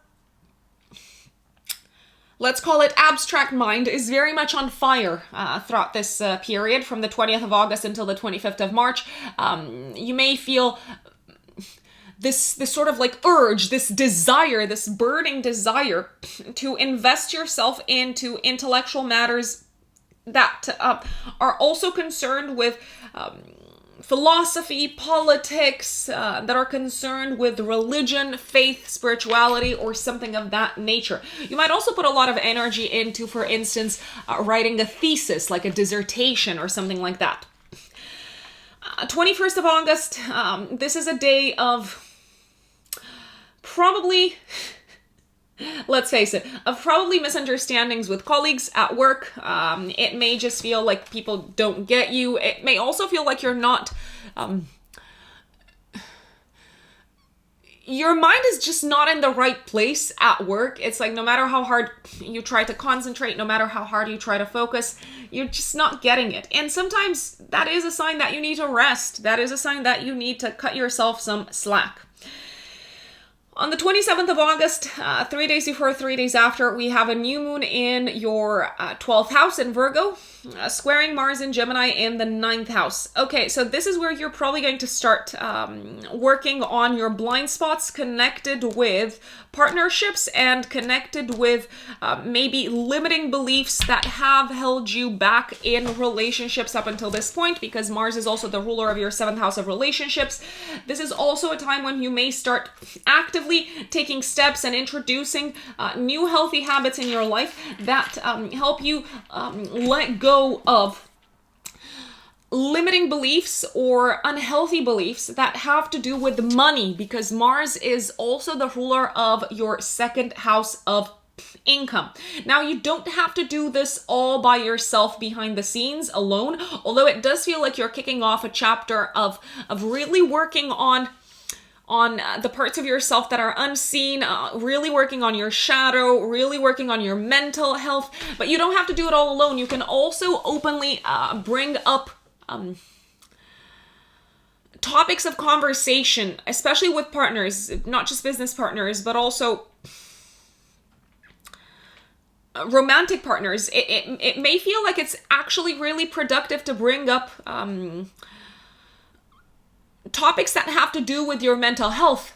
let's call it, abstract mind is very much on fire throughout this period from the 20th of August until the 25th of March. You may feel this sort of like urge, this desire, this burning desire to invest yourself into intellectual matters that are also concerned with philosophy, politics, that are concerned with religion, faith, spirituality, or something of that nature. You might also put a lot of energy into, for instance, writing a thesis, like a dissertation or something like that. 21st of August, this is a day of probably, let's face it, of probably misunderstandings with colleagues at work. It may just feel like people don't get you. It may also feel like you're not, your mind is just not in the right place at work. It's like no matter how hard you try to concentrate, no matter how hard you try to focus, you're just not getting it. And sometimes that is a sign that you need to rest. That is a sign that you need to cut yourself some slack. On the 27th of August, 3 days before, 3 days after, we have a new moon in your 12th house in Virgo, squaring Mars in Gemini in the 9th house. Okay, so this is where you're probably going to start working on your blind spots connected with partnerships and connected with maybe limiting beliefs that have held you back in relationships up until this point, because Mars is also the ruler of your 7th house of relationships. This is also a time when you may start actively taking steps and introducing new healthy habits in your life that help you let go of limiting beliefs or unhealthy beliefs that have to do with money, because Mars is also the ruler of your 2nd house of income. Now, you don't have to do this all by yourself behind the scenes alone, although it does feel like you're kicking off a chapter of really working on the parts of yourself that are unseen, really working on your shadow, really working on your mental health. But you don't have to do it all alone. You can also openly bring up topics of conversation, especially with partners, not just business partners, but also romantic partners. It may feel like it's actually really productive to bring up topics that have to do with your mental health.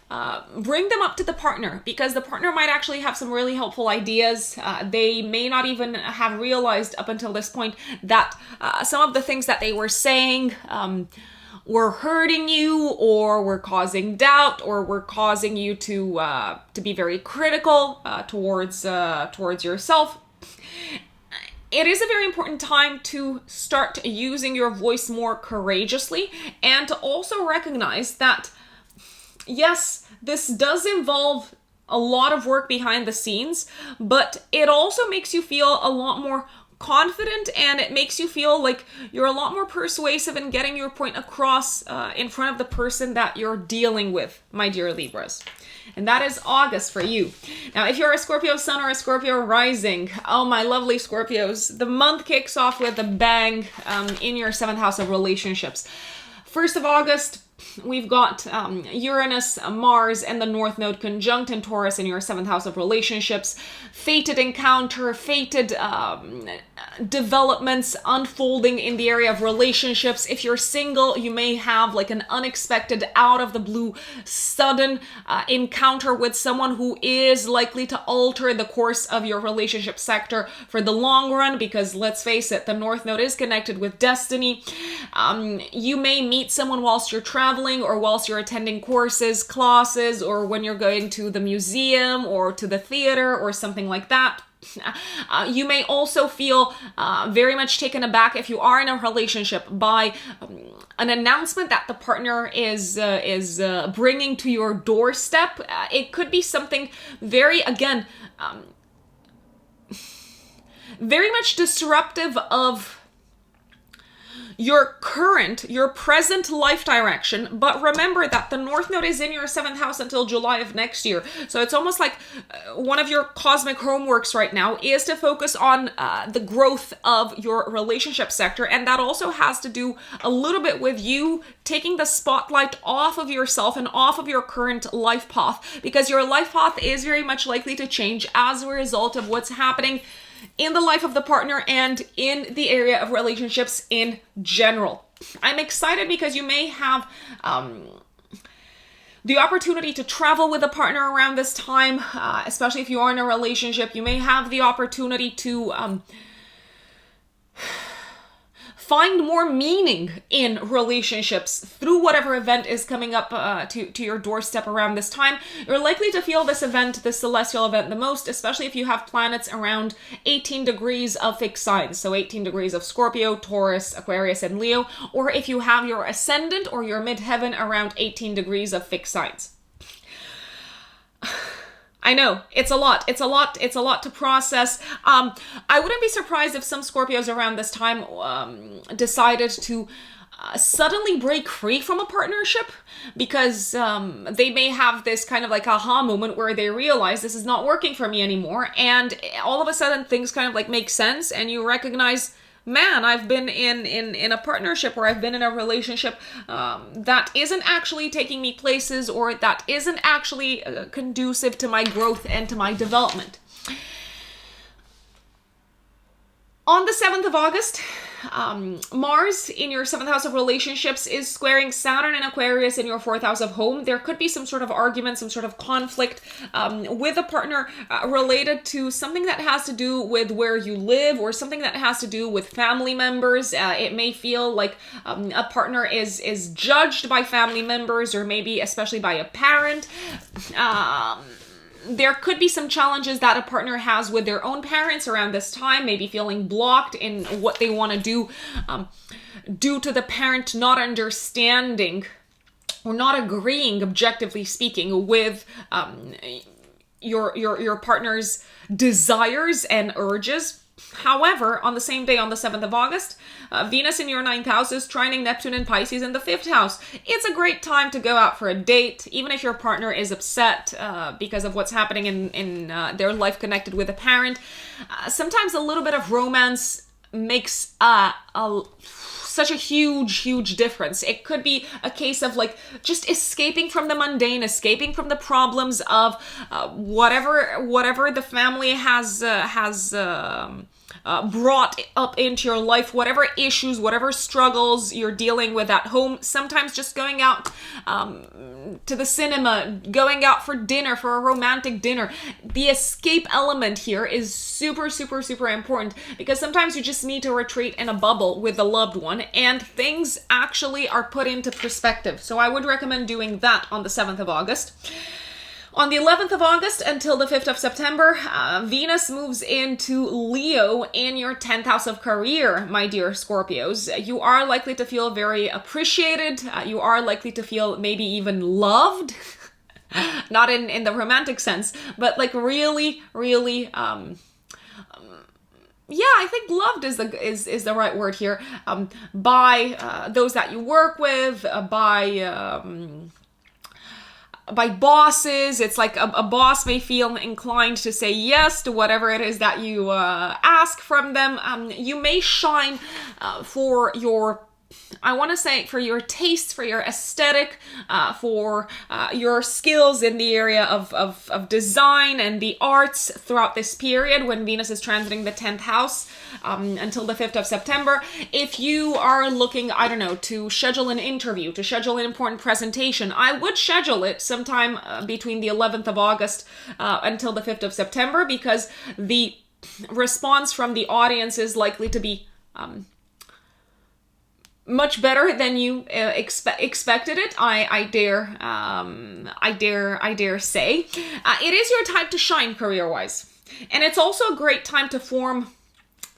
Bring them up to the partner, because the partner might actually have some really helpful ideas. They may not even have realized up until this point that some of the things that they were saying were hurting you, or were causing doubt, or were causing you to be very critical towards yourself. It is a very important time to start using your voice more courageously, and to also recognize that, yes, this does involve a lot of work behind the scenes, but it also makes you feel a lot more confident, and it makes you feel like you're a lot more persuasive in getting your point across in front of the person that you're dealing with, my dear Libras. And that is August for you. Now, if you're a Scorpio sun or a Scorpio rising, oh, my lovely Scorpios, the month kicks off with a bang in your 7th house of relationships. 1st of August, we've got Uranus, Mars, and the North Node conjunct in Taurus in your 7th house of relationships. Fated encounter, fated developments unfolding in the area of relationships. If you're single, you may have like an unexpected, out of the blue, sudden encounter with someone who is likely to alter the course of your relationship sector for the long run, because let's face it, the North Node is connected with destiny. You may meet someone whilst you're traveling, or whilst you're attending courses, classes, or when you're going to the museum or to the theater or something like that. You may also feel very much taken aback if you are in a relationship by an announcement that the partner is bringing to your doorstep. It could be something very, again, very much disruptive of your present life direction. But remember that the North Node is in your 7th house until July of next year. So it's almost like one of your cosmic homeworks right now is to focus on the growth of your relationship sector. And that also has to do a little bit with you taking the spotlight off of yourself and off of your current life path, because your life path is very much likely to change as a result of what's happening in the life of the partner and in the area of relationships in general. I'm excited because you may have the opportunity to travel with a partner around this time, especially if you are in a relationship. You may have the opportunity to find more meaning in relationships through whatever event is coming up to your doorstep around this time. You're likely to feel this event, this celestial event, the most, especially if you have planets around 18 degrees of fixed signs. So 18 degrees of Scorpio, Taurus, Aquarius, and Leo, or if you have your ascendant or your midheaven around 18 degrees of fixed signs. I know, it's a lot to process. I wouldn't be surprised if some Scorpios around this time decided to suddenly break free from a partnership, because they may have this kind of like aha moment where they realize this is not working for me anymore, and all of a sudden things kind of like make sense, and you recognize, man, I've been in a partnership, or I've been in a relationship that isn't actually taking me places, or that isn't actually conducive to my growth and to my development. On the 7th of August, Mars in your 7th house of relationships is squaring Saturn in Aquarius in your 4th house of home. There could be some sort of argument, some sort of conflict with a partner related to something that has to do with where you live, or something that has to do with family members. It may feel like a partner is judged by family members, or maybe especially by a parent. There could be some challenges that a partner has with their own parents around this time, maybe feeling blocked in what they want to do due to the parent not understanding or not agreeing, objectively speaking, with your partner's desires and urges. However, on the same day, on the 7th of August, Venus in your 9th house is trining Neptune and Pisces in the 5th house. It's a great time to go out for a date, even if your partner is upset because of what's happening in their life connected with a parent. Sometimes a little bit of romance makes such a huge difference. It could be a case of like just escaping from the mundane, escaping from the problems of whatever the family has brought up into your life, whatever issues, whatever struggles you're dealing with at home. Sometimes just going out to the cinema, going out for dinner, for a romantic dinner. The escape element here is super important, because sometimes you just need to retreat in a bubble with a loved one, and things actually are put into perspective. So I would recommend doing that on the 7th of August. On the 11th of August until the 5th of September, Venus moves into Leo in your 10th house of career, my dear Scorpios. You are likely to feel very appreciated. You are likely to feel maybe even loved. Not in the romantic sense, but like really, yeah, I think loved is the right word here. By those that you work with, by bosses. It's like a boss may feel inclined to say yes to whatever it is that you ask from them. You may shine for your I want to say for your taste, for your aesthetic, for your skills in the area of design and the arts throughout this period when Venus is transiting the 10th house until the 5th of September. If you are looking, I don't know, to schedule an interview, to schedule an important presentation, I would schedule it sometime between the 11th of August until the 5th of September, because the response from the audience is likely to be much better than you expected it. I dare say. It is your time to shine career-wise, and it's also a great time to form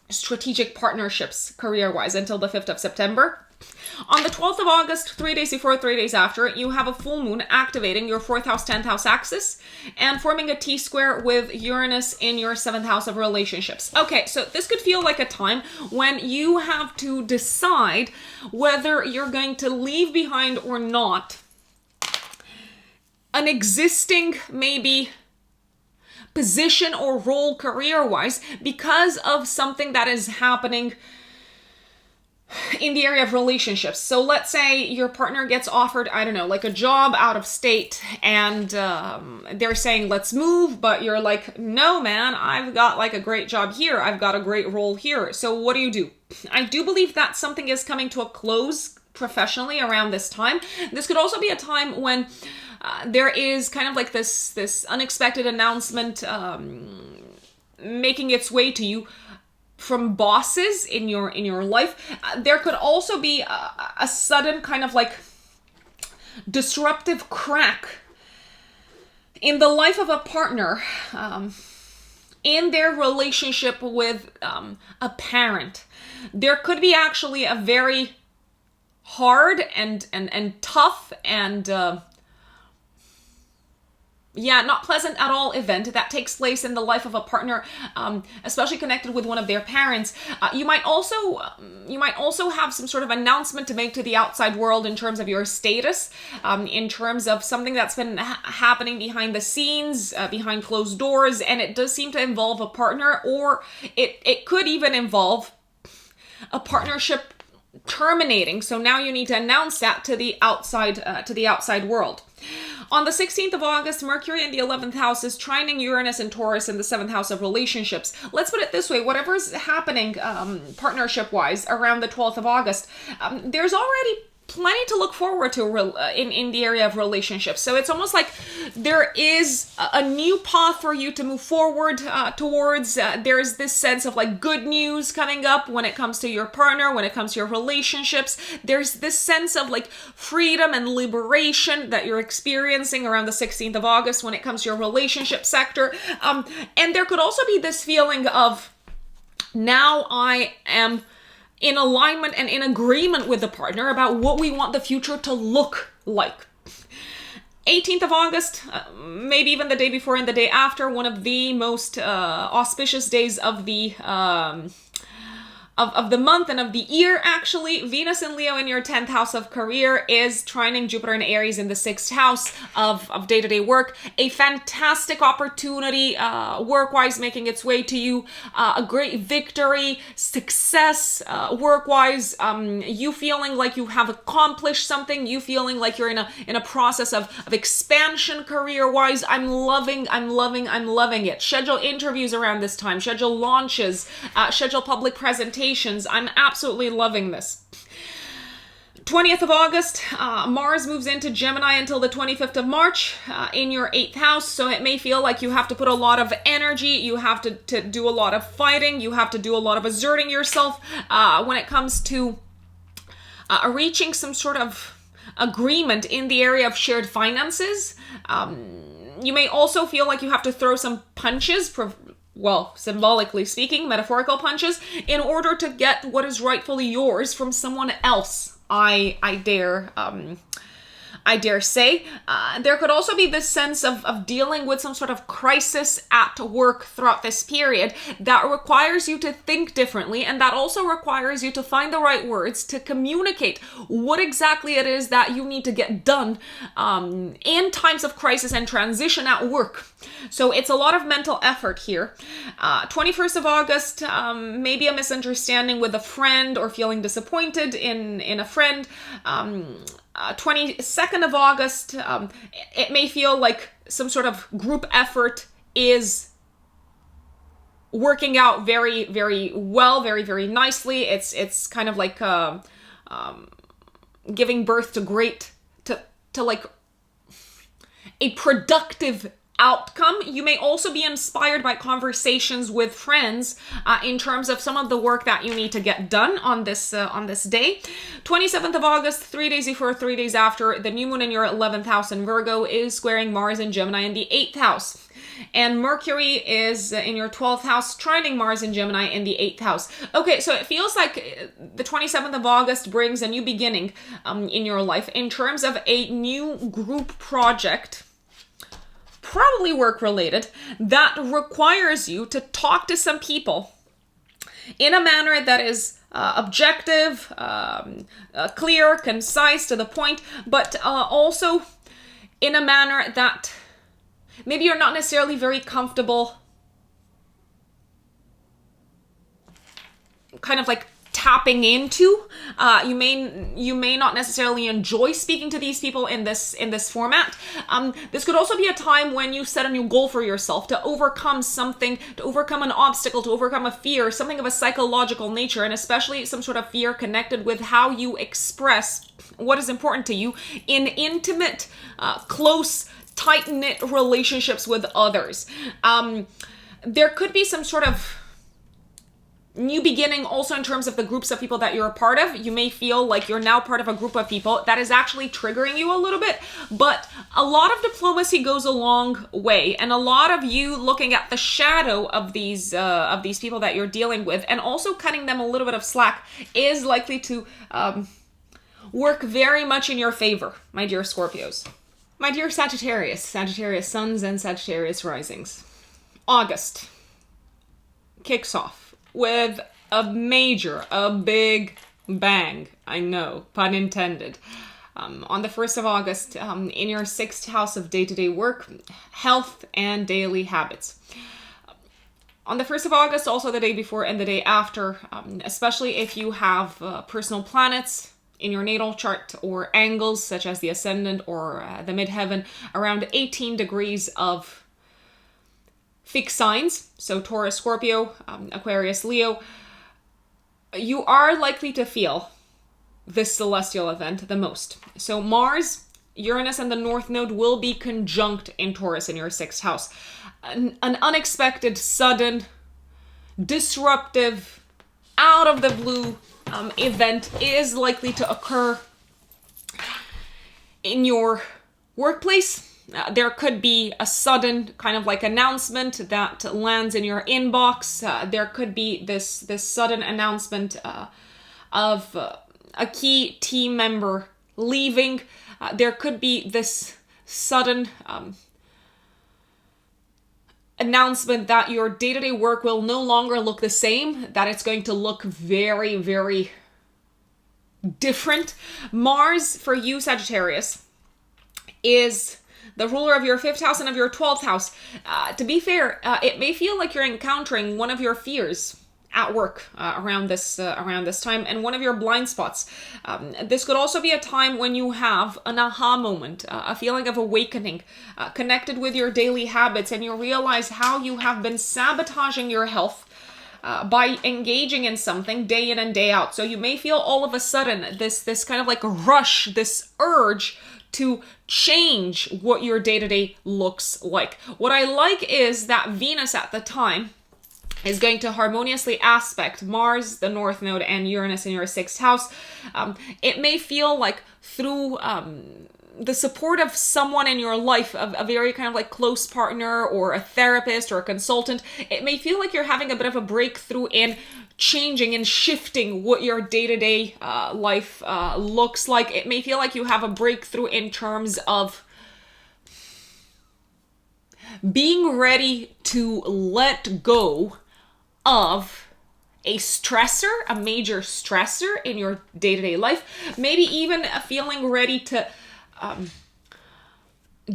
strategic partnerships career-wise until the 5th of September. On the 12th of August, 3 days before, 3 days after, you have a full moon activating your 4th house, 10th house axis and forming a T-square with Uranus in your 7th house of relationships. Okay, so this could feel like a time when you have to decide whether you're going to leave behind or not an existing, maybe, position or role career-wise because of something that is happening in the area of relationships. So let's say your partner gets offered, I don't know, like a job out of state, and they're saying, let's move, but you're like, no, man, I've got like a great job here. I've got a great role here. So what do? I do believe that something is coming to a close professionally around this time. This could also be a time when there is kind of like this unexpected announcement making its way to you from bosses in your life. There could also be a sudden kind of like disruptive crack in the life of a partner, in their relationship with a parent. There could be actually a very hard and tough and not pleasant at all event that takes place in the life of a partner, especially connected with one of their parents. You might also have some sort of announcement to make to the outside world in terms of your status, in terms of something that's been happening behind the scenes, behind closed doors, and it does seem to involve a partner, or it could even involve a partnership terminating. So now you need to announce that to the outside world. On the 16th of August, Mercury in the 11th house is trining Uranus and Taurus in the 7th house of relationships. Let's put it this way, whatever's happening partnership-wise around the 12th of August, there's already plenty to look forward to in the area of relationships. So it's almost like there is a new path for you to move forward towards. There's this sense of like good news coming up when it comes to your partner, when it comes to your relationships. There's this sense of like freedom and liberation that you're experiencing around the 16th of August when it comes to your relationship sector. And there could also be this feeling of, now I am in alignment and in agreement with the partner about what we want the future to look like. 18th of August, maybe even the day before and the day after, one of the most auspicious days of the month and of the year, actually. Venus in Leo in your 10th house of career is trining Jupiter and Aries in the 6th house of day-to-day work. A fantastic opportunity, work-wise, making its way to you. A great victory, success, work-wise. You feeling like you have accomplished something. You feeling like you're in a process of expansion career-wise. I'm loving it. Schedule interviews around this time. Schedule launches. Schedule public presentations. I'm absolutely loving this. 20th of August, Mars moves into Gemini until the 25th of March in your 8th house. So it may feel like you have to put a lot of energy. You have to do a lot of fighting. You have to do a lot of asserting yourself when it comes to reaching some sort of agreement in the area of shared finances. You may also feel like you have to throw some punches, well, symbolically speaking, metaphorical punches, in order to get what is rightfully yours from someone else. I dare I dare say. There could also be this sense of dealing with some sort of crisis at work throughout this period that requires you to think differently, and that also requires you to find the right words to communicate what exactly it is that you need to get done in times of crisis and transition at work. So it's a lot of mental effort here. 21st of August, maybe a misunderstanding with a friend or feeling disappointed in a friend. 22nd of August, it may feel like some sort of group effort is working out very, very well, very, very nicely. It's kind of like giving birth to like a productive outcome. You may also be inspired by conversations with friends in terms of some of the work that you need to get done on this day. 27th of August, 3 days before, 3 days after, the new moon in your 11th house in Virgo is squaring Mars and Gemini in the 8th house. And Mercury is in your 12th house, trining Mars and Gemini in the 8th house. Okay, so it feels like the 27th of August brings a new beginning in your life in terms of a new group project, probably work related, that requires you to talk to some people in a manner that is objective, clear, concise, to the point, but also in a manner that maybe you're not necessarily very comfortable kind of like tapping into. You may not necessarily enjoy speaking to these people in this format. This could also be a time when you set a new goal for yourself to overcome something, to overcome an obstacle, to overcome a fear, something of a psychological nature, and especially some sort of fear connected with how you express what is important to you in intimate, close, tight-knit relationships with others. There could be some sort of new beginning also in terms of the groups of people that you're a part of. You may feel like you're now part of a group of people that is actually triggering you a little bit, but a lot of diplomacy goes a long way, and a lot of you looking at the shadow of these people that you're dealing with and also cutting them a little bit of slack is likely to work very much in your favor, my dear Scorpios. My dear Sagittarius suns and Sagittarius risings. August kicks off with a big bang. I know, pun intended. On the 1st of August, in your 6th house of day-to-day work, health, and daily habits. On the 1st of August, also the day before and the day after, especially if you have personal planets in your natal chart or angles such as the ascendant or the midheaven around 18 degrees of fixed signs, so Taurus, Scorpio, Aquarius, Leo, you are likely to feel this celestial event the most. So Mars, Uranus, and the North Node will be conjunct in Taurus in your 6th house. An unexpected, sudden, disruptive, out of the blue event is likely to occur in your workplace. There could be a sudden kind of like announcement that lands in your inbox. There could be this sudden announcement of a key team member leaving. There could be this sudden announcement that your day-to-day work will no longer look the same, that it's going to look very, very different. Mars, for you, Sagittarius, is the ruler of your 5th house and of your 12th house. To be fair, it may feel like you're encountering one of your fears at work around this time, and one of your blind spots. This could also be a time when you have an aha moment, a feeling of awakening, connected with your daily habits, and you realize how you have been sabotaging your health by engaging in something day in and day out. So you may feel all of a sudden this kind of like a rush, this urge to change what your day-to-day looks like. What I like is that Venus at the time is going to harmoniously aspect Mars, the North Node, and Uranus in your 6th house. It may feel like through the support of someone in your life, a very kind of like close partner or a therapist or a consultant. It may feel like you're having a bit of a breakthrough in changing and shifting what your day-to-day life looks like. It may feel like you have a breakthrough in terms of being ready to let go of a stressor, a major stressor in your day-to-day life. Maybe even feeling ready to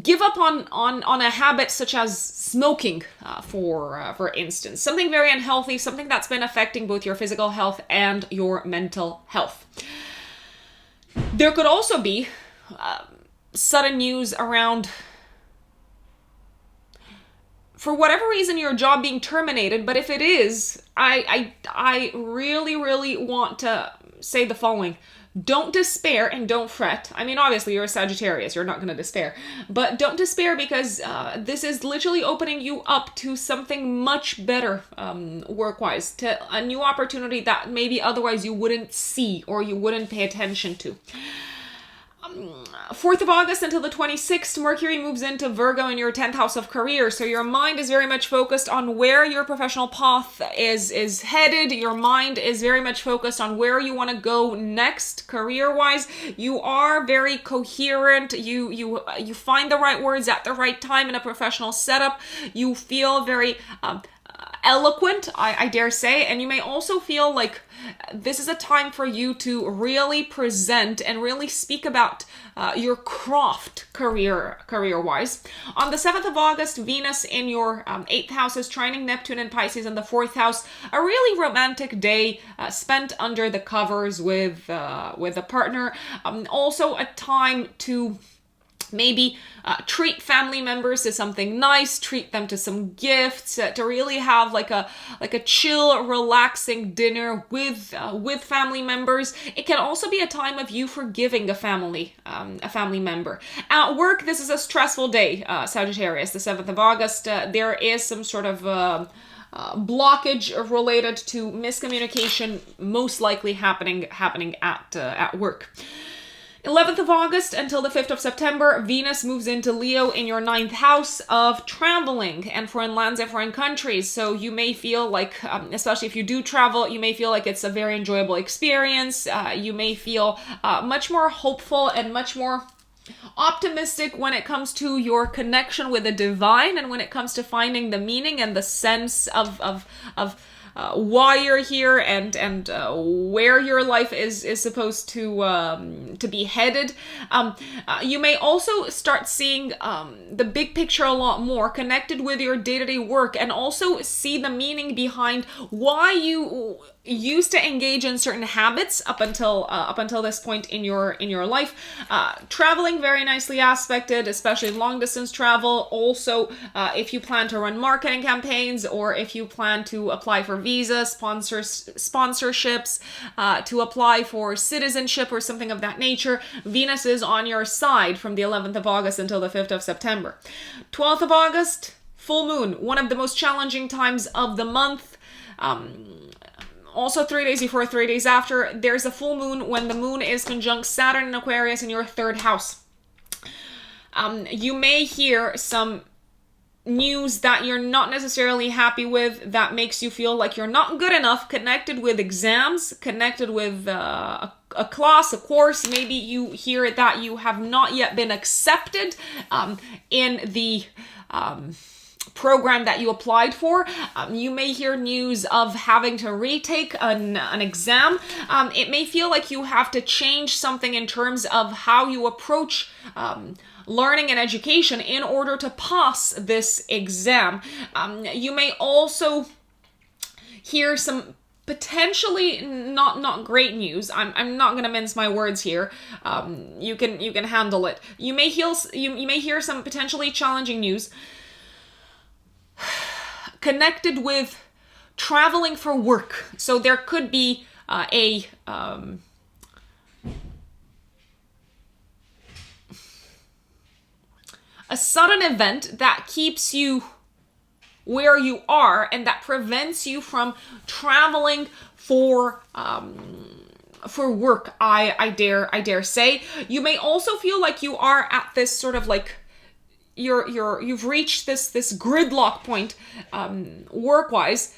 give up on a habit such as smoking, for instance. Something very unhealthy, something that's been affecting both your physical health and your mental health. There could also be sudden news around, for whatever reason, your job being terminated. But if it is, I really, really want to say the following. Don't despair and don't fret. I mean, obviously, you're a Sagittarius. You're not going to despair. But don't despair, because this is literally opening you up to something much better work-wise, to a new opportunity that maybe otherwise you wouldn't see or you wouldn't pay attention to. 4th of August until the 26th, Mercury moves into Virgo in your 10th house of career. So your mind is very much focused on where your professional path is headed. Your mind is very much focused on where you want to go next career-wise. You are very coherent. You find the right words at the right time in a professional setup. You feel very eloquent, I dare say, and you may also feel like this is a time for you to really present and really speak about your craft career-wise. On the 7th of August, Venus in your 8th house is trining Neptune and Pisces in the 4th house. A really romantic day spent under the covers with a partner. Also a time to maybe treat family members to something nice, treat them to some gifts, to really have like a chill, relaxing dinner with family members. It can also be a time of you forgiving a family member. At work, this is a stressful day, Sagittarius, the 7th of August. There is some sort of blockage related to miscommunication, most likely happening at work. 11th of August until the 5th of September, Venus moves into Leo in your 9th house of traveling and foreign lands and foreign countries. So you may feel like, especially if you do travel, you may feel like it's a very enjoyable experience. You may feel much more hopeful and much more optimistic when it comes to your connection with the divine and when it comes to finding the meaning and the sense of why you're here and where your life is supposed to be headed. You may also start seeing the big picture a lot more, connected with your day-to-day work, and also see the meaning behind why you used to engage in certain habits up until this point in your life. Traveling very nicely aspected, especially long distance travel. Also, if you plan to run marketing campaigns or if you plan to apply for visa sponsorships, to apply for citizenship or something of that nature, Venus is on your side from the 11th of August until the 5th of September. 12th of August, full moon, one of the most challenging times of the month. Also 3 days before, 3 days after, there's a full moon when the moon is conjunct Saturn in Aquarius in your 3rd house. You may hear some news that you're not necessarily happy with, that makes you feel like you're not good enough, connected with exams, connected with a class, a course. Maybe you hear that you have not yet been accepted in the program that you applied for. You may hear news of having to retake an exam. It may feel like you have to change something in terms of how you approach learning and education in order to pass this exam. You may also hear some potentially not great news. I'm not going to mince my words here. You can handle it. You may hear some potentially challenging news connected with traveling for work. So there could be a sudden event that keeps you where you are and that prevents you from traveling for for work, I dare say. You may also feel like you are at this sort of like you've reached this gridlock point work-wise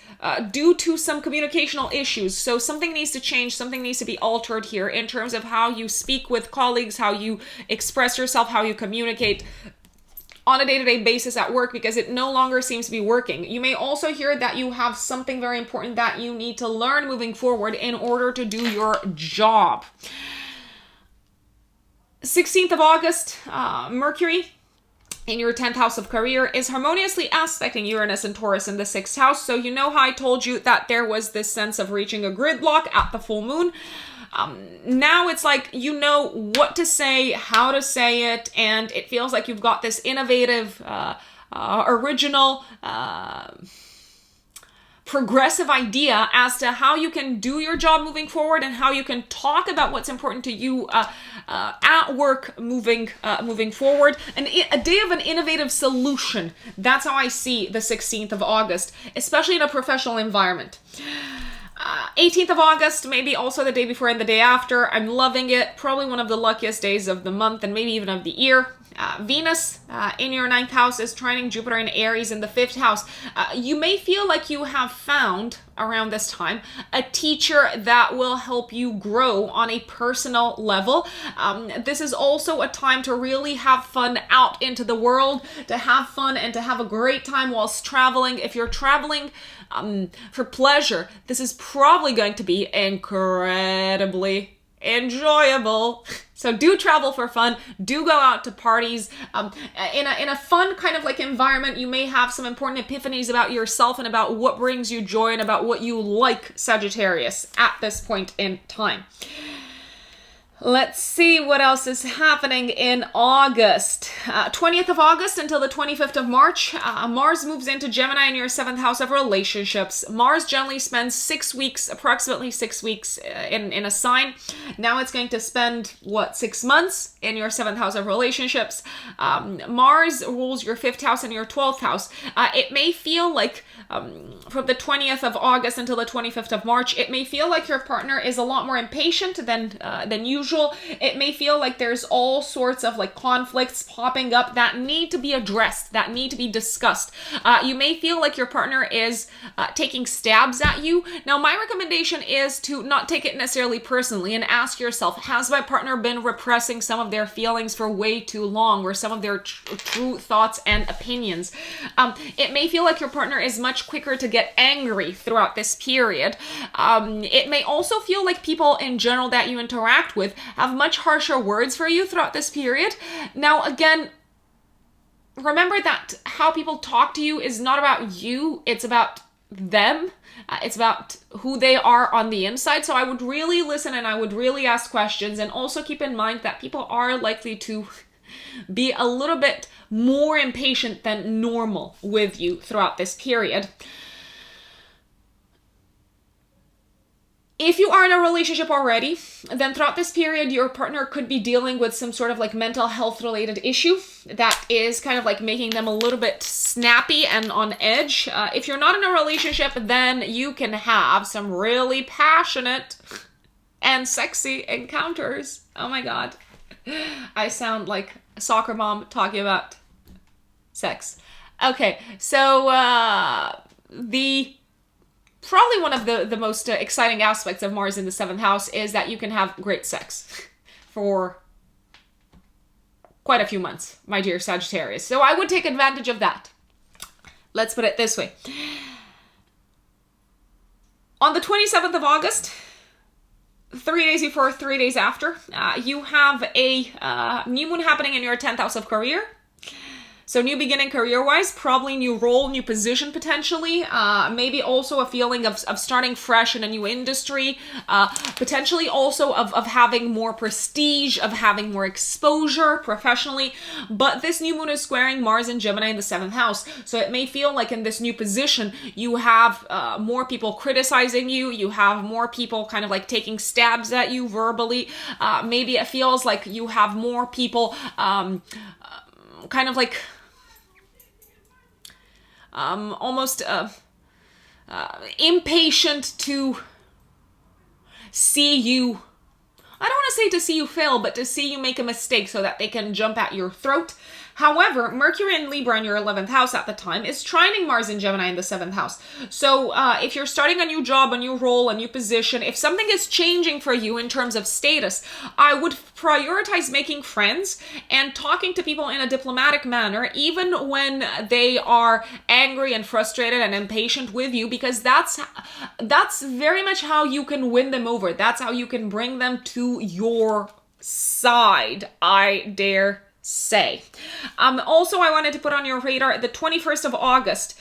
due to some communicational issues. So something needs to change, something needs to be altered here in terms of how you speak with colleagues, how you express yourself, how you communicate on a day-to-day basis at work, because it no longer seems to be working. You may also hear that you have something very important that you need to learn moving forward in order to do your job. 16th of August, Mercury in your 10th house of career is harmoniously aspecting Uranus and Taurus in the 6th house. So you know how I told you that there was this sense of reaching a gridlock at the full moon. Now it's like you know what to say, how to say it, and it feels like you've got this innovative, original, progressive idea as to how you can do your job moving forward and how you can talk about what's important to you at work moving forward. And a day of an innovative solution. That's how I see the 16th of August, especially in a professional environment. 18th of August, maybe also the day before and the day after. I'm loving it. Probably one of the luckiest days of the month and maybe even of the year. Venus in your 9th house is trining Jupiter in Aries in the 5th house. You may feel like you have found around this time a teacher that will help you grow on a personal level. This is also a time to really have fun out into the world, to have fun and to have a great time whilst traveling. If you're traveling for pleasure, this is probably going to be incredibly enjoyable. So do travel for fun, do go out to parties. In a fun kind of like environment, you may have some important epiphanies about yourself and about what brings you joy and about what you like, Sagittarius, at this point in time. Let's see what else is happening in August. 20th of August until the 25th of March, Mars moves into Gemini in your 7th house of relationships. Mars generally spends 6 weeks, approximately 6 weeks in a sign. Now it's going to spend, 6 months in your 7th house of relationships. Mars rules your 5th house and your 12th house. It may feel like from the 20th of August until the 25th of March, it may feel like your partner is a lot more impatient than usual. It may feel like there's all sorts of like conflicts popping up that need to be addressed, that need to be discussed. You may feel like your partner is taking stabs at you. Now, my recommendation is to not take it necessarily personally and ask yourself, has my partner been repressing some of their feelings for way too long, or some of their true thoughts and opinions? It may feel like your partner is much quicker to get angry throughout this period. It may also feel like people in general that you interact with have much harsher words for you throughout this period. Now, again, remember that how people talk to you is not about you, it's about them. It's about who they are on the inside. So I would really listen and I would really ask questions, and also keep in mind that people are likely to be a little bit more impatient than normal with you throughout this period. If you are in a relationship already, then throughout this period, your partner could be dealing with some sort of like mental health related issue that is kind of like making them a little bit snappy and on edge. If you're not in a relationship, then you can have some really passionate and sexy encounters. Oh my God. I sound like a soccer mom talking about sex. Okay, so probably one of the most exciting aspects of Mars in the 7th house is that you can have great sex for quite a few months, my dear Sagittarius. So I would take advantage of that. Let's put it this way. On the 27th of August, 3 days before, 3 days after, you have a new moon happening in your 10th house of career. So new beginning career-wise, probably new role, new position potentially, maybe also a feeling of starting fresh in a new industry, potentially also of having more prestige, of having more exposure professionally. But this new moon is squaring Mars and Gemini in the 7th house. So it may feel like in this new position, you have more people criticizing you, you have more people kind of like taking stabs at you verbally. Maybe it feels like you have more people kind of like almost impatient to see you I don't want to say to see you fail, but to see you make a mistake so that they can jump at your throat. However, Mercury in Libra in your 11th house at the time is trining Mars in Gemini in the 7th house. So if you're starting a new job, a new role, a new position, if something is changing for you in terms of status, I would prioritize making friends and talking to people in a diplomatic manner, even when they are angry and frustrated and impatient with you, because that's very much how you can win them over. That's how you can bring them to your side, I dare say. Also, I wanted to put on your radar the 21st of August.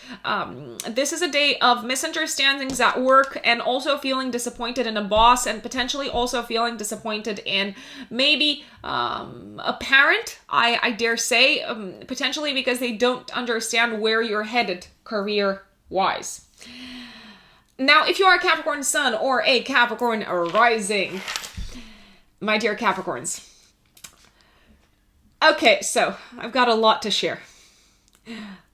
This is a day of misunderstandings at work and also feeling disappointed in a boss and potentially also feeling disappointed in maybe a parent, I dare say, potentially because they don't understand where you're headed career-wise. Now, if you are a Capricorn sun or a Capricorn rising, my dear Capricorns, okay, so I've got a lot to share.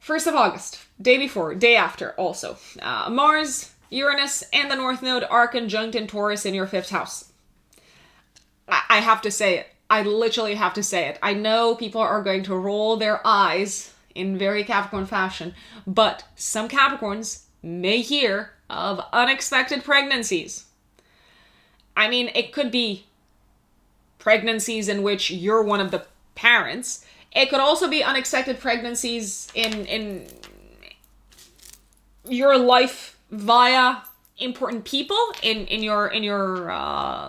1st of August, day before, day after also. Mars, Uranus, and the North Node are conjunct in Taurus in your 5th house. I have to say it. I literally have to say it. I know people are going to roll their eyes in very Capricorn fashion, but some Capricorns may hear of unexpected pregnancies. I mean, it could be pregnancies in which you're one of the parents. It could also be unexpected pregnancies in your life via important people in your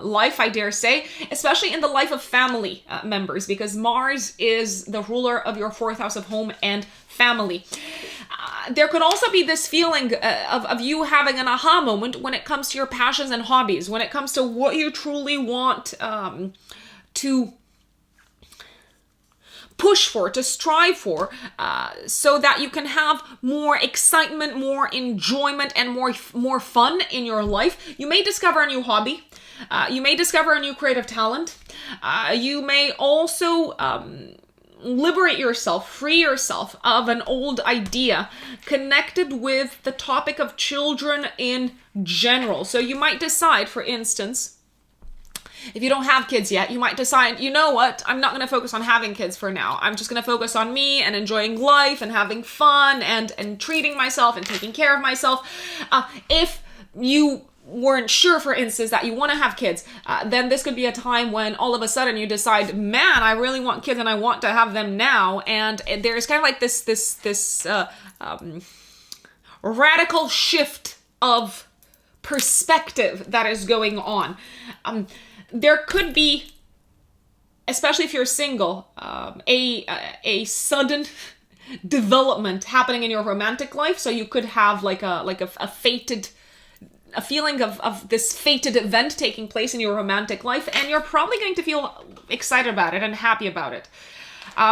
life, I dare say, especially in the life of family members, because Mars is the ruler of your 4th house of home and family. There could also be this feeling of you having an aha moment when it comes to your passions and hobbies, when it comes to what you truly want to push for, to strive for, so that you can have more excitement, more enjoyment, and more fun in your life. You may discover a new hobby. You may discover a new creative talent. You may also liberate yourself, free yourself of an old idea connected with the topic of children in general. So you might decide, for instance, if you don't have kids yet, you might decide, you know what, I'm not going to focus on having kids for now. I'm just going to focus on me and enjoying life and having fun and treating myself and taking care of myself. If you weren't sure, for instance, that you want to have kids, then this could be a time when all of a sudden you decide, man, I really want kids and I want to have them now. And there's kind of like this radical shift of perspective that is going on. There could be, especially if you're single, a sudden development happening in your romantic life. So you could have like a feeling of this fated event taking place in your romantic life, and you're probably going to feel excited about it and happy about it.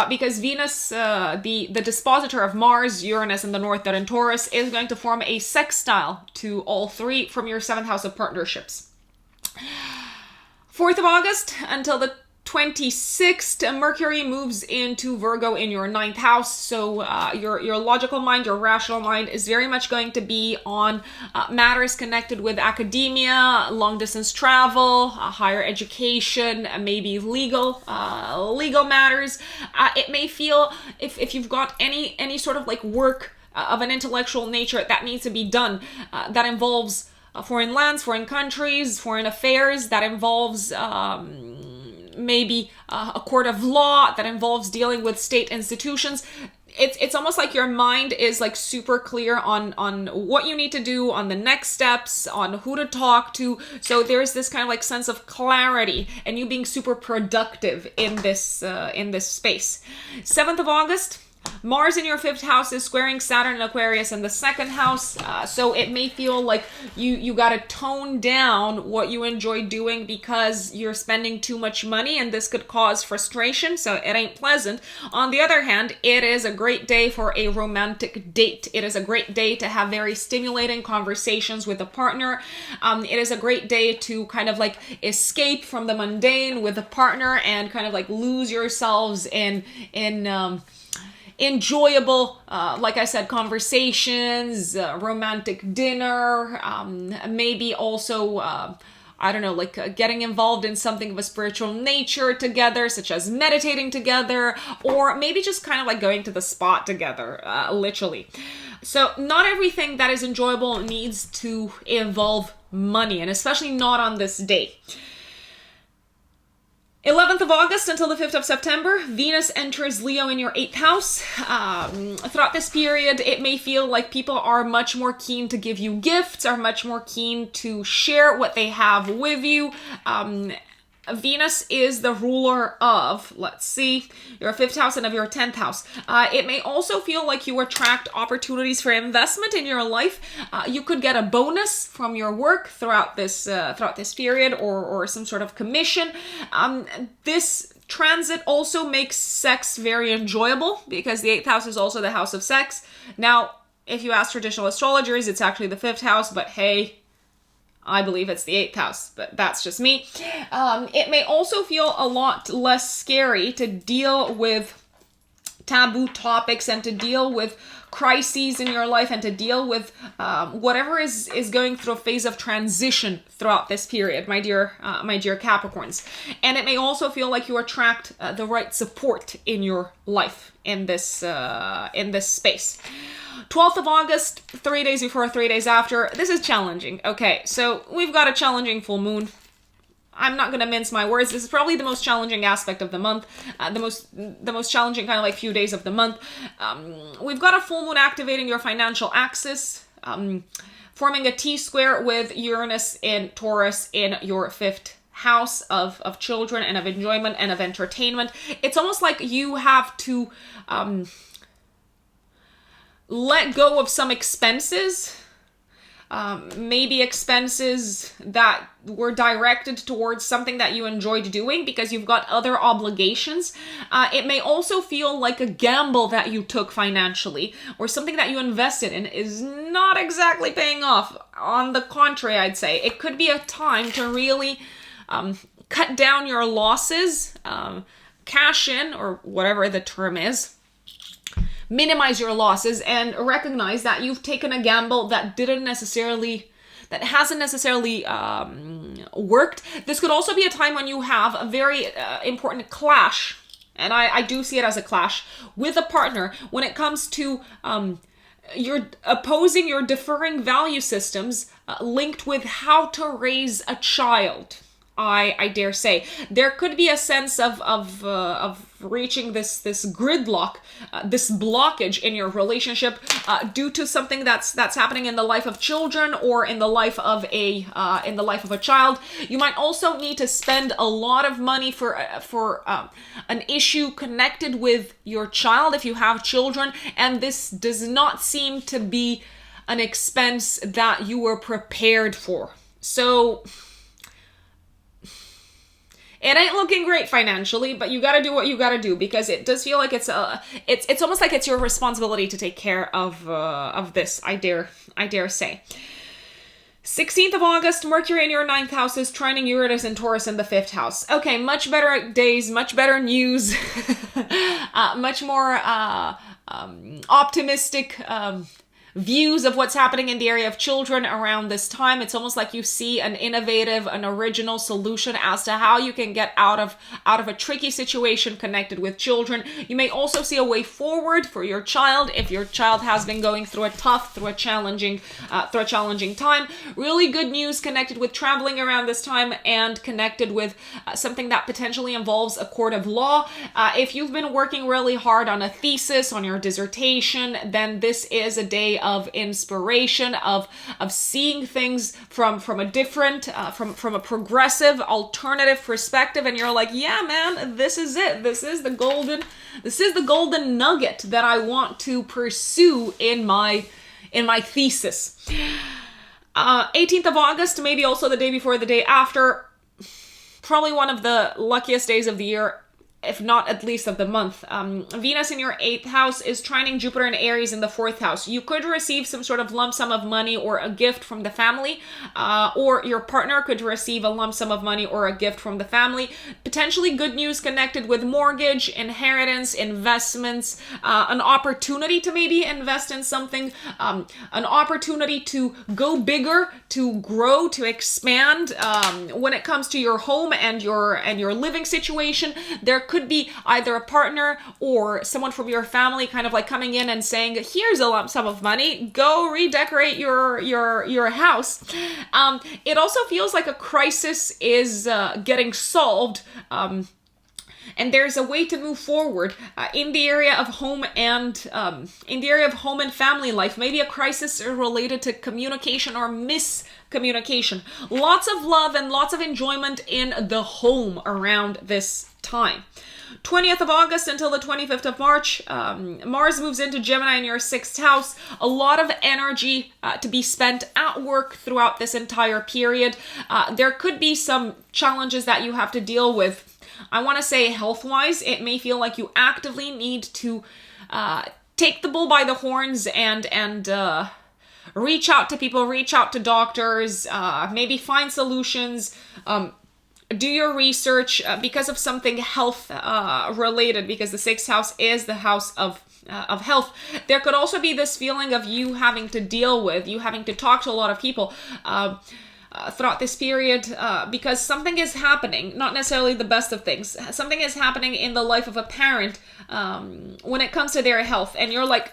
Because Venus, the dispositor of Mars, Uranus, and the North Node in Taurus, is going to form a sextile to all three from your 7th house of partnerships. 4th of August until the 26th, Mercury moves into Virgo in your 9th house. So your logical mind, your rational mind is very much going to be on matters connected with academia, long distance travel, higher education, maybe legal matters. It may feel, if you've got any sort of like work of an intellectual nature that needs to be done, that involves foreign lands, foreign countries, foreign affairs, that involves maybe a court of law, that involves dealing with state institutions. It's almost like your mind is like super clear on what you need to do, on the next steps, on who to talk to. So there's this kind of like sense of clarity and you being super productive in this space. 7th of August, Mars in your 5th house is squaring Saturn and Aquarius in the 2nd house. So it may feel like you got to tone down what you enjoy doing because you're spending too much money, and this could cause frustration. So it ain't pleasant. On the other hand, it is a great day for a romantic date. It is a great day to have very stimulating conversations with a partner. It is a great day to kind of like escape from the mundane with a partner and kind of like lose yourselves in enjoyable, like I said, conversations, romantic dinner, maybe also I don't know, like getting involved in something of a spiritual nature together, such as meditating together, or maybe just kind of like going to the spa together, literally. So not everything that is enjoyable needs to involve money, and especially not on this day. 11th of August until the 5th of September, Venus enters Leo in your 8th house. Throughout this period, it may feel like people are much more keen to give you gifts, are much more keen to share what they have with you. Venus is the ruler of, let's see, your 5th house and of your 10th house. It may also feel like you attract opportunities for investment in your life. You could get a bonus from your work throughout this period, or some sort of commission. This transit also makes sex very enjoyable because the 8th house is also the house of sex. Now, if you ask traditional astrologers, it's actually the 5th house, but hey, I believe it's the 8th house, but that's just me. It may also feel a lot less scary to deal with taboo topics and to deal with crises in your life and to deal with whatever is going through a phase of transition throughout this period, my dear Capricorns. And it may also feel like you attract the right support in your life in this space. 12th of August, 3 days before, 3 days after. This is challenging. Okay, so we've got a challenging full moon. I'm not going to mince my words. This is probably the most challenging aspect of the month, the most challenging kind of like few days of the month. We've got a full moon activating your financial axis, forming a T-square with Uranus in Taurus in your 5th house of children and of enjoyment and of entertainment. It's almost like you have to let go of some expenses, maybe expenses that were directed towards something that you enjoyed doing because you've got other obligations. It may also feel like a gamble that you took financially, or something that you invested in is not exactly paying off. On the contrary, I'd say it could be a time to really cut down your losses, cash in, or whatever the term is. Minimize your losses and recognize that you've taken a gamble that hasn't necessarily worked. This could also be a time when you have a very important clash, and I do see it as a clash with a partner when it comes to you're opposing your differing value systems linked with how to raise a child. I dare say there could be a sense of reaching this gridlock, this blockage in your relationship due to something that's happening in the life of children or in the life of a child. You might also need to spend a lot of money for an issue connected with your child if you have children, and this does not seem to be an expense that you were prepared for. So it ain't looking great financially, but you gotta do what you gotta do because it does feel like it's almost like it's your responsibility to take care of this. I dare say. 16th of August, Mercury in your 9th house is trining Uranus and Taurus in the 5th house. Okay, much better days, much better news, much more optimistic views of what's happening in the area of children around this time. It's almost like you see an innovative, an original solution as to how you can get out of a tricky situation connected with children. You may also see a way forward for your child if your child has been going through a challenging time. Really good news connected with traveling around this time and connected with something that potentially involves a court of law. If you've been working really hard on a thesis, on your dissertation, then this is a day of inspiration, of seeing things from a different, from a progressive, alternative perspective, and you're like, yeah, man, this is it. This is the golden nugget that I want to pursue in my thesis. 18th of August, maybe also the day before, the day after, probably one of the luckiest days of the year. if not at least of the month. Venus in your 8th house is trining Jupiter and Aries in the 4th house. You could receive some sort of lump sum of money or a gift from the family, or your partner could receive a lump sum of money or a gift from the family. Potentially good news connected with mortgage, inheritance, investments, an opportunity to maybe invest in something, an opportunity to go bigger, to grow, to expand. When it comes to your home and your living situation, there could be either a partner or someone from your family kind of like coming in and saying, here's a lump sum of money, go redecorate your house. It also feels like a crisis is getting solved, and there's a way to move forward in the area of home and family life. Maybe a crisis related to communication or miscommunication. Lots of love and lots of enjoyment in the home around this time. 20th of August until the 25th of March, Mars moves into Gemini in your 6th house. A lot of energy to be spent at work throughout this entire period. There could be some challenges that you have to deal with. I want to say health-wise, it may feel like you actively need to take the bull by the horns and reach out to people, reach out to doctors, maybe find solutions, do your research because of something health related, because the 6th house is the house of health. There could also be this feeling of you having to deal with, you having to talk to a lot of people throughout this period, because something is happening, not necessarily the best of things. Something is happening in the life of a parent when it comes to their health, and you're like,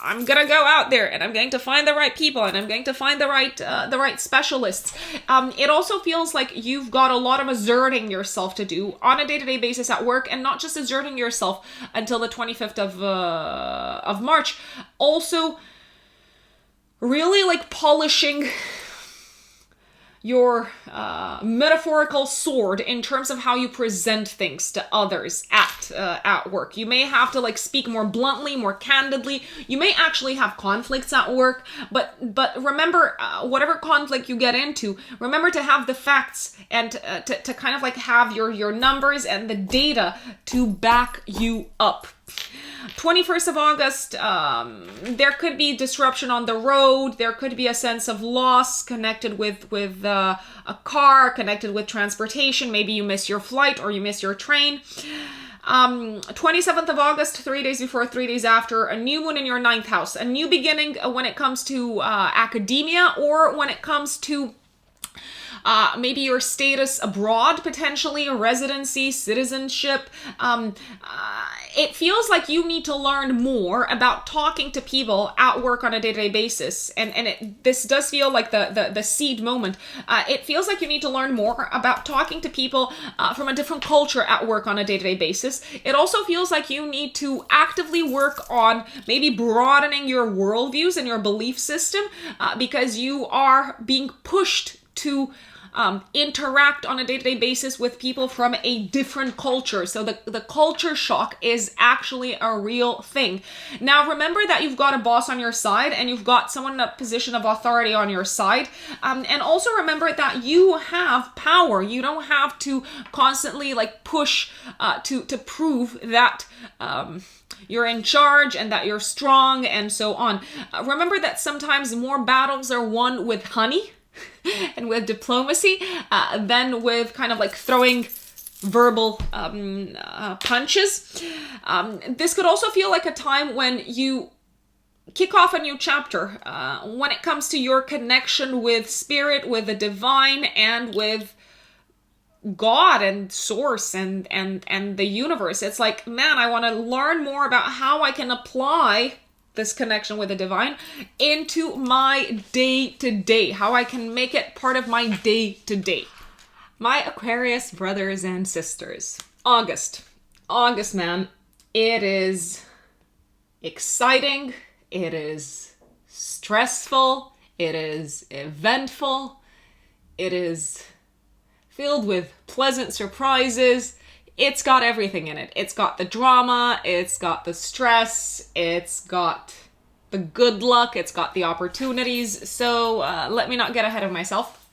I'm gonna go out there and I'm going to find the right people and I'm going to find the right specialists. It also feels like you've got a lot of asserting yourself to do on a day-to-day basis at work, and not just asserting yourself until the 25th of March. Also, really like polishing your metaphorical sword in terms of how you present things to others at work. You may have to like speak more bluntly, more candidly. You may actually have conflicts at work, but remember, whatever conflict you get into, remember to have the facts and to kind of like have your numbers and the data to back you up. 21st of August, there could be disruption on the road. There could be a sense of loss connected with a car, connected with transportation. Maybe you miss your flight or you miss your train. 27th of August, 3 days before, 3 days after, a new moon in your 9th house. A new beginning when it comes to academia, or when it comes to maybe your status abroad, potentially, residency, citizenship. It feels like you need to learn more about talking to people at work on a day-to-day basis. And this does feel like the seed moment. It feels like you need to learn more about talking to people from a different culture at work on a day-to-day basis. It also feels like you need to actively work on maybe broadening your worldviews and your belief system, because you are being pushed to interact on a day-to-day basis with people from a different culture. So the culture shock is actually a real thing. Now, remember that you've got a boss on your side and you've got someone in a position of authority on your side. And also remember that you have power. You don't have to constantly like push to prove that you're in charge and that you're strong and so on. Remember that sometimes more battles are won with honey and with diplomacy than with kind of like throwing verbal punches. This could also feel like a time when you kick off a new chapter when it comes to your connection with spirit, with the divine, and with God and source and the universe. It's like, man, I want to learn more about how I can apply this connection with the divine into my day-to-day, how I can make it part of my day-to-day. My Aquarius brothers and sisters, August, man, it is exciting, it is stressful, it is eventful, it is filled with pleasant surprises. It's got everything in it. It's got the drama, it's got the stress, it's got the good luck, it's got the opportunities. So let me not get ahead of myself.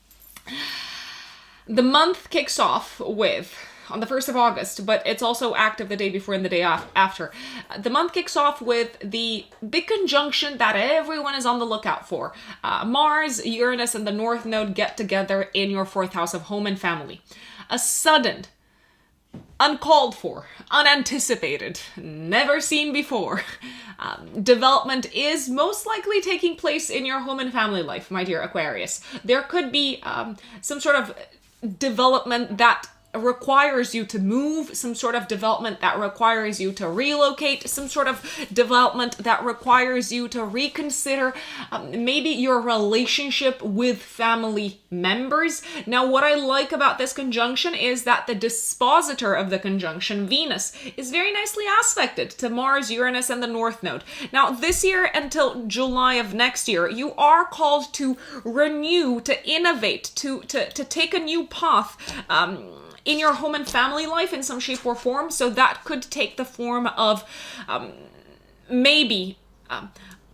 The month kicks off with on the 1st of August, but it's also active the day before and the day after. The month kicks off with the big conjunction that everyone is on the lookout for. Mars, Uranus, and the North Node get together in your 4th house of home and family. A sudden, uncalled for, unanticipated, never seen before development is most likely taking place in your home and family life, my dear Aquarius. There could be some sort of development that requires you to move, some sort of development that requires you to relocate, some sort of development that requires you to reconsider maybe your relationship with family members. Now, what I like about this conjunction is that the dispositor of the conjunction, Venus, is very nicely aspected to Mars, Uranus, and the North Node. Now, this year until July of next year, you are called to renew, to innovate, to take a new path in your home and family life in some shape or form. So that could take the form of maybe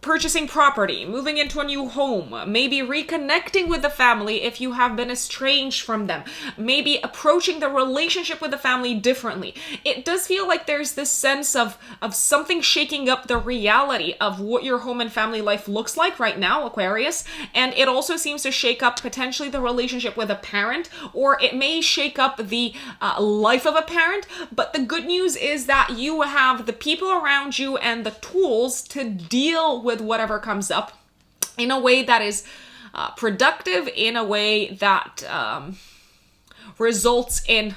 purchasing property, moving into a new home, maybe reconnecting with the family if you have been estranged from them, maybe approaching the relationship with the family differently. It does feel like there's this sense of something shaking up the reality of what your home and family life looks like right now, Aquarius, and it also seems to shake up potentially the relationship with a parent, or it may shake up the life of a parent. But the good news is that you have the people around you and the tools to deal with whatever comes up in a way that is productive, in a way that results in,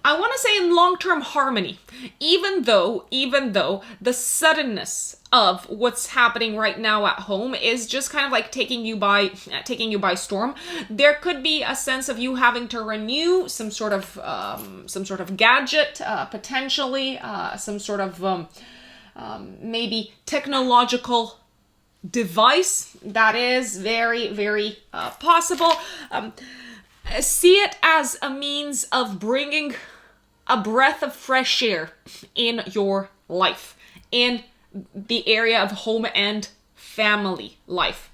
I want to say, in long-term harmony, even though the suddenness of what's happening right now at home is just kind of like taking you by storm. There could be a sense of you having to renew some sort of gadget, potentially some sort of maybe technological device. That is very, very possible. See it as a means of bringing a breath of fresh air in your life, in the area of home and family life.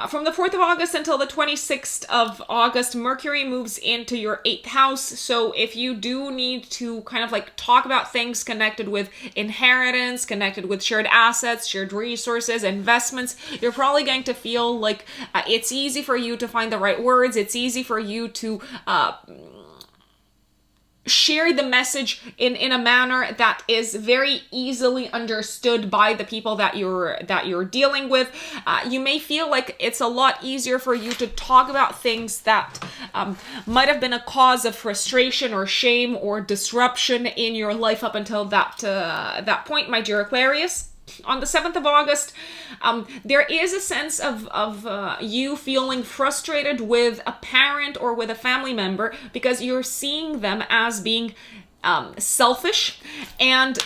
From the 4th of August until the 26th of August, Mercury moves into your 8th house. So if you do need to kind of like talk about things connected with inheritance, connected with shared assets, shared resources, investments, you're probably going to feel like it's easy for you to find the right words. It's easy for you to share the message in a manner that is very easily understood by the people that you're dealing with. You may feel like it's a lot easier for you to talk about things that might have been a cause of frustration or shame or disruption in your life up until that point, my dear Aquarius. On the 7th of August, there is a sense of you feeling frustrated with a parent or with a family member because you're seeing them as being selfish, and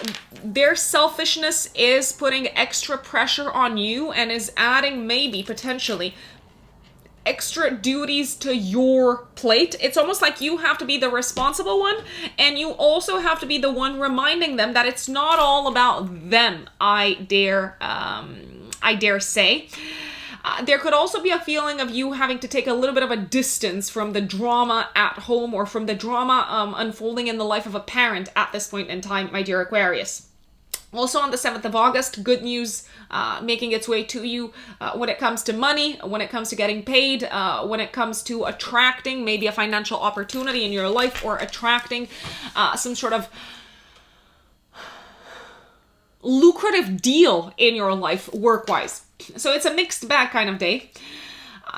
their selfishness is putting extra pressure on you and is adding maybe potentially extra duties to your plate. It's almost like you have to be the responsible one, and you also have to be the one reminding them that it's not all about them, I dare say. There could also be a feeling of you having to take a little bit of a distance from the drama at home or from the drama unfolding in the life of a parent at this point in time, my dear Aquarius. Also on the 7th of August, good news making its way to you when it comes to money, when it comes to getting paid, when it comes to attracting maybe a financial opportunity in your life, or attracting some sort of lucrative deal in your life work-wise. So it's a mixed bag kind of day.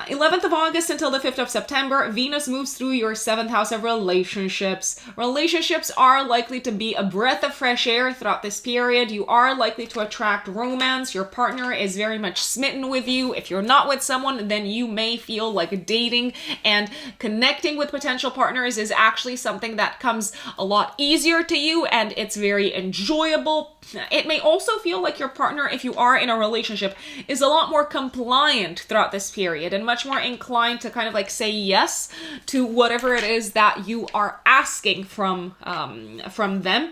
11th of August until the 5th of September, Venus moves through your 7th house of relationships. Relationships are likely to be a breath of fresh air throughout this period. You are likely to attract romance. Your partner is very much smitten with you. If you're not with someone, then you may feel like dating and connecting with potential partners is actually something that comes a lot easier to you, and it's very enjoyable. It may also feel like your partner, if you are in a relationship, is a lot more compliant throughout this period and much more inclined to kind of like say yes to whatever it is that you are asking from them.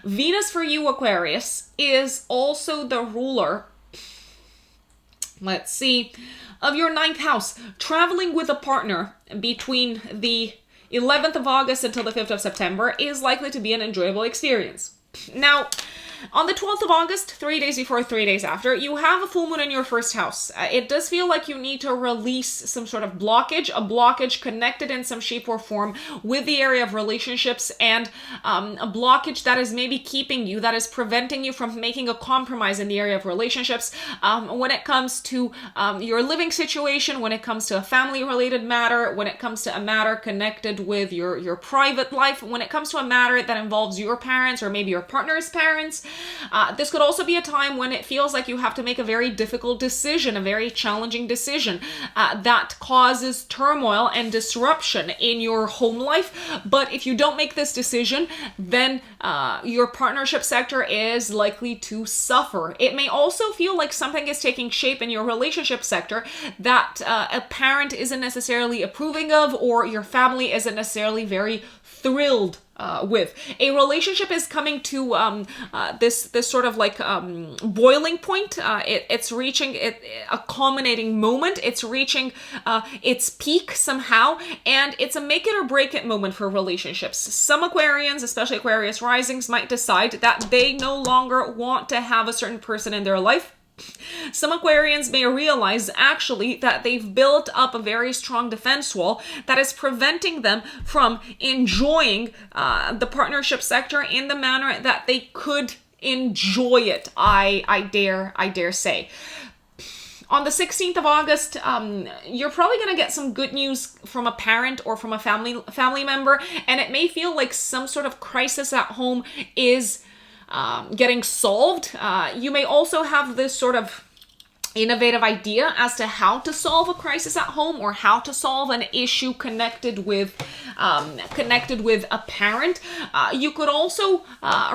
Venus for you, Aquarius, is also the ruler Let's see. Of your 9th house, traveling with a partner between the 11th of August until the 5th of September is likely to be an enjoyable experience. Now, on the 12th of August, 3 days before, 3 days after, you have a full moon in your first house. It does feel like you need to release some sort of blockage, a blockage connected in some shape or form with the area of relationships, and a blockage that is maybe keeping you, that is preventing you from making a compromise in the area of relationships. When it comes to your living situation, when it comes to a family-related matter, when it comes to a matter connected with your private life, when it comes to a matter that involves your parents or maybe your partner's parents. This could also be a time when it feels like you have to make a very difficult decision, a very challenging decision that causes turmoil and disruption in your home life. But if you don't make this decision, then your partnership sector is likely to suffer. It may also feel like something is taking shape in your relationship sector that a parent isn't necessarily approving of, or your family isn't necessarily very thrilled with. A relationship is coming to this sort of like boiling point. It's reaching a culminating moment. It's reaching its peak somehow, and it's a make it or break it moment for relationships. Some Aquarians, especially Aquarius risings, might decide that they no longer want to have a certain person in their life. Some Aquarians may realize actually that they've built up a very strong defense wall that is preventing them from enjoying the partnership sector in the manner that they could enjoy it. I dare say. On the 16th of August, you're probably going to get some good news from a parent or from a family member, and it may feel like some sort of crisis at home is getting solved. You may also have this sort of innovative idea as to how to solve a crisis at home, or how to solve an issue connected with a parent. You could also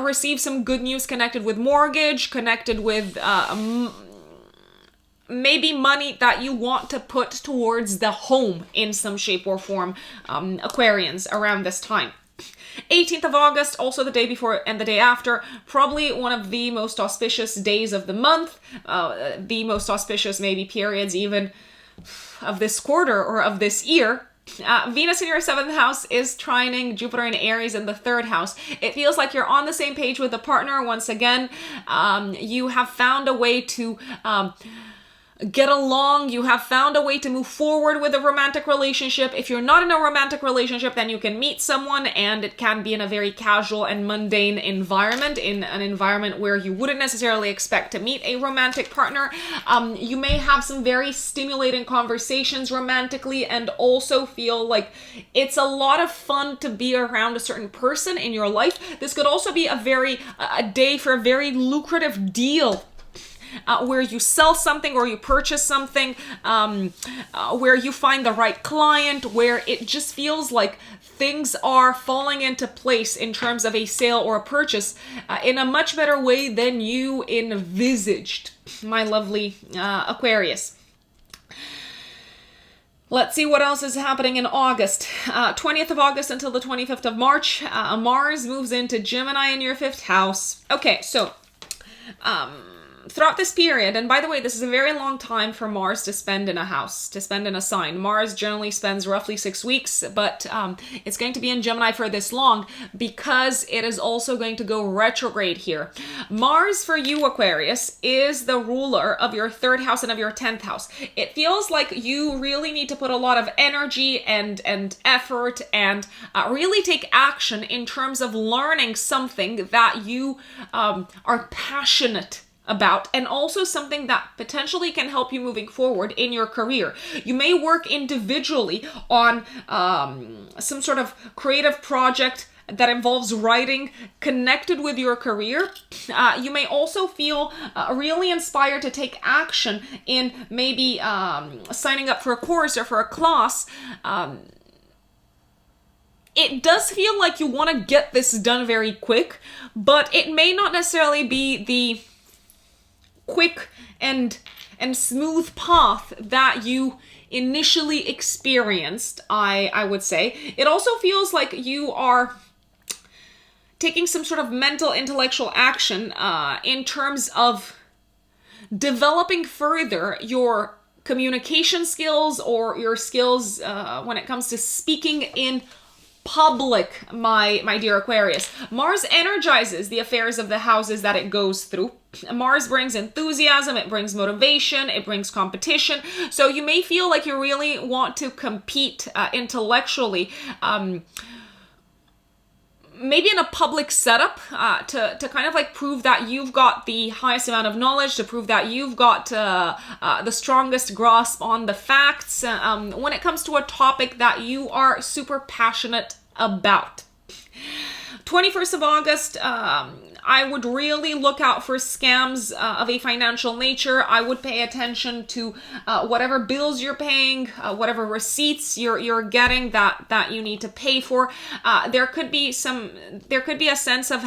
receive some good news connected with mortgage, connected with maybe money that you want to put towards the home in some shape or form, Aquarians, around this time. 18th of August, also the day before and the day after, probably one of the most auspicious days of the month, the most auspicious maybe periods even of this quarter or of this year. Venus in your 7th house is trining Jupiter in Aries in the 3rd house. It feels like you're on the same page with the partner once again. You have found a way to get along. You have found a way to move forward with a romantic relationship. If you're not in a romantic relationship, then you can meet someone, and it can be in a very casual and mundane environment, in an environment where you wouldn't necessarily expect to meet a romantic partner. You may have some very stimulating conversations romantically, and also feel like it's a lot of fun to be around a certain person in your life. This could also be a day for a very lucrative deal, where you sell something or you purchase something, where you find the right client, where it just feels like things are falling into place in terms of a sale or a purchase in a much better way than you envisaged, my lovely Aquarius. Let's see what else is happening in August. 20th of August until the 25th of March, Mars moves into Gemini in your 5th house. Okay, so throughout this period, and by the way, this is a very long time for Mars to spend in a house, to spend in a sign. Mars generally spends roughly 6 weeks, but it's going to be in Gemini for this long because it is also going to go retrograde here. Mars, for you, Aquarius, is the ruler of your 3rd house and of your 10th house. It feels like you really need to put a lot of energy and effort and really take action in terms of learning something that you are passionate about, and also something that potentially can help you moving forward in your career. You may work individually on some sort of creative project that involves writing connected with your career. You may also feel really inspired to take action in maybe signing up for a course or for a class. It does feel like you want to get this done very quick, but it may not necessarily be the quick and smooth path that you initially experienced, I would say. It also feels like you are taking some sort of mental, intellectual action in terms of developing further your communication skills or your skills when it comes to speaking in public, my dear Aquarius. Mars energizes the affairs of the houses that it goes through. Mars brings enthusiasm, it brings motivation, it brings competition. So you may feel like you really want to compete intellectually, maybe in a public setup, to kind of like prove that you've got the highest amount of knowledge, to prove that you've got the strongest grasp on the facts when it comes to a topic that you are super passionate about. 21st of August, I would really look out for scams of a financial nature. I would pay attention to whatever bills you're paying, whatever receipts you're getting that you need to pay for. There could be a sense of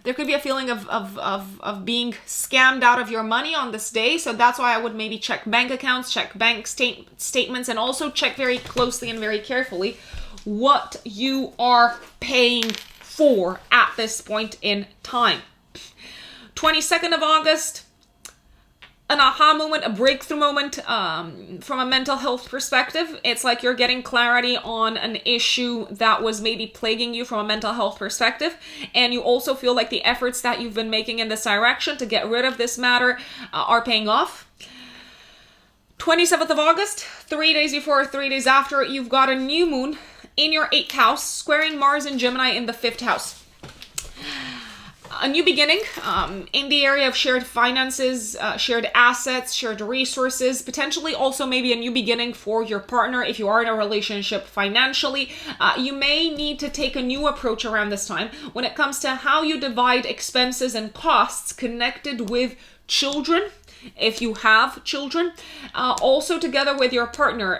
there could be a feeling of being scammed out of your money on this day. So that's why I would maybe check bank accounts, check bank statements, and also check very closely and very carefully what you are paying for at this point in time. 22nd of August, an aha moment, a breakthrough moment from a mental health perspective. It's like you're getting clarity on an issue that was maybe plaguing you from a mental health perspective. And you also feel like the efforts that you've been making in this direction to get rid of this matter are paying off. 27th of August, 3 days before, 3 days after, you've got a new moon in your 8th house, squaring Mars and Gemini in the 5th house. A new beginning in the area of shared finances, shared assets, shared resources, potentially also maybe a new beginning for your partner if you are in a relationship financially. You may need to take a new approach around this time when it comes to how you divide expenses and costs connected with children, if you have children, also together with your partner.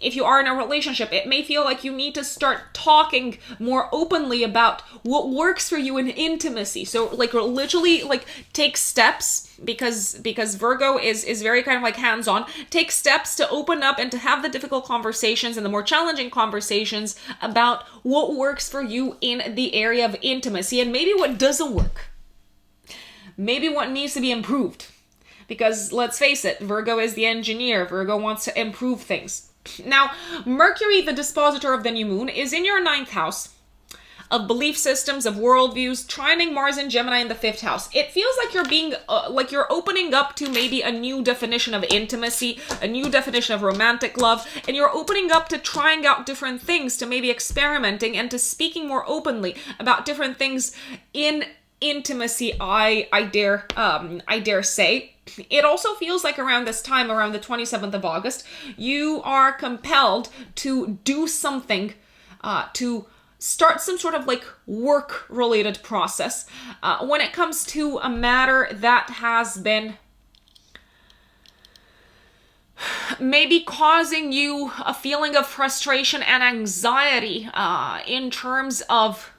If you are in a relationship, it may feel like you need to start talking more openly about what works for you in intimacy. So like literally like take steps, because Virgo is very kind of like hands-on. Take steps to open up and to have the difficult conversations and the more challenging conversations about what works for you in the area of intimacy and maybe what doesn't work. Maybe what needs to be improved. Because let's face it, Virgo is the engineer. Virgo wants to improve things. Now, Mercury, the dispositor of the new moon, is in your 9th house of belief systems, of worldviews, trining Mars and Gemini in the 5th house. It feels like you're being, like you're opening up to maybe a new definition of intimacy, a new definition of romantic love, and you're opening up to trying out different things, to maybe experimenting and to speaking more openly about different things in intimacy, I dare say. It also feels like around this time, around the 27th of August, you are compelled to do something, to start some sort of like work-related process when it comes to a matter that has been maybe causing you a feeling of frustration and anxiety in terms of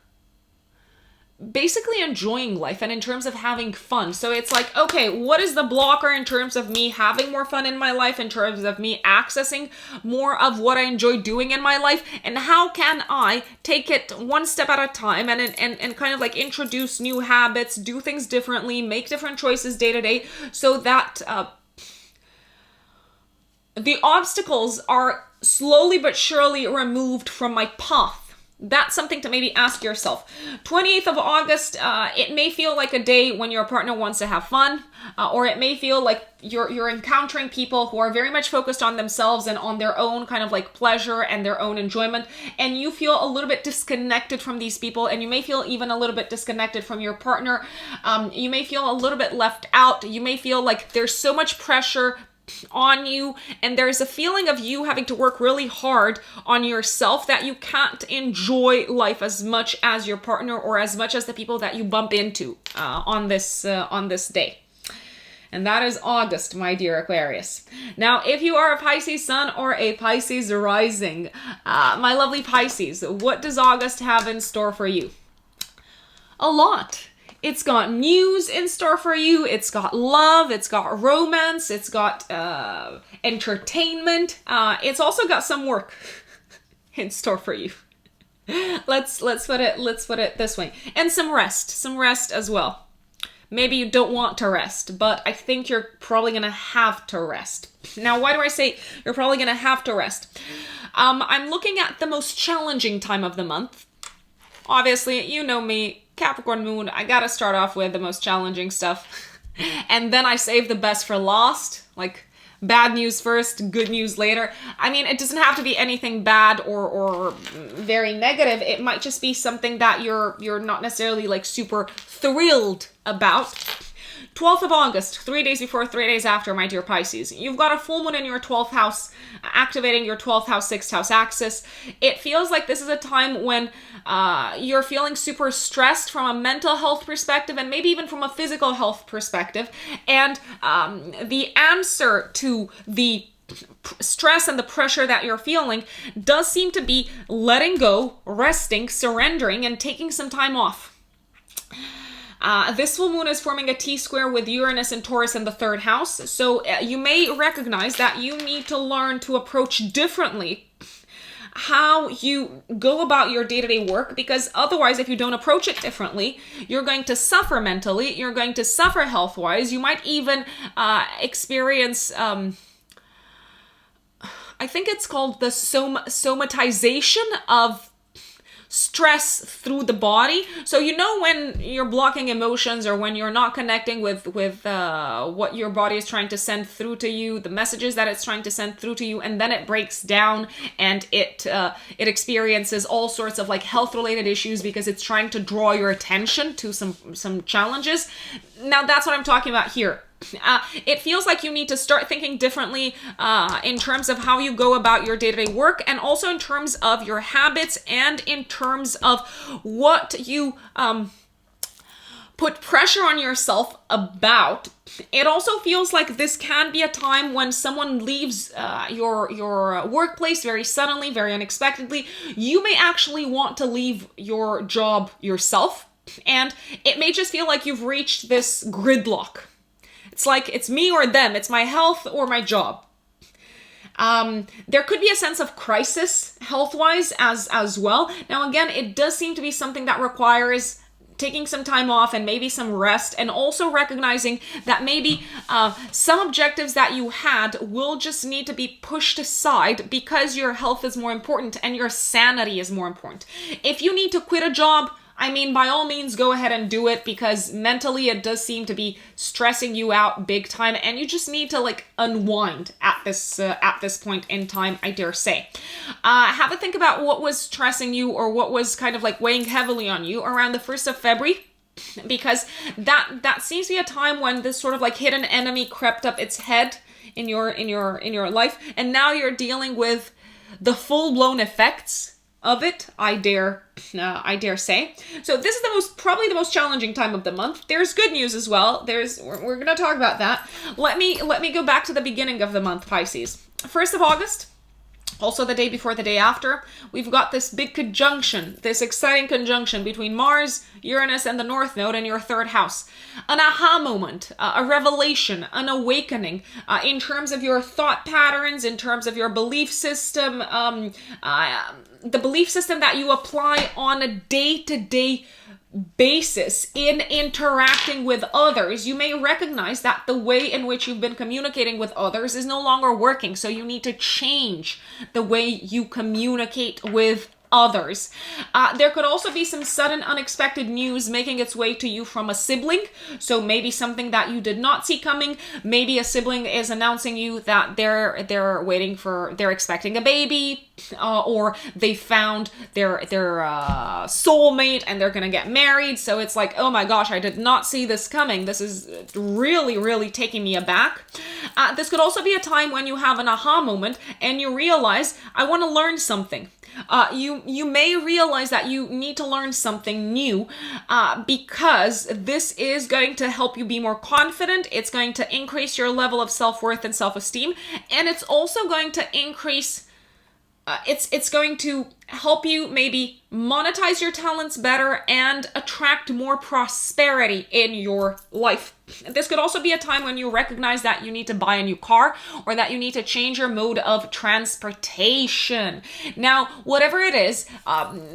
basically enjoying life and in terms of having fun. So it's like, okay, what is the blocker in terms of me having more fun in my life, in terms of me accessing more of what I enjoy doing in my life, and how can I take it one step at a time and kind of like introduce new habits, do things differently, make different choices day to day, so that the obstacles are slowly but surely removed from my path. That's something to maybe ask yourself. 28th of August, it may feel like a day when your partner wants to have fun, or it may feel like you're encountering people who are very much focused on themselves and on their own kind of like pleasure and their own enjoyment, and you feel a little bit disconnected from these people, and you may feel even a little bit disconnected from your partner. You may feel a little bit left out. You may feel like there's so much pressure on you, and there's a feeling of you having to work really hard on yourself that you can't enjoy life as much as your partner or as much as the people that you bump into on this day. And that is August, my dear Aquarius. Now, if you are a Pisces sun or a Pisces rising, my lovely Pisces, what does August have in store for you? A lot. It's got news in store for you. It's got love. It's got romance. It's got entertainment. It's also got some work in store for you. Let's put it this way, and some rest as well. maybe you don't want to rest, but I think you're probably going to have to rest. Now, why do I say you're probably going to have to rest? I'm looking at the most challenging time of the month. Obviously, you know me, Capricorn moon, I gotta start off with the most challenging stuff. And then I save the best for last, like bad news first, good news later. I mean, it doesn't have to be anything bad or very negative. It might just be something that you're not necessarily like super thrilled about. 12th of August, 3 days before, 3 days after, my dear Pisces. You've got a full moon in your 12th house, activating your 12th house, 6th house axis. It feels like this is a time when you're feeling super stressed from a mental health perspective and maybe even from a physical health perspective. And the answer to the stress and the pressure that you're feeling does seem to be letting go, resting, surrendering, and taking some time off. This full moon is forming a T-square with Uranus and Taurus in the 3rd house. So you may recognize that you need to learn to approach differently how you go about your day-to-day work, because otherwise, if you don't approach it differently, you're going to suffer mentally, you're going to suffer health-wise, you might even experience, I think it's called the somatization of stress through the body. So you know when you're blocking emotions or when you're not connecting with what your body is trying to send through to you, the messages that it's trying to send through to you, and then it breaks down and it experiences all sorts of like health related issues because it's trying to draw your attention to some challenges. Now that's what I'm talking about here. It feels like you need to start thinking differently in terms of how you go about your day-to-day work, and also in terms of your habits and in terms of what you put pressure on yourself about. It also feels like this can be a time when someone leaves your workplace very suddenly, very unexpectedly. You may actually want to leave your job yourself, and it may just feel like you've reached this gridlock. It's like, it's me or them. It's my health or my job. There could be a sense of crisis health-wise as well. Now, again, it does seem to be something that requires taking some time off and maybe some rest, and also recognizing that maybe some objectives that you had will just need to be pushed aside because your health is more important and your sanity is more important. If you need to quit a job, I mean, by all means, go ahead and do it, because mentally it does seem to be stressing you out big time, and you just need to like unwind at this point in time, I dare say. Have a think about what was stressing you or what was kind of like weighing heavily on you around the 1st of February, because that seems to be a time when this sort of like hidden enemy crept up its head in your life, and now you're dealing with the full-blown effects of it, I dare say. So this is probably the most challenging time of the month. There's good news as well. We're going to talk about that. Let me go back to the beginning of the month, Pisces. 1st of August, also the day before the day after, we've got this big conjunction, this exciting conjunction between Mars, Uranus, and the North Node in your 3rd house. An aha moment, a revelation, an awakening in terms of your thought patterns, in terms of your belief system, the belief system that you apply on a day-to-day basis in interacting with others. You may recognize that the way in which you've been communicating with others is no longer working, so you need to change the way you communicate with others. There could also be some sudden unexpected news making its way to you from a sibling. So maybe something that you did not see coming. Maybe a sibling is announcing you that they're expecting a baby, or they found their soulmate and they're gonna get married. So it's like, oh my gosh, I did not see this coming. This is really, really taking me aback. This could also be a time when you have an aha moment and you realize, I want to learn something. You may realize that you need to learn something new because this is going to help you be more confident. It's going to increase your level of self-worth and self-esteem, and it's also going to increase it's going to help you maybe monetize your talents better and attract more prosperity in your life. This could also be a time when you recognize that you need to buy a new car or that you need to change your mode of transportation. Now, whatever it is,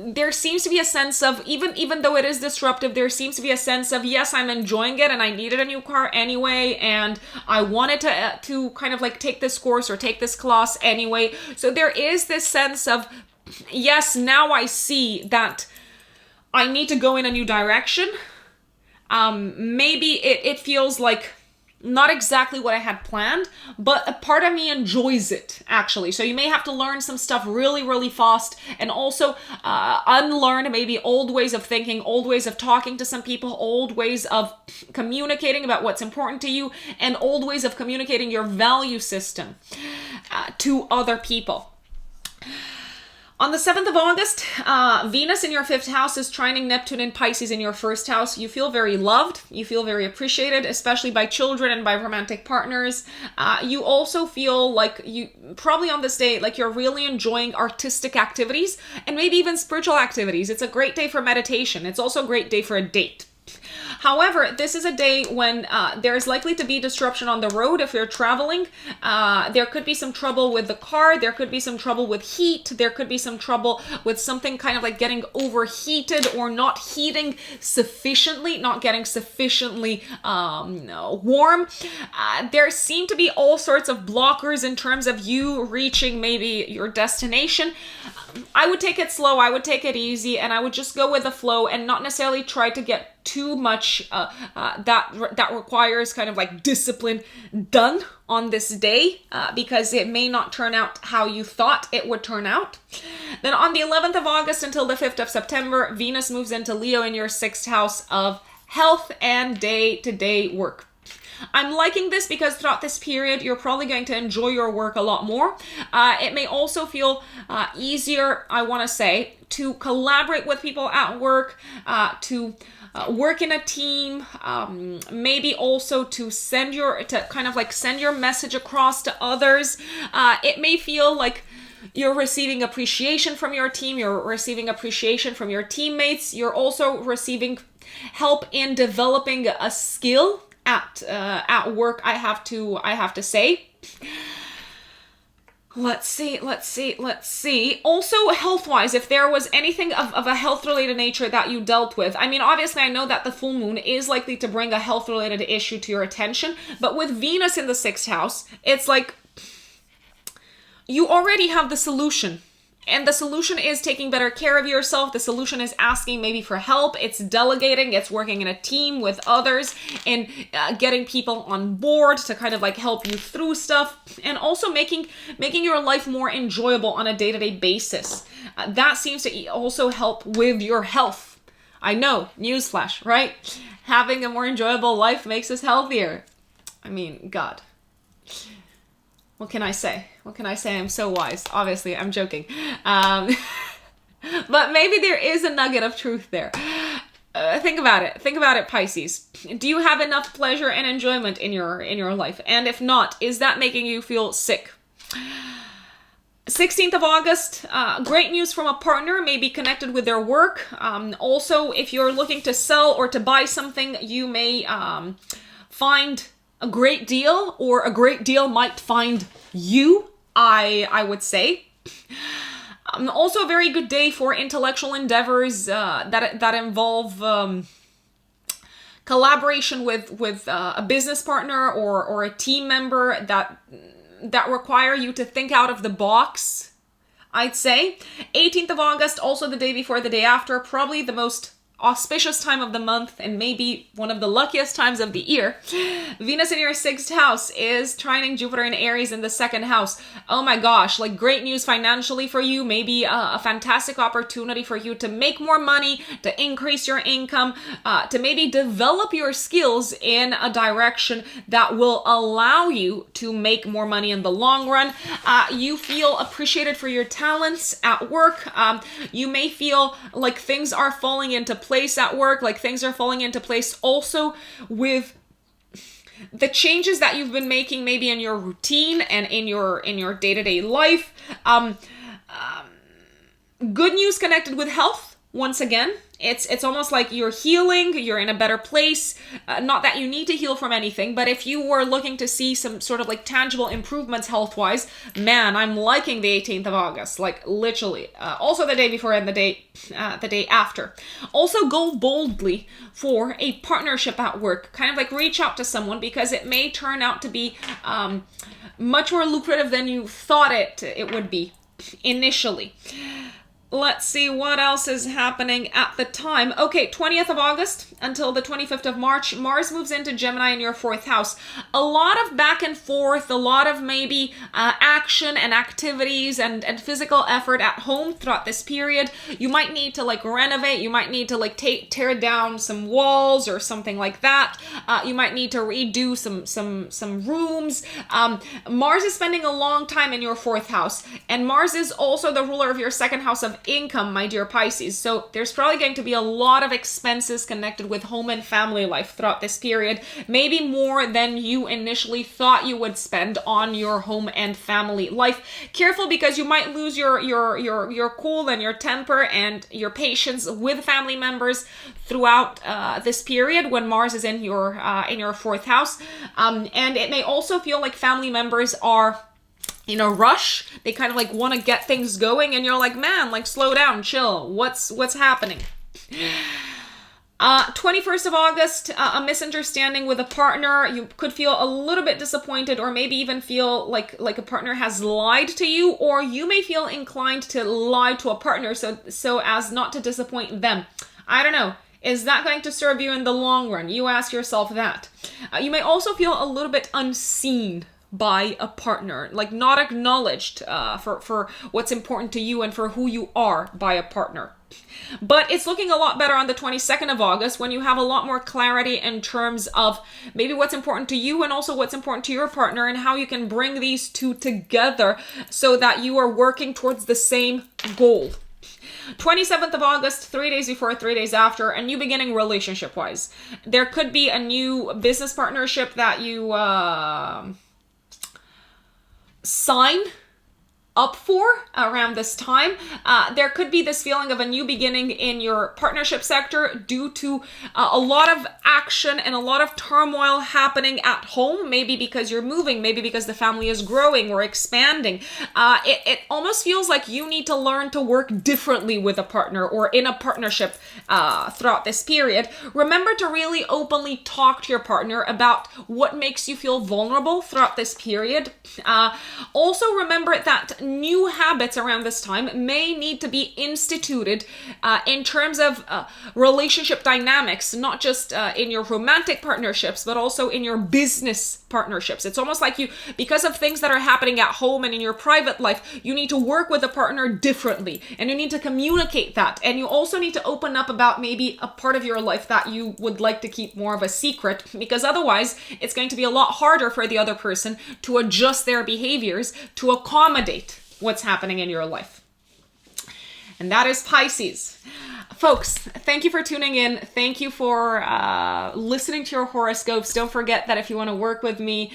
there seems to be a sense of, even though it is disruptive, there seems to be a sense of, yes, I'm enjoying it and I needed a new car anyway, and I wanted to kind of like take this course or take this class anyway. So there is this sense of, yes, now I see that I need to go in a new direction. Maybe it feels like not exactly what I had planned, but a part of me enjoys it, actually. So you may have to learn some stuff really, really fast, and also unlearn maybe old ways of thinking, old ways of talking to some people, old ways of communicating about what's important to you, and old ways of communicating your value system to other people. On the 7th of August, Venus in your 5th house is trining Neptune in Pisces in your 1st house. You feel very loved. You feel very appreciated, especially by children and by romantic partners. You also feel like you probably on this day, like you're really enjoying artistic activities and maybe even spiritual activities. It's a great day for meditation. It's also a great day for a date. However, this is a day when there's likely to be disruption on the road if you're traveling. There could be some trouble with the car. There could be some trouble with heat. There could be some trouble with something kind of like getting overheated or not heating sufficiently, not getting sufficiently warm. There seem to be all sorts of blockers in terms of you reaching maybe your destination. I would take it slow. I would take it easy, and I would just go with the flow and not necessarily try to get too much that requires kind of like discipline done on this day because it may not turn out how you thought it would turn out. Then on the 11th of August until the 5th of September, Venus moves into Leo in your 6th house of health and day-to-day work. I'm liking this because throughout this period, you're probably going to enjoy your work a lot more. It may also feel easier, I want to say, to collaborate with people at work, to work in a team, maybe also to send your message across to others. It may feel like you're receiving appreciation from your team, you're receiving appreciation from your teammates, you're also receiving help in developing a skill at work, I have to say. Let's see. Also, health-wise, if there was anything of a health-related nature that you dealt with. I mean, obviously, I know that the full moon is likely to bring a health-related issue to your attention, but with Venus in the 6th house, it's like you already have the solution. And the solution is taking better care of yourself. The solution is asking maybe for help. It's delegating. It's working in a team with others and getting people on board to kind of like help you through stuff, and also making your life more enjoyable on a day-to-day basis. That seems to also help with your health. I know, newsflash, right? Having a more enjoyable life makes us healthier. I mean, God. What can I say? I'm so wise. Obviously, I'm joking. But maybe there is a nugget of truth there. Think about it, Pisces. Do you have enough pleasure and enjoyment in your life? And if not, is that making you feel sick? 16th of August, great news from a partner, maybe connected with their work. Also, if you're looking to sell or to buy something, you may find a great deal, or a great deal might find you, I would say. Also a very good day for intellectual endeavors that involve collaboration with a business partner or a team member that require you to think out of the box, I'd say. 18th of August, also the day before the day after, probably the most auspicious time of the month and maybe one of the luckiest times of the year. Venus in your 6th house is trining Jupiter in Aries in the 2nd house. Oh my gosh, like great news financially for you, maybe a fantastic opportunity for you to make more money, to increase your income, to maybe develop your skills in a direction that will allow you to make more money in the long run. You feel appreciated for your talents at work. You may feel like things are falling into place at work, like things are falling into place also with the changes that you've been making maybe in your routine and in your day-to-day life. Good news connected with health. Once again, it's almost like you're healing, you're in a better place. Not that you need to heal from anything, but if you were looking to see some sort of like tangible improvements health-wise, man, I'm liking the 18th of August, like literally. Also the day before and the day after. Also go boldly for a partnership at work. Kind of like reach out to someone because it may turn out to be much more lucrative than you thought it would be initially. Let's see what else is happening at the time. Okay, 20th of August until the 25th of March, Mars moves into Gemini in your 4th house. A lot of back and forth, a lot of maybe action and activities and physical effort at home throughout this period. You might need to like renovate, you might need to like tear down some walls or something like that. You might need to redo some rooms. Mars is spending a long time in your 4th house, and Mars is also the ruler of your 2nd house of income, my dear Pisces. So there's probably going to be a lot of expenses connected with home and family life throughout this period, maybe more than you initially thought you would spend on your home and family life. Careful, because you might lose your cool and your temper and your patience with family members throughout this period when Mars is in your 4th house, and it may also feel like family members are in a rush. They kind of like want to get things going, and you're like, man, like slow down, chill. What's happening? 21st of August, a misunderstanding with a partner. You could feel a little bit disappointed, or maybe even feel like a partner has lied to you, or you may feel inclined to lie to a partner so as not to disappoint them. I don't know. Is that going to serve you in the long run? You ask yourself that. You may also feel a little bit unseen by a partner, like not acknowledged for what's important to you and for who you are by a partner. But it's looking a lot better on the 22nd of August, when you have a lot more clarity in terms of maybe what's important to you and also what's important to your partner, and how you can bring these two together so that you are working towards the same goal. 27th of August, 3 days before, 3 days after, a new beginning relationship-wise. There could be a new business partnership that you sign up for around this time. There could be this feeling of a new beginning in your partnership sector due to a lot of action and a lot of turmoil happening at home, maybe because you're moving, maybe because the family is growing or expanding. It almost feels like you need to learn to work differently with a partner or in a partnership throughout this period. Remember to really openly talk to your partner about what makes you feel vulnerable throughout this period. Also remember that new habits around this time may need to be instituted in terms of relationship dynamics, not just in your romantic partnerships, but also in your business partnerships. It's almost like you, because of things that are happening at home and in your private life, you need to work with a partner differently, and you need to communicate that. And you also need to open up about maybe a part of your life that you would like to keep more of a secret, because otherwise it's going to be a lot harder for the other person to adjust their behaviors to accommodate what's happening in your life. And that is Pisces. Folks, thank you for tuning in. Thank you for listening to your horoscopes. Don't forget that if you want to work with me,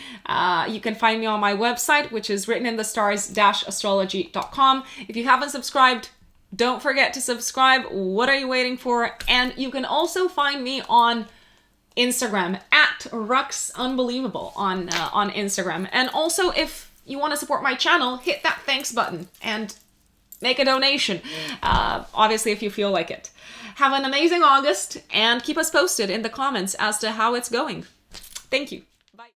you can find me on my website, which is writteninthestars-astrology.com. If you haven't subscribed, don't forget to subscribe. What are you waiting for? And you can also find me on Instagram at ruxunbelievable on Instagram. And also, if you want to support my channel, hit that thanks button and make a donation, obviously, if you feel like it. Have an amazing August, and keep us posted in the comments as to how it's going. Thank you.